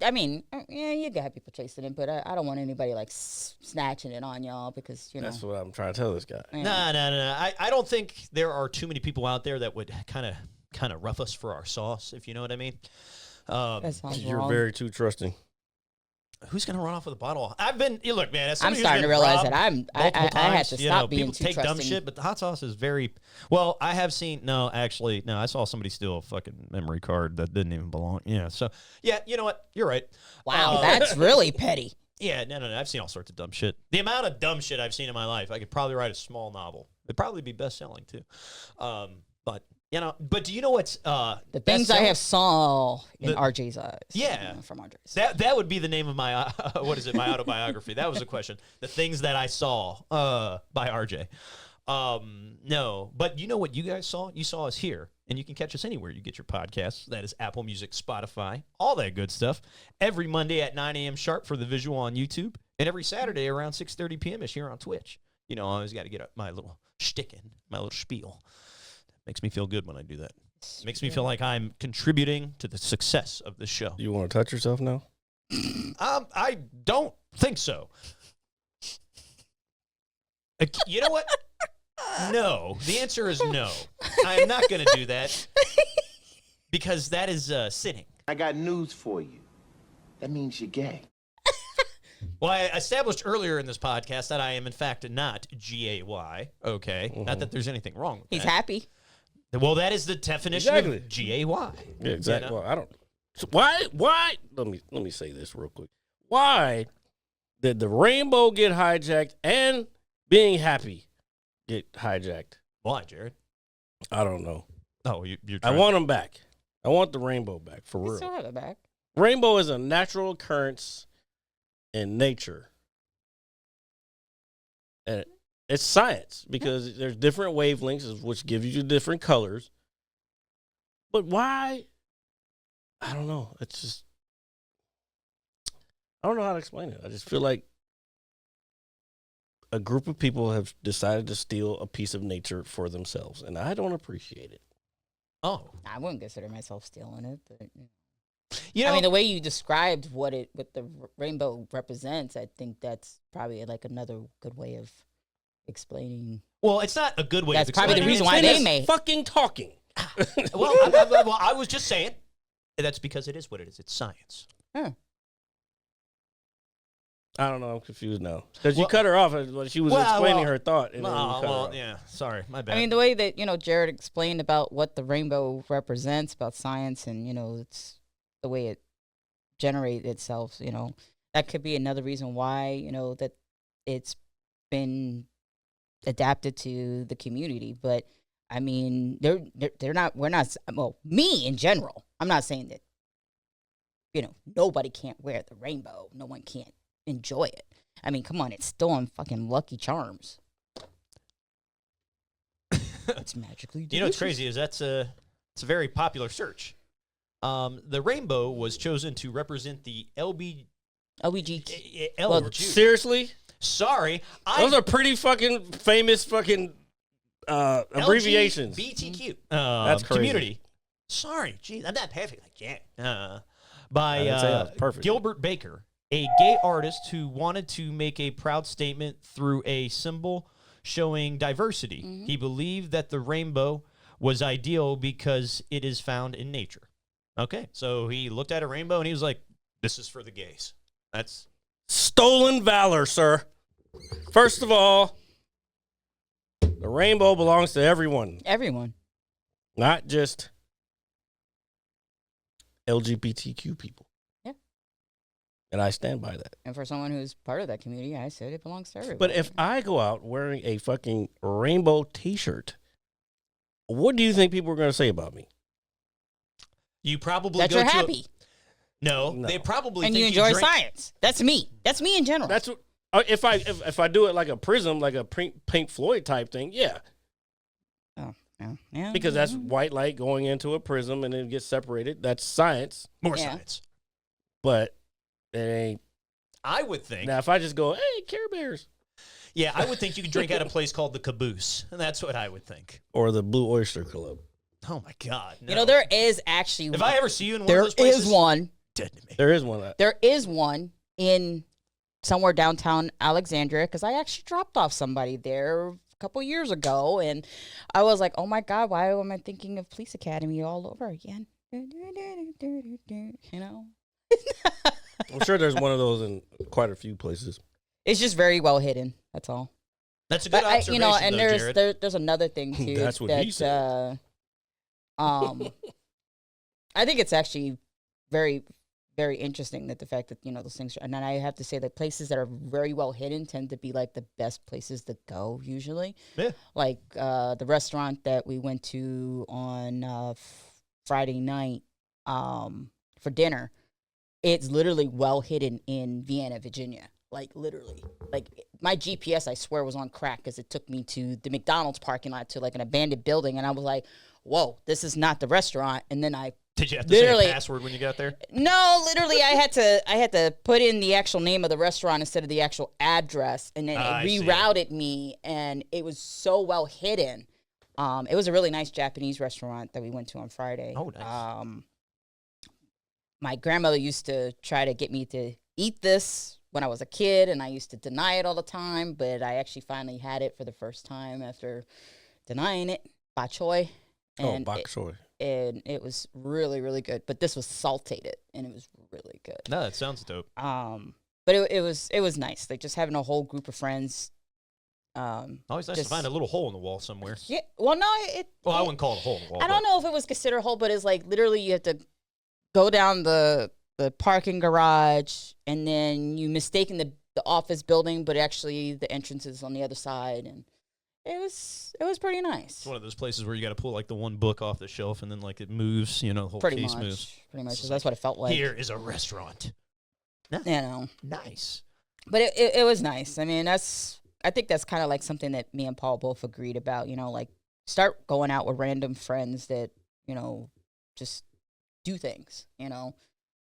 Speaker 5: I mean yeah, you got people chasing it, but I don't want anybody like snatching it on y'all because
Speaker 6: That's what I'm trying to tell this guy.
Speaker 4: No. I don't think there are too many people out there that would kind of rough us for our sauce, if you know what I mean.
Speaker 5: that sounds
Speaker 6: You're
Speaker 5: wrong.
Speaker 6: very too trusting.
Speaker 4: Who's gonna run off with a bottle? Look, man. As
Speaker 5: I'm
Speaker 4: somebody who's
Speaker 5: starting to
Speaker 4: been
Speaker 5: realize
Speaker 4: robbed
Speaker 5: that I
Speaker 4: multiple
Speaker 5: had
Speaker 4: times,
Speaker 5: to
Speaker 4: you
Speaker 5: stop
Speaker 4: know,
Speaker 5: being
Speaker 4: people
Speaker 5: too
Speaker 4: take dumb
Speaker 5: trusting.
Speaker 4: shit, but the hot sauce is very well. I have seen actually, I saw somebody steal a fucking memory card that didn't even belong. Yeah, so yeah, you know what? You're right.
Speaker 5: Wow, that's really petty.
Speaker 4: Yeah, no. I've seen all sorts of dumb shit. The amount of dumb shit I've seen in my life, I could probably write a small novel. It'd probably be best selling too. But do you know what's
Speaker 5: The things I have saw in
Speaker 4: The-
Speaker 5: RJ's eyes.
Speaker 4: Yeah.
Speaker 5: From RJ's.
Speaker 4: That would be the name of my my autobiography. That was the question. The things that I saw by RJ. No, but you know what you guys saw? You saw us here, and you can catch us anywhere you get your podcasts. That is Apple Music, Spotify, all that good stuff. Every Monday at 9 a.m. sharp for the visual on YouTube, and every Saturday around 6:30 p.m. ish here on Twitch. I always got to get my little shtick in, my little spiel. Makes me feel good when I do that. Makes me feel like I'm contributing to the success of the show.
Speaker 6: You want to touch yourself now?
Speaker 4: I don't think so. You know what? No. The answer is no. I am not going to do that because that is sinning.
Speaker 1: I got news for you. That means you're gay.
Speaker 4: Well, I established earlier in this podcast that I am, in fact, not G-A-Y. Okay. Not that there's anything wrong with
Speaker 5: He's
Speaker 4: that.
Speaker 5: happy.
Speaker 4: Well, that is the definition
Speaker 6: Exactly.
Speaker 4: of G-A-Y.
Speaker 6: Yeah, exactly.
Speaker 4: You know?
Speaker 6: Well, I don't. So why? Let me say this real quick. Why did the rainbow get hijacked and being happy get hijacked?
Speaker 4: Why, Jared?
Speaker 6: I don't know.
Speaker 4: Oh, you're
Speaker 6: I
Speaker 4: trying.
Speaker 6: want them back. I want the rainbow back for
Speaker 5: We
Speaker 6: real.
Speaker 5: still have it back.
Speaker 6: Rainbow is a natural occurrence in nature. And it's science because there's different wavelengths which give you different colors. But why? I don't know. It's just, I don't know how to explain it. I just feel like a group of people have decided to steal a piece of nature for themselves, and I don't appreciate it.
Speaker 4: Oh.
Speaker 5: I wouldn't consider myself stealing it, but
Speaker 4: You know,
Speaker 5: I mean, the way you described what the rainbow represents, I think that's probably like another good way of explaining.
Speaker 4: well, it's not a good way
Speaker 5: That's
Speaker 4: of
Speaker 5: probably the
Speaker 4: explaining
Speaker 5: reason
Speaker 4: it.
Speaker 5: why
Speaker 6: Finish
Speaker 5: they made.
Speaker 6: fucking talking.
Speaker 4: Well, I was just saying that's because it is what it is. It's science.
Speaker 6: I don't know. I'm confused now because you
Speaker 4: Well-
Speaker 6: cut her off when she was
Speaker 4: Well,
Speaker 6: explaining
Speaker 4: well,
Speaker 6: her thought. And then you cut her off.
Speaker 4: yeah. Sorry, my bad.
Speaker 5: I mean, the way that Jared explained about what the rainbow represents about science, and it's the way it generates itself. That could be another reason why that it's been adapted to the community. But I mean, they're not. We're not. Well, me in general, I'm not saying that. Nobody can't wear the rainbow. No one can't enjoy it. I mean, come on, it's still on fucking Lucky Charms. It's magically delicious.
Speaker 4: You know what's crazy is it's a very popular search. The rainbow was chosen to represent the
Speaker 5: LBG.
Speaker 6: Seriously?
Speaker 4: Sorry.
Speaker 6: Those are pretty fucking famous fucking abbreviations.
Speaker 4: BTQ.
Speaker 6: That's crazy.
Speaker 4: Community. Sorry. Geez, I'm not perfect. By
Speaker 6: perfect.
Speaker 4: Gilbert Baker, a gay artist who wanted to make a proud statement through a symbol showing diversity.
Speaker 5: Mm-hmm.
Speaker 4: He believed that the rainbow was ideal because it is found in nature. Okay, so he looked at a rainbow and he was like, this is for the gays. That's
Speaker 6: stolen valor, sir. First of all, the rainbow belongs to everyone.
Speaker 5: Everyone.
Speaker 6: Not just LGBTQ people.
Speaker 5: Yeah.
Speaker 6: And I stand by that.
Speaker 5: And for someone who's part of that community, I said it belongs to everyone.
Speaker 6: But if I go out wearing a fucking rainbow T-shirt, what do you think people are going to say about me?
Speaker 4: You probably
Speaker 5: that
Speaker 4: go
Speaker 5: you're
Speaker 4: to
Speaker 5: happy.
Speaker 4: No, they probably
Speaker 5: and
Speaker 4: think
Speaker 5: you enjoy
Speaker 4: drink.
Speaker 5: science. That's me. That's me in general.
Speaker 6: That's what, if I do it like a Prism, like a Pink Floyd type thing, yeah.
Speaker 5: Oh, yeah.
Speaker 6: Because that's white light going into a prism and it gets separated. That's science.
Speaker 4: More science.
Speaker 6: But it ain't.
Speaker 4: I would think.
Speaker 6: Now, if I just go, hey, Care Bears.
Speaker 4: Yeah, I would think you could drink at a place called the Caboose. And that's what I would think.
Speaker 6: Or the Blue Oyster Club.
Speaker 4: Oh, my God. No.
Speaker 5: You know, there is actually.
Speaker 4: If I ever see you in one of those places.
Speaker 5: There is one.
Speaker 4: Dead to me.
Speaker 6: There is one.
Speaker 5: There is one in somewhere downtown Alexandria because I actually dropped off somebody there a couple years ago. And I was like, oh, my God, why am I thinking of Police Academy all over again? You know?
Speaker 6: I'm sure there's one of those in quite a few places.
Speaker 5: It's just very well hidden. That's all.
Speaker 4: That's a good observation,
Speaker 5: you know, and
Speaker 4: though,
Speaker 5: there's another thing too.
Speaker 6: That's what he said.
Speaker 5: I think it's actually very, very interesting that the fact that, you know, those things, and then I have to say that places that are very well hidden tend to be like the best places to go usually.
Speaker 4: Yeah.
Speaker 5: Like the restaurant that we went to on Friday night for dinner, it's literally well hidden in Vienna, Virginia. Like literally, like my GPS, I swear, was on crack because it took me to the McDonald's parking lot to like an abandoned building, and I was like, "Whoa, this is not the restaurant." And then
Speaker 4: did you have to say a password when you got there?
Speaker 5: No, literally, I had to put in the actual name of the restaurant instead of the actual address, and then it rerouted me, and it was so well hidden. It was a really nice Japanese restaurant that we went to on Friday.
Speaker 4: Oh, nice.
Speaker 5: My grandmother used to try to get me to eat this when I was a kid, and I used to deny it all the time, but I actually finally had it for the first time after denying it. Bok choy.
Speaker 6: And bok choy.
Speaker 5: And it was really, really good. But this was saltated, and it was really good.
Speaker 4: No, that sounds dope.
Speaker 5: But it was nice. Like just having a whole group of friends.
Speaker 4: Always nice to find a little hole in the wall somewhere.
Speaker 5: Yeah. Well, no,
Speaker 4: I wouldn't call it a hole in the wall.
Speaker 5: I don't know if it was considered a hole, but it's like literally you have to go down the parking garage, and then you mistaken the office building, but actually the entrance is on the other side, and it was pretty nice.
Speaker 4: It's one of those places where you got to pull like the one book off the shelf, and then like it moves, you know, the whole case moves.
Speaker 5: Pretty much. That's what it felt like.
Speaker 4: Here is a restaurant.
Speaker 5: You know,
Speaker 4: nice.
Speaker 5: But it was nice. I mean, I think that's kind of like something that me and Paul both agreed about. You know, like start going out with random friends that, you know, just do things. You know.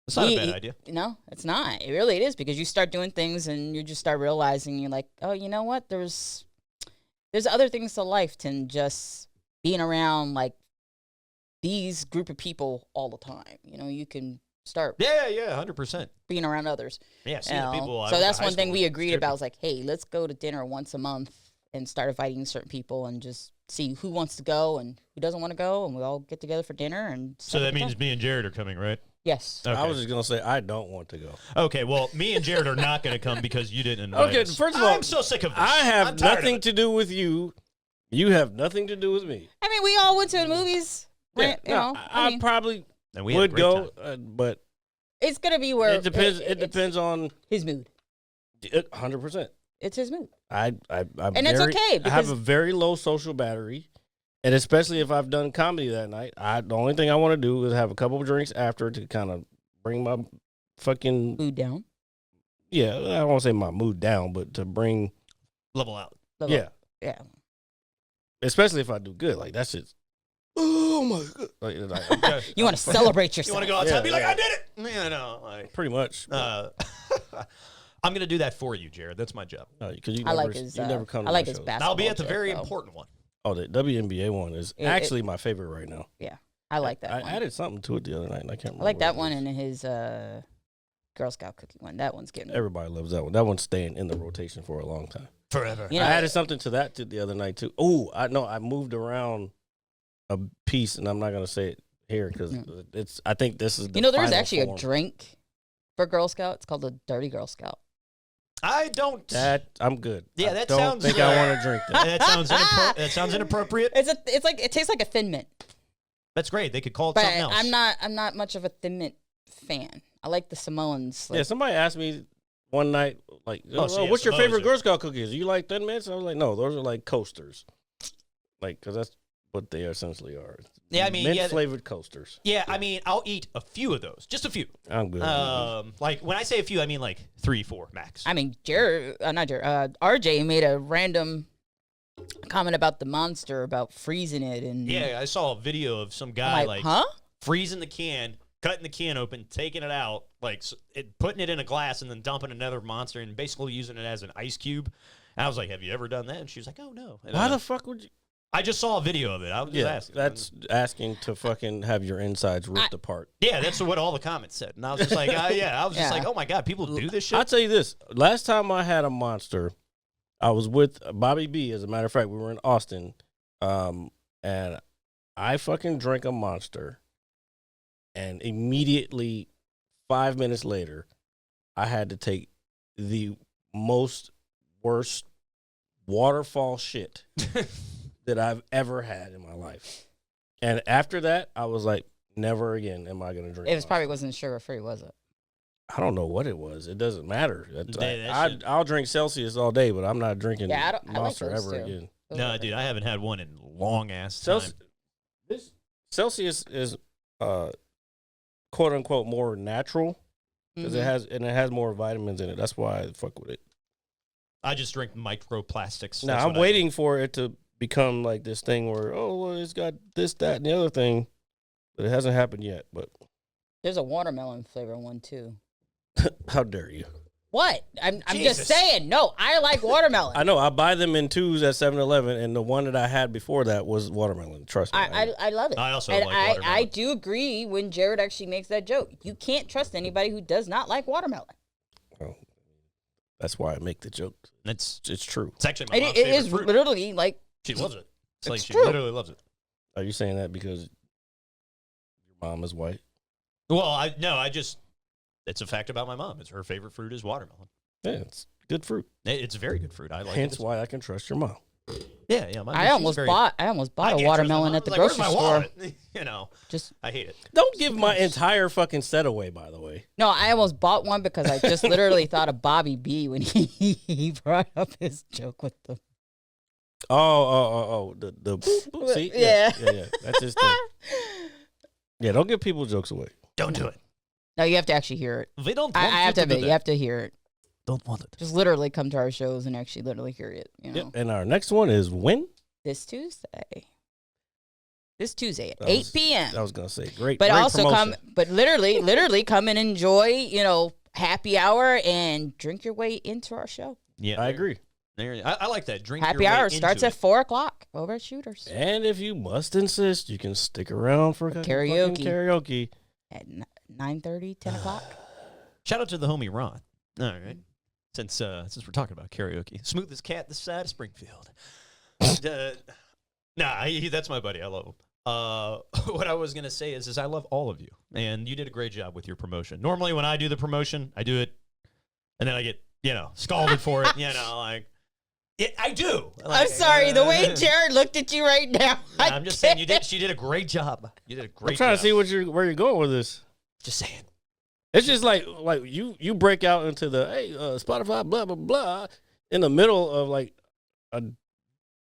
Speaker 4: It's not a bad idea.
Speaker 5: No, it's not. It really is, because you start doing things and you just start realizing you're like, oh, you know what? There's other things to life than just being around like these group of people all the time. You know, you can start.
Speaker 4: Yeah, 100%.
Speaker 5: Being around others.
Speaker 4: Yeah, seeing the people.
Speaker 5: So that's one thing we agreed about. Was like, hey, let's go to dinner once a month and start inviting certain people and just see who wants to go and who doesn't want to go, and we all get together for dinner. And
Speaker 4: so that means me and Jared are coming, right?
Speaker 5: Yes.
Speaker 6: Okay. I was just going to say, I don't want to go.
Speaker 4: Okay, well, me and Jared are not going to come because you didn't invite us.
Speaker 6: First of all,
Speaker 4: I'm so sick of this.
Speaker 6: I have nothing to do with you. You have nothing to do with me.
Speaker 5: I mean, we all went to the movies.
Speaker 6: Yeah,
Speaker 5: you know,
Speaker 6: I probably would go, but
Speaker 5: it's going to be where
Speaker 6: it depends. It depends on
Speaker 5: his mood.
Speaker 6: 100%.
Speaker 5: It's his mood.
Speaker 6: And
Speaker 5: it's okay.
Speaker 6: I have a very low social battery. And especially if I've done comedy that night, the only thing I want to do is have a couple of drinks after to kind of bring my fucking
Speaker 5: mood down.
Speaker 6: Yeah, I don't want to say my mood down, but to bring
Speaker 4: Level out.
Speaker 6: yeah,
Speaker 5: Yeah.
Speaker 6: especially if I do good, like that shit's. Oh my god! Like,
Speaker 5: You want to celebrate
Speaker 4: You
Speaker 5: yourself.
Speaker 4: want to go outside and be like,
Speaker 6: yeah.
Speaker 4: I did it. You know, like,
Speaker 6: pretty much.
Speaker 4: I'm gonna do that for you, Jared. That's my job.
Speaker 6: Because you
Speaker 5: I
Speaker 6: never,
Speaker 5: like his.
Speaker 6: you never come to
Speaker 5: I like
Speaker 6: my
Speaker 5: his
Speaker 6: shows.
Speaker 5: basketball.
Speaker 4: I'll be at the
Speaker 5: joke,
Speaker 4: very
Speaker 5: though.
Speaker 4: important one.
Speaker 6: Oh, the WNBA one is actually my favorite right now.
Speaker 5: Yeah, I like that
Speaker 6: I
Speaker 5: one.
Speaker 6: added something to it the other night, and I can't remember.
Speaker 5: I like
Speaker 6: what
Speaker 5: that
Speaker 6: it
Speaker 5: one
Speaker 6: was.
Speaker 5: and his Girl Scout cookie one. That one's getting.
Speaker 6: Everybody loves that one. That one's staying in the rotation for a long time.
Speaker 4: Forever.
Speaker 5: You know,
Speaker 6: I added something to that the other night too. Oh, I know I moved around a piece, and I'm not gonna say it here because it's. I think this is. The
Speaker 5: there's
Speaker 6: final
Speaker 5: actually
Speaker 6: form.
Speaker 5: a drink for Girl Scout. It's called a Dirty Girl Scout.
Speaker 4: I don't.
Speaker 6: That I'm good.
Speaker 4: Yeah,
Speaker 6: I
Speaker 4: that
Speaker 6: don't
Speaker 4: sounds-
Speaker 6: think I want to drink that.
Speaker 4: That sounds inappropriate.
Speaker 5: It's like it tastes like a Thin Mint,
Speaker 4: That's great. They could call it
Speaker 5: but
Speaker 4: something else.
Speaker 5: I'm not much of a Thin Mint fan. I like the Samoans.
Speaker 6: Yeah, somebody asked me one night, like,
Speaker 4: so yeah,
Speaker 6: what's your
Speaker 4: Samoa's
Speaker 6: favorite
Speaker 4: are-
Speaker 6: Girl Scout cookies? You like Thin Mints? I was like, no, those are like coasters. Like, because that's what they essentially are.
Speaker 4: Yeah, I mean,
Speaker 6: mint
Speaker 4: yeah,
Speaker 6: flavored coasters.
Speaker 4: Yeah, I mean, I'll eat a few of those, just a few.
Speaker 6: I'm good.
Speaker 4: Like when I say a few, I mean like 3, 4 max.
Speaker 5: I mean, RJ made a random comment about the monster, about freezing it, and
Speaker 4: Yeah, I saw a video of some guy
Speaker 5: I'm like, huh?
Speaker 4: freezing the can, cutting the can open, taking it out, like putting it in a glass, and then dumping another monster and basically using it as an ice cube. And I was like, "Have you ever done that?" And she was like, "Oh no." And
Speaker 6: Why the fuck would you?
Speaker 4: I just saw a video of it. I was just asking.
Speaker 6: That's asking to fucking have your insides ripped apart.
Speaker 4: Yeah, that's what all the comments said, and I was just like, I was just
Speaker 5: Yeah.
Speaker 4: like, "Oh my god, people do this shit."
Speaker 6: I'll tell you this. Last time I had a monster, I was with Bobby B. As a matter of fact, we were in Austin, and I fucking drank a monster, and immediately 5 minutes later, I had to take the worst waterfall shit that I've ever had in my life. And after that, I was like, never again am I going to drink.
Speaker 5: It was probably wasn't sugar free, was it?
Speaker 6: I don't know what it was. It doesn't matter.
Speaker 4: that shit-
Speaker 6: I'll drink Celsius all day, but I'm not drinking
Speaker 5: Yeah, I like
Speaker 6: Monster
Speaker 5: those
Speaker 6: ever
Speaker 5: too.
Speaker 6: again.
Speaker 4: No, dude, I haven't had one in long ass time.
Speaker 6: Celsius is quote unquote more natural because
Speaker 5: Mm-hmm.
Speaker 6: it has more vitamins in it. That's why I fuck with it.
Speaker 4: I just drink microplastics.
Speaker 6: Now
Speaker 4: That's
Speaker 6: I'm
Speaker 4: what I
Speaker 6: waiting for it to become like this thing where well, it's got this, that, and the other thing, but it hasn't happened yet. But
Speaker 5: There's a watermelon flavor one too.
Speaker 6: how dare you?
Speaker 5: What? I'm just
Speaker 4: Jesus.
Speaker 5: saying. No, I like watermelon.
Speaker 6: I know I buy them in twos at 7-Eleven, and the one that I had before that was watermelon. Trust me.
Speaker 5: I love it.
Speaker 4: I also
Speaker 5: and
Speaker 4: like
Speaker 5: I
Speaker 4: watermelon.
Speaker 5: do agree when Jared actually makes that joke. You can't trust anybody who does not like watermelon.
Speaker 6: Well, that's why I make the joke.
Speaker 4: It's
Speaker 6: It's true.
Speaker 4: actually my
Speaker 5: It,
Speaker 4: mom's
Speaker 5: it
Speaker 4: favorite
Speaker 5: is
Speaker 4: fruit.
Speaker 5: literally like
Speaker 4: She loves it. It's like
Speaker 5: It's
Speaker 4: she
Speaker 5: true.
Speaker 4: literally loves it.
Speaker 6: Are you saying that because your mom is white?
Speaker 4: Well, I just it's a fact about my mom. It's her favorite fruit is watermelon.
Speaker 6: Yeah, it's good fruit.
Speaker 4: It's a very good fruit. I like
Speaker 6: Hence
Speaker 4: it.
Speaker 6: why I can trust your mom.
Speaker 4: Yeah.
Speaker 5: I almost bought
Speaker 4: I
Speaker 5: a
Speaker 4: can't trust my
Speaker 5: watermelon
Speaker 4: mom.
Speaker 5: at the
Speaker 4: Like, where's
Speaker 5: grocery
Speaker 4: my
Speaker 5: store.
Speaker 4: wallet? You know,
Speaker 5: Just
Speaker 4: I hate it.
Speaker 6: Don't give my entire fucking set away, by the way.
Speaker 5: no, I almost bought one because I just literally thought of Bobby B when he brought up his joke with the
Speaker 6: The boop, boop. See?
Speaker 5: Yeah.
Speaker 6: Yeah. That's just thing. Yeah, don't give people jokes away.
Speaker 4: Don't do it.
Speaker 5: No, you have to actually hear it.
Speaker 4: They don't.
Speaker 5: I
Speaker 4: want
Speaker 5: have to
Speaker 4: you
Speaker 5: admit,
Speaker 4: do
Speaker 5: you
Speaker 4: that.
Speaker 5: have to hear it.
Speaker 4: Don't want it.
Speaker 5: Just literally come to our shows and actually literally hear it. You know,
Speaker 6: Yep. And our next one is when?
Speaker 5: this Tuesday. This Tuesday at
Speaker 6: That
Speaker 5: 8
Speaker 6: was-
Speaker 5: p.m.
Speaker 6: I was gonna say great.
Speaker 5: But
Speaker 6: great
Speaker 5: also
Speaker 6: promotion.
Speaker 5: literally come and enjoy, happy hour and drink your way into our show.
Speaker 4: Yeah,
Speaker 6: I agree.
Speaker 4: I like that. Drink
Speaker 5: Happy
Speaker 4: your way
Speaker 5: hour starts
Speaker 4: into
Speaker 5: at 4:00 over at Shooters
Speaker 6: And if you must insist, you can stick around for
Speaker 5: Karaoke.
Speaker 6: fucking karaoke.
Speaker 5: at 9:30, 10 o'clock.
Speaker 4: Shout out to the homie Ron. All right. Since we're talking about karaoke, smoothest cat this side of Springfield. That's my buddy. I love him. What I was gonna say is I love all of you, and you did a great job with your promotion. Normally, when I do the promotion, I do it, and then I get scalded for it. Like I do.
Speaker 5: I'm
Speaker 4: Like,
Speaker 5: sorry, the way Jared looked at you right now.
Speaker 4: I'm just saying she did a great job. You did a great.
Speaker 6: I'm trying
Speaker 4: job.
Speaker 6: to see where you're going with this.
Speaker 4: Just saying.
Speaker 6: It's just like you break out into the Spotify blah blah blah in the middle of like a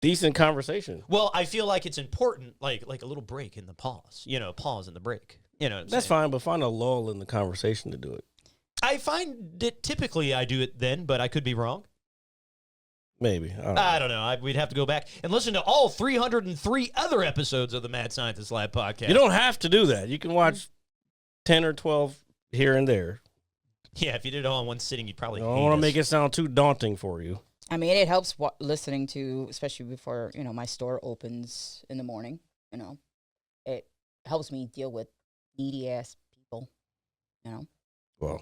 Speaker 6: decent conversation.
Speaker 4: Well, I feel like it's important, like a little break in the pause. Pause in the break.
Speaker 6: That's fine, but find a lull in the conversation to do it.
Speaker 4: I find that typically I do it then, but I could be wrong.
Speaker 6: Maybe.
Speaker 4: I don't know. We'd have to go back and listen to all 303 other episodes of the Mad Scientist Lab podcast.
Speaker 6: You don't have to do that. You can watch 10 or 12 here and there.
Speaker 4: Yeah, if you did it all in one sitting, you'd probably
Speaker 6: I don't want to make it sound too daunting for you.
Speaker 5: I mean, it helps listening to, especially before, my store opens in the morning, It helps me deal with needy-ass people,
Speaker 6: Well,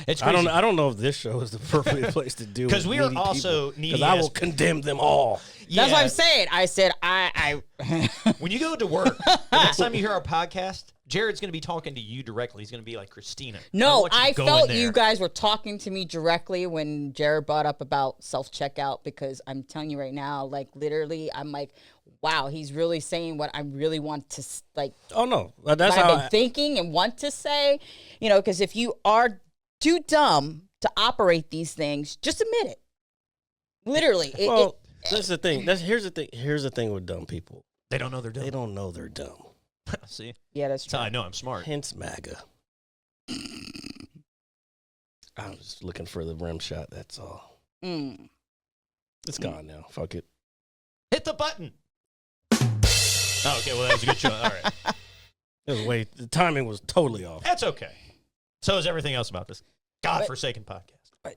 Speaker 4: It's
Speaker 6: I
Speaker 4: crazy.
Speaker 6: don't know if this show is the perfect place to do it.
Speaker 4: Because we are also needy.
Speaker 6: Because I will condemn them all.
Speaker 5: That's what I'm saying. I said, I
Speaker 4: When you go to work, the next time you hear our podcast, Jared's going to be talking to you directly. He's going to be like, Christina.
Speaker 5: No, I
Speaker 4: go
Speaker 5: felt
Speaker 4: in
Speaker 5: you
Speaker 4: there.
Speaker 5: guys were talking to me directly when Jared brought up about self-checkout, because I'm telling you right now, like, literally, I'm like, wow, he's really saying what I really want to, like,
Speaker 6: Oh, no. That's
Speaker 5: what
Speaker 6: how
Speaker 5: I've been thinking and want to say, because if you are too dumb to operate these things, just admit it. Literally.
Speaker 6: That's the thing. Here's the thing. Here's the thing with dumb people.
Speaker 4: They don't know they're dumb.
Speaker 6: They don't know they're dumb.
Speaker 4: See?
Speaker 5: Yeah, that's
Speaker 4: That's
Speaker 5: true.
Speaker 4: how I know I'm smart.
Speaker 6: Hence MAGA. I was just looking for the rim shot. That's all. It's gone now. Fuck it.
Speaker 4: Hit the button. Oh, okay, well, that was a good show. All right.
Speaker 6: The timing was totally off.
Speaker 4: That's okay. So is everything else about this godforsaken podcast.
Speaker 5: But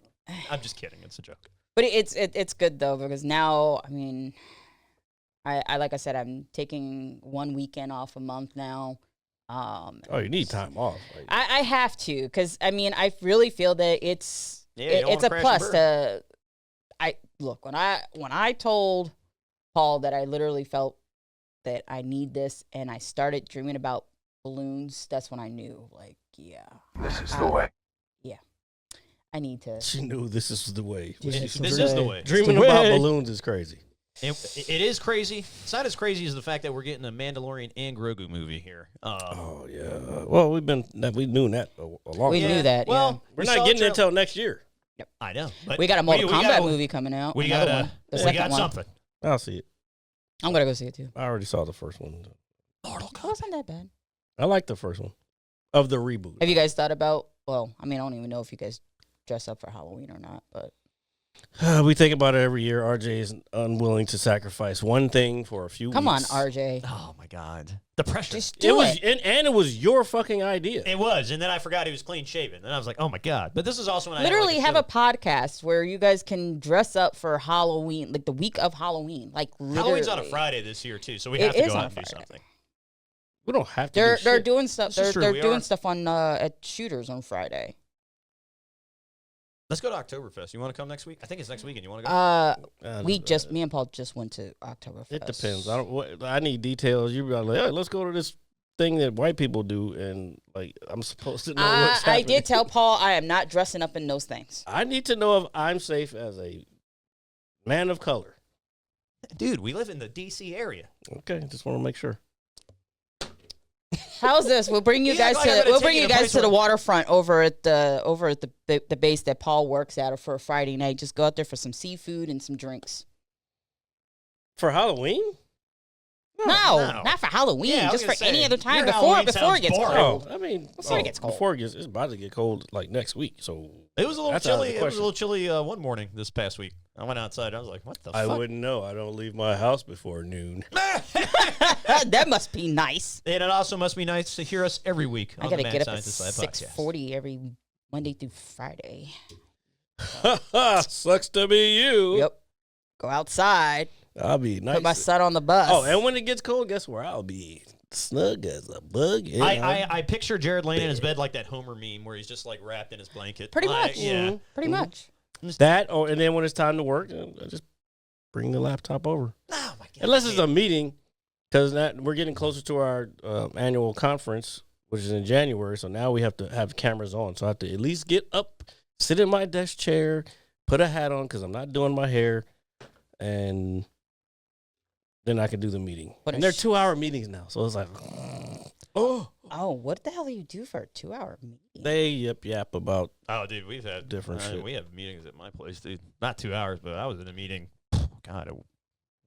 Speaker 4: I'm just kidding. It's a joke.
Speaker 5: But it's good though, because now, I mean, I like I said, I'm taking 1 weekend off a month now.
Speaker 6: You need time off. Like,
Speaker 5: I have to, because I mean, I really feel that it's
Speaker 4: don't
Speaker 5: it's a
Speaker 4: wanna crash
Speaker 5: plus
Speaker 4: and
Speaker 5: to. Look, when I told Paul that I literally felt that I need this, and I started dreaming about balloons, that's when I knew, like, yeah,
Speaker 1: This is the way.
Speaker 5: yeah, I need to.
Speaker 6: she knew this is the way.
Speaker 4: This is the way.
Speaker 6: Dreaming about balloons is crazy.
Speaker 4: It is crazy. It's not as crazy as the fact that we're getting a Mandalorian and Grogu movie here.
Speaker 6: Oh yeah. Well, we knew that a long
Speaker 5: We
Speaker 6: time.
Speaker 5: knew that.
Speaker 4: Well,
Speaker 6: We're not getting it until next year.
Speaker 4: I know. But
Speaker 5: We got a Mortal Kombat
Speaker 4: got
Speaker 5: movie coming out.
Speaker 4: We
Speaker 5: another
Speaker 4: got
Speaker 5: one, the
Speaker 4: we
Speaker 5: second
Speaker 4: got
Speaker 5: one.
Speaker 4: something.
Speaker 6: I'll see it.
Speaker 5: I'm gonna go see it too.
Speaker 6: I already saw the first one.
Speaker 4: Mortal
Speaker 5: It wasn't that bad.
Speaker 6: I like the first one of the reboot.
Speaker 5: Have you guys thought about? Well, I mean, I don't even know if you guys dress up for Halloween or not, but
Speaker 6: We think about it every year. RJ is unwilling to sacrifice one thing for a few
Speaker 5: come on,
Speaker 6: weeks.
Speaker 5: RJ,
Speaker 4: Oh my God, the pressure.
Speaker 5: just do it.
Speaker 6: And it was your fucking idea.
Speaker 4: It was, and then I forgot he was clean shaven, and I was like, oh my God. But this is also when
Speaker 5: Literally
Speaker 4: I
Speaker 5: have a podcast where you guys can dress up for Halloween, like the week of Halloween, like literally.
Speaker 4: Halloween's on a Friday this year too, so we
Speaker 5: It
Speaker 4: have to
Speaker 5: is
Speaker 4: go
Speaker 5: on
Speaker 4: out
Speaker 5: a
Speaker 4: and do
Speaker 5: Friday.
Speaker 4: something.
Speaker 6: We don't have to.
Speaker 5: They're doing stuff.
Speaker 4: This is true,
Speaker 5: They're
Speaker 4: we
Speaker 5: doing
Speaker 4: are.
Speaker 5: stuff on at Shooters on Friday.
Speaker 4: Let's go to Oktoberfest. You want to come next week? I think it's next weekend. You want to go?
Speaker 5: Me and Paul just went to Oktoberfest.
Speaker 6: It depends. I need details. You be like, hey, let's go to this thing that white people do, and like I'm supposed to know what's
Speaker 5: I
Speaker 6: happening.
Speaker 5: did tell Paul I am not dressing up in those things.
Speaker 6: I need to know if I'm safe as a man of color.
Speaker 4: Dude, we live in the D.C. area.
Speaker 6: Okay, just want to make sure.
Speaker 5: How's this? We'll bring you
Speaker 4: Yeah,
Speaker 5: guys
Speaker 4: like I'm
Speaker 5: to
Speaker 4: gonna
Speaker 5: we'll
Speaker 4: take
Speaker 5: bring
Speaker 4: you
Speaker 5: you
Speaker 4: to a
Speaker 5: guys
Speaker 4: place
Speaker 5: to the
Speaker 4: where-
Speaker 5: waterfront over at the base that Paul works at for a Friday night. Just go out there for some seafood and some drinks.
Speaker 6: For Halloween?
Speaker 5: No, not for Halloween.
Speaker 4: Yeah, I was
Speaker 5: just
Speaker 4: gonna
Speaker 5: for any
Speaker 4: say,
Speaker 5: other time
Speaker 4: your
Speaker 5: before
Speaker 4: Halloween
Speaker 5: it
Speaker 4: sounds
Speaker 5: gets
Speaker 4: boring.
Speaker 5: cold.
Speaker 6: I mean,
Speaker 5: Before it gets cold.
Speaker 6: Before it's about to get cold, like next week. So
Speaker 4: It was a little
Speaker 6: That's out of the
Speaker 4: chilly. It was a
Speaker 6: question.
Speaker 4: little chilly one morning this past week. I went outside. I was like, what the
Speaker 6: I
Speaker 4: fuck?
Speaker 6: wouldn't know. I don't leave my house before noon.
Speaker 5: That must be nice.
Speaker 4: And it also must be nice to hear us every week on
Speaker 5: I gotta
Speaker 4: the Mad
Speaker 5: get up at
Speaker 4: Scientist Lab podcast.
Speaker 5: 6:40 every Monday through Friday.
Speaker 6: Sucks to be you.
Speaker 5: Yep. Go outside.
Speaker 6: I'll be nice.
Speaker 5: Put my son on the bus.
Speaker 6: Oh, and when it gets cold, guess where I'll be? Snug as a bug.
Speaker 4: I picture Jared laying in his bed like that Homer meme where he's just like wrapped in his blanket.
Speaker 5: pretty
Speaker 4: Like,
Speaker 5: much.
Speaker 4: Yeah.
Speaker 5: Pretty much.
Speaker 6: That, and then when it's time to work, I just bring the laptop over.
Speaker 4: Oh my God.
Speaker 6: Unless it's a meeting, because we're getting closer to our annual conference, which is in January. So now we have to have cameras on. So I have to at least get up, sit in my desk chair, put a hat on because I'm not doing my hair, and then I can do the meeting.
Speaker 5: What
Speaker 6: And
Speaker 5: a
Speaker 6: they're 2-hour meetings now. So it's like, oh.
Speaker 5: Oh, what the hell do you do for a 2-hour meeting?
Speaker 6: They yap about.
Speaker 4: Oh, dude, we've had
Speaker 6: Different shit.
Speaker 4: We have meetings at my place, dude. Not 2 hours, but I was in a meeting. God, a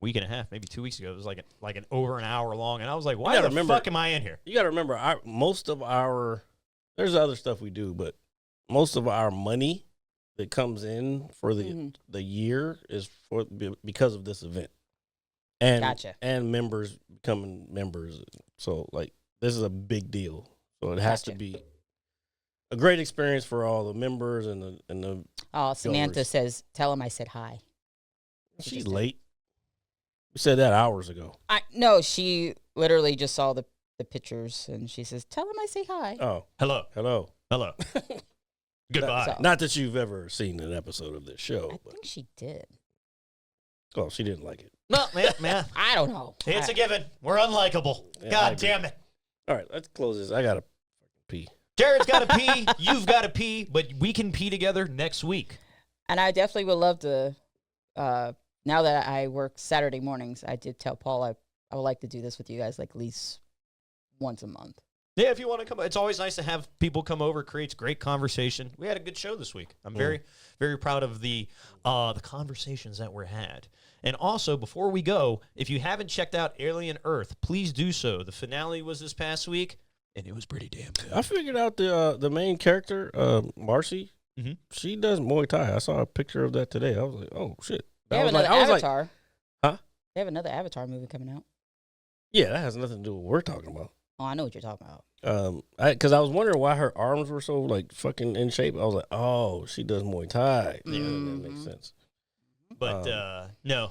Speaker 4: week and a half, maybe 2 weeks ago. It was like an over an hour long, and I was like, why
Speaker 6: gotta
Speaker 4: the
Speaker 6: remember-
Speaker 4: fuck am I in here?
Speaker 6: You got to remember, most of our there's other stuff we do, but most of our money that comes in for the year is because of this event. And
Speaker 5: Gotcha.
Speaker 6: And members becoming members. So like this is a big deal. So it has to be a great experience for all the members and the
Speaker 5: Oh, Samantha
Speaker 6: goers.
Speaker 5: says, tell him I said hi.
Speaker 6: She's late. We said that hours ago.
Speaker 5: No, she literally just saw the pictures and she says, tell him I say hi.
Speaker 6: Oh.
Speaker 4: Hello.
Speaker 6: Hello.
Speaker 4: Goodbye.
Speaker 5: So-
Speaker 6: Not that you've ever seen an episode of this show.
Speaker 5: I
Speaker 6: But,
Speaker 5: think she did.
Speaker 6: oh, she didn't like it.
Speaker 4: No, man.
Speaker 5: I don't know.
Speaker 4: It's a given. We're unlikable.
Speaker 6: Yeah, I
Speaker 4: God
Speaker 6: agree.
Speaker 4: damn it.
Speaker 6: All right, let's close this. I got to pee.
Speaker 4: Jared's got to pee. You've got to pee, but we can pee together next week.
Speaker 5: And I definitely would love to, now that I work Saturday mornings, I did tell Paul I would like to do this with you guys like at least once a month.
Speaker 4: Yeah, if you want to come, it's always nice to have people come over. It creates great conversation. We had a good show this week. I'm very, very proud of the conversations that were had. And also, before we go, if you haven't checked out Alien Earth, please do so. The finale was this past week, and it was pretty damn good.
Speaker 6: I figured out the main character, Marcy.
Speaker 4: Mhm.
Speaker 6: She does Muay Thai. I saw a picture of that today. I was like, oh shit.
Speaker 5: They have
Speaker 6: I was
Speaker 5: another
Speaker 6: like,
Speaker 5: Avatar.
Speaker 6: huh?
Speaker 5: They have another Avatar movie coming out.
Speaker 6: Yeah, that has nothing to do with what we're talking about.
Speaker 5: Oh, I know what you're talking about.
Speaker 6: Because I was wondering why her arms were so like fucking in shape. I was like, oh, she does Muay Thai. Yeah, that makes sense.
Speaker 4: But no,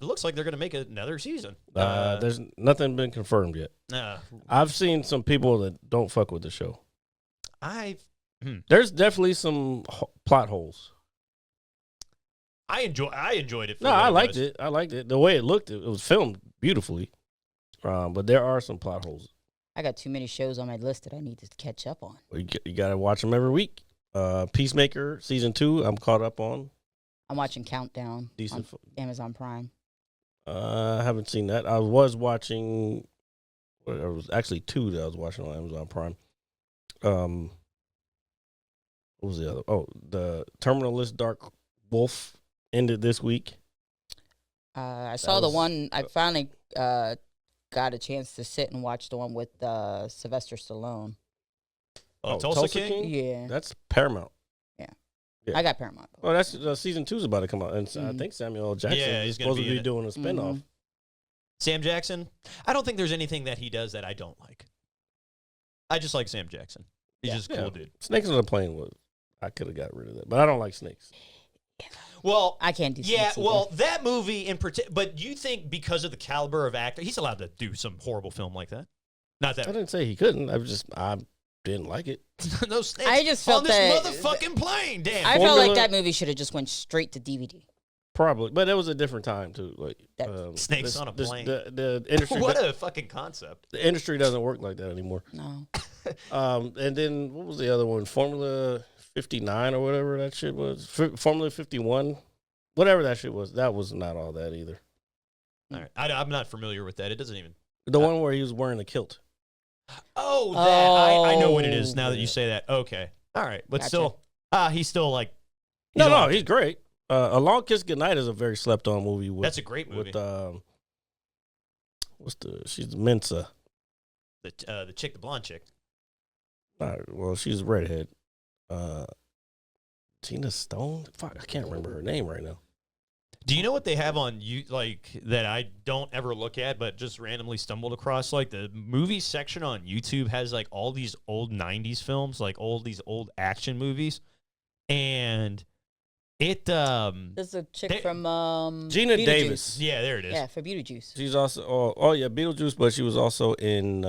Speaker 4: looks like they're going to make another season.
Speaker 6: There's nothing been confirmed yet. I've seen some people that don't fuck with the show. There's definitely some plot holes.
Speaker 4: I enjoyed it.
Speaker 6: No, I liked it. I liked it. The way it looked, it was filmed beautifully. But there are some plot holes.
Speaker 5: I got too many shows on my list that I need to catch up on.
Speaker 6: You got to watch them every week. Peacemaker season 2, I'm caught up on.
Speaker 5: I'm watching Countdown
Speaker 6: Decent.
Speaker 5: on Amazon Prime.
Speaker 6: I haven't seen that. I was watching. There was actually 2 that I was watching on Amazon Prime. What was the other? Oh, the Terminal List Dark Wolf ended this week.
Speaker 5: I saw the one. I finally got a chance to sit and watch the one with Sylvester Stallone.
Speaker 4: Tulsa King?
Speaker 5: Yeah.
Speaker 6: That's Paramount.
Speaker 5: I got Paramount.
Speaker 6: Well, that's season 2 is about to come out, and I think Samuel L. Jackson is
Speaker 4: gonna
Speaker 6: supposed to be doing a spinoff.
Speaker 4: Sam Jackson. I don't think there's anything that he does that I don't like. I just like Sam Jackson. He's just a cool dude.
Speaker 6: Snakes on a Plane was. I could have got rid of that, but I don't like snakes.
Speaker 4: Well,
Speaker 5: I can't do.
Speaker 4: Yeah,
Speaker 5: snakes
Speaker 4: well, that movie in particular. But you think because of the caliber of actor, he's allowed to do some horrible film like that? Not that.
Speaker 6: I didn't say he couldn't. I didn't like it.
Speaker 4: No snakes.
Speaker 5: I just felt
Speaker 4: on this
Speaker 5: that
Speaker 4: motherfucking plane. Damn.
Speaker 5: I felt like that movie should have just went straight to DVD.
Speaker 6: Probably, but it was a different time too. Like
Speaker 4: snakes on a plane.
Speaker 6: The industry.
Speaker 4: What a fucking concept.
Speaker 6: The industry doesn't work like that anymore.
Speaker 5: No.
Speaker 6: And then what was the other one? Formula 59 or whatever that shit was. Formula 51, whatever that shit was. That was not all that either.
Speaker 4: All right, I'm not familiar with that. It doesn't even.
Speaker 6: The one where he was wearing a kilt.
Speaker 4: Oh, that I know what it is now that you say that. Okay, all right, but
Speaker 5: Gotcha.
Speaker 4: still, he's still like.
Speaker 6: No, he's great. A Long Kiss Goodnight is a very slept on movie.
Speaker 4: That's a great movie.
Speaker 6: With she's Mensa.
Speaker 4: The chick, the blonde chick.
Speaker 6: Well, she's a redhead. Tina Stone? Fuck, I can't remember her name right now.
Speaker 4: Do you know what they have on you like that I don't ever look at, but just randomly stumbled across? Like the movie section on YouTube has like all these old '90s films, like these old action movies, and it.
Speaker 5: There's a chick from
Speaker 6: Gina
Speaker 5: Beetlejuice.
Speaker 6: Davis.
Speaker 4: Yeah, there it is.
Speaker 5: Yeah, for Beetlejuice.
Speaker 6: She's also Beetlejuice, but she was also in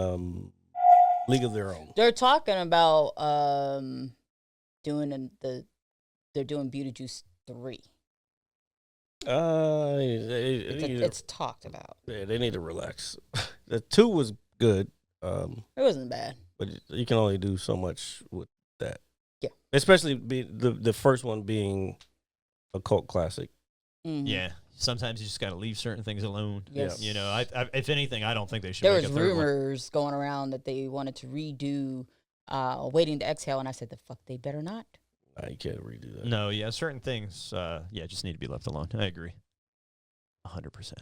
Speaker 6: League of Their Own.
Speaker 5: They're talking about doing they're doing Beetlejuice 3. It's talked about.
Speaker 6: Yeah, they need to relax. The 2 was good.
Speaker 5: It wasn't bad.
Speaker 6: But you can only do so much with that.
Speaker 5: Yeah.
Speaker 6: Especially the first one being a cult classic.
Speaker 5: Mm-hmm.
Speaker 4: Yeah. Sometimes you just got to leave certain things alone.
Speaker 5: Yes.
Speaker 4: You know, I, if anything, I don't think they should.
Speaker 5: There
Speaker 4: make
Speaker 5: was
Speaker 4: a third one.
Speaker 5: rumors going around that they wanted to redo Waiting to Exhale, and I said, the fuck, they better not.
Speaker 6: You can't redo that.
Speaker 4: No, yeah, certain things, just need to be left alone. I agree, 100%.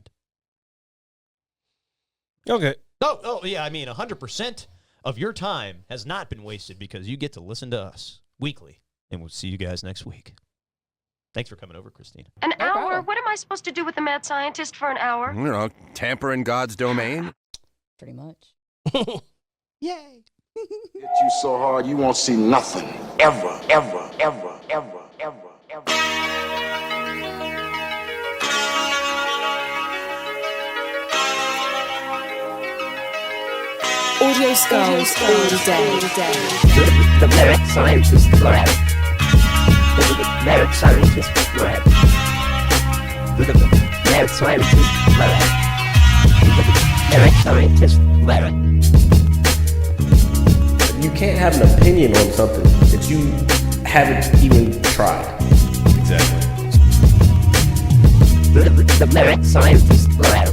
Speaker 6: Okay.
Speaker 4: Oh, yeah. I mean, 100%. of your time has not been wasted because you get to listen to us weekly. And we'll see you guys next week. Thanks for coming over, Christina.
Speaker 9: An
Speaker 5: No
Speaker 9: hour?
Speaker 5: problem.
Speaker 9: What am I supposed to do with the mad scientist for an hour?
Speaker 10: You know, tamper in God's domain.
Speaker 5: Pretty much.
Speaker 4: Yay.
Speaker 1: Hit you so hard you won't see nothing. Ever, ever, ever, ever, ever, ever.
Speaker 2: Audio Skulls all day.
Speaker 3: The merit scientist lab. The merit scientist lab. The merit scientist lab. The merit scientist lab.
Speaker 11: You can't have an opinion on something that you haven't even tried.
Speaker 3: The merit scientist lab.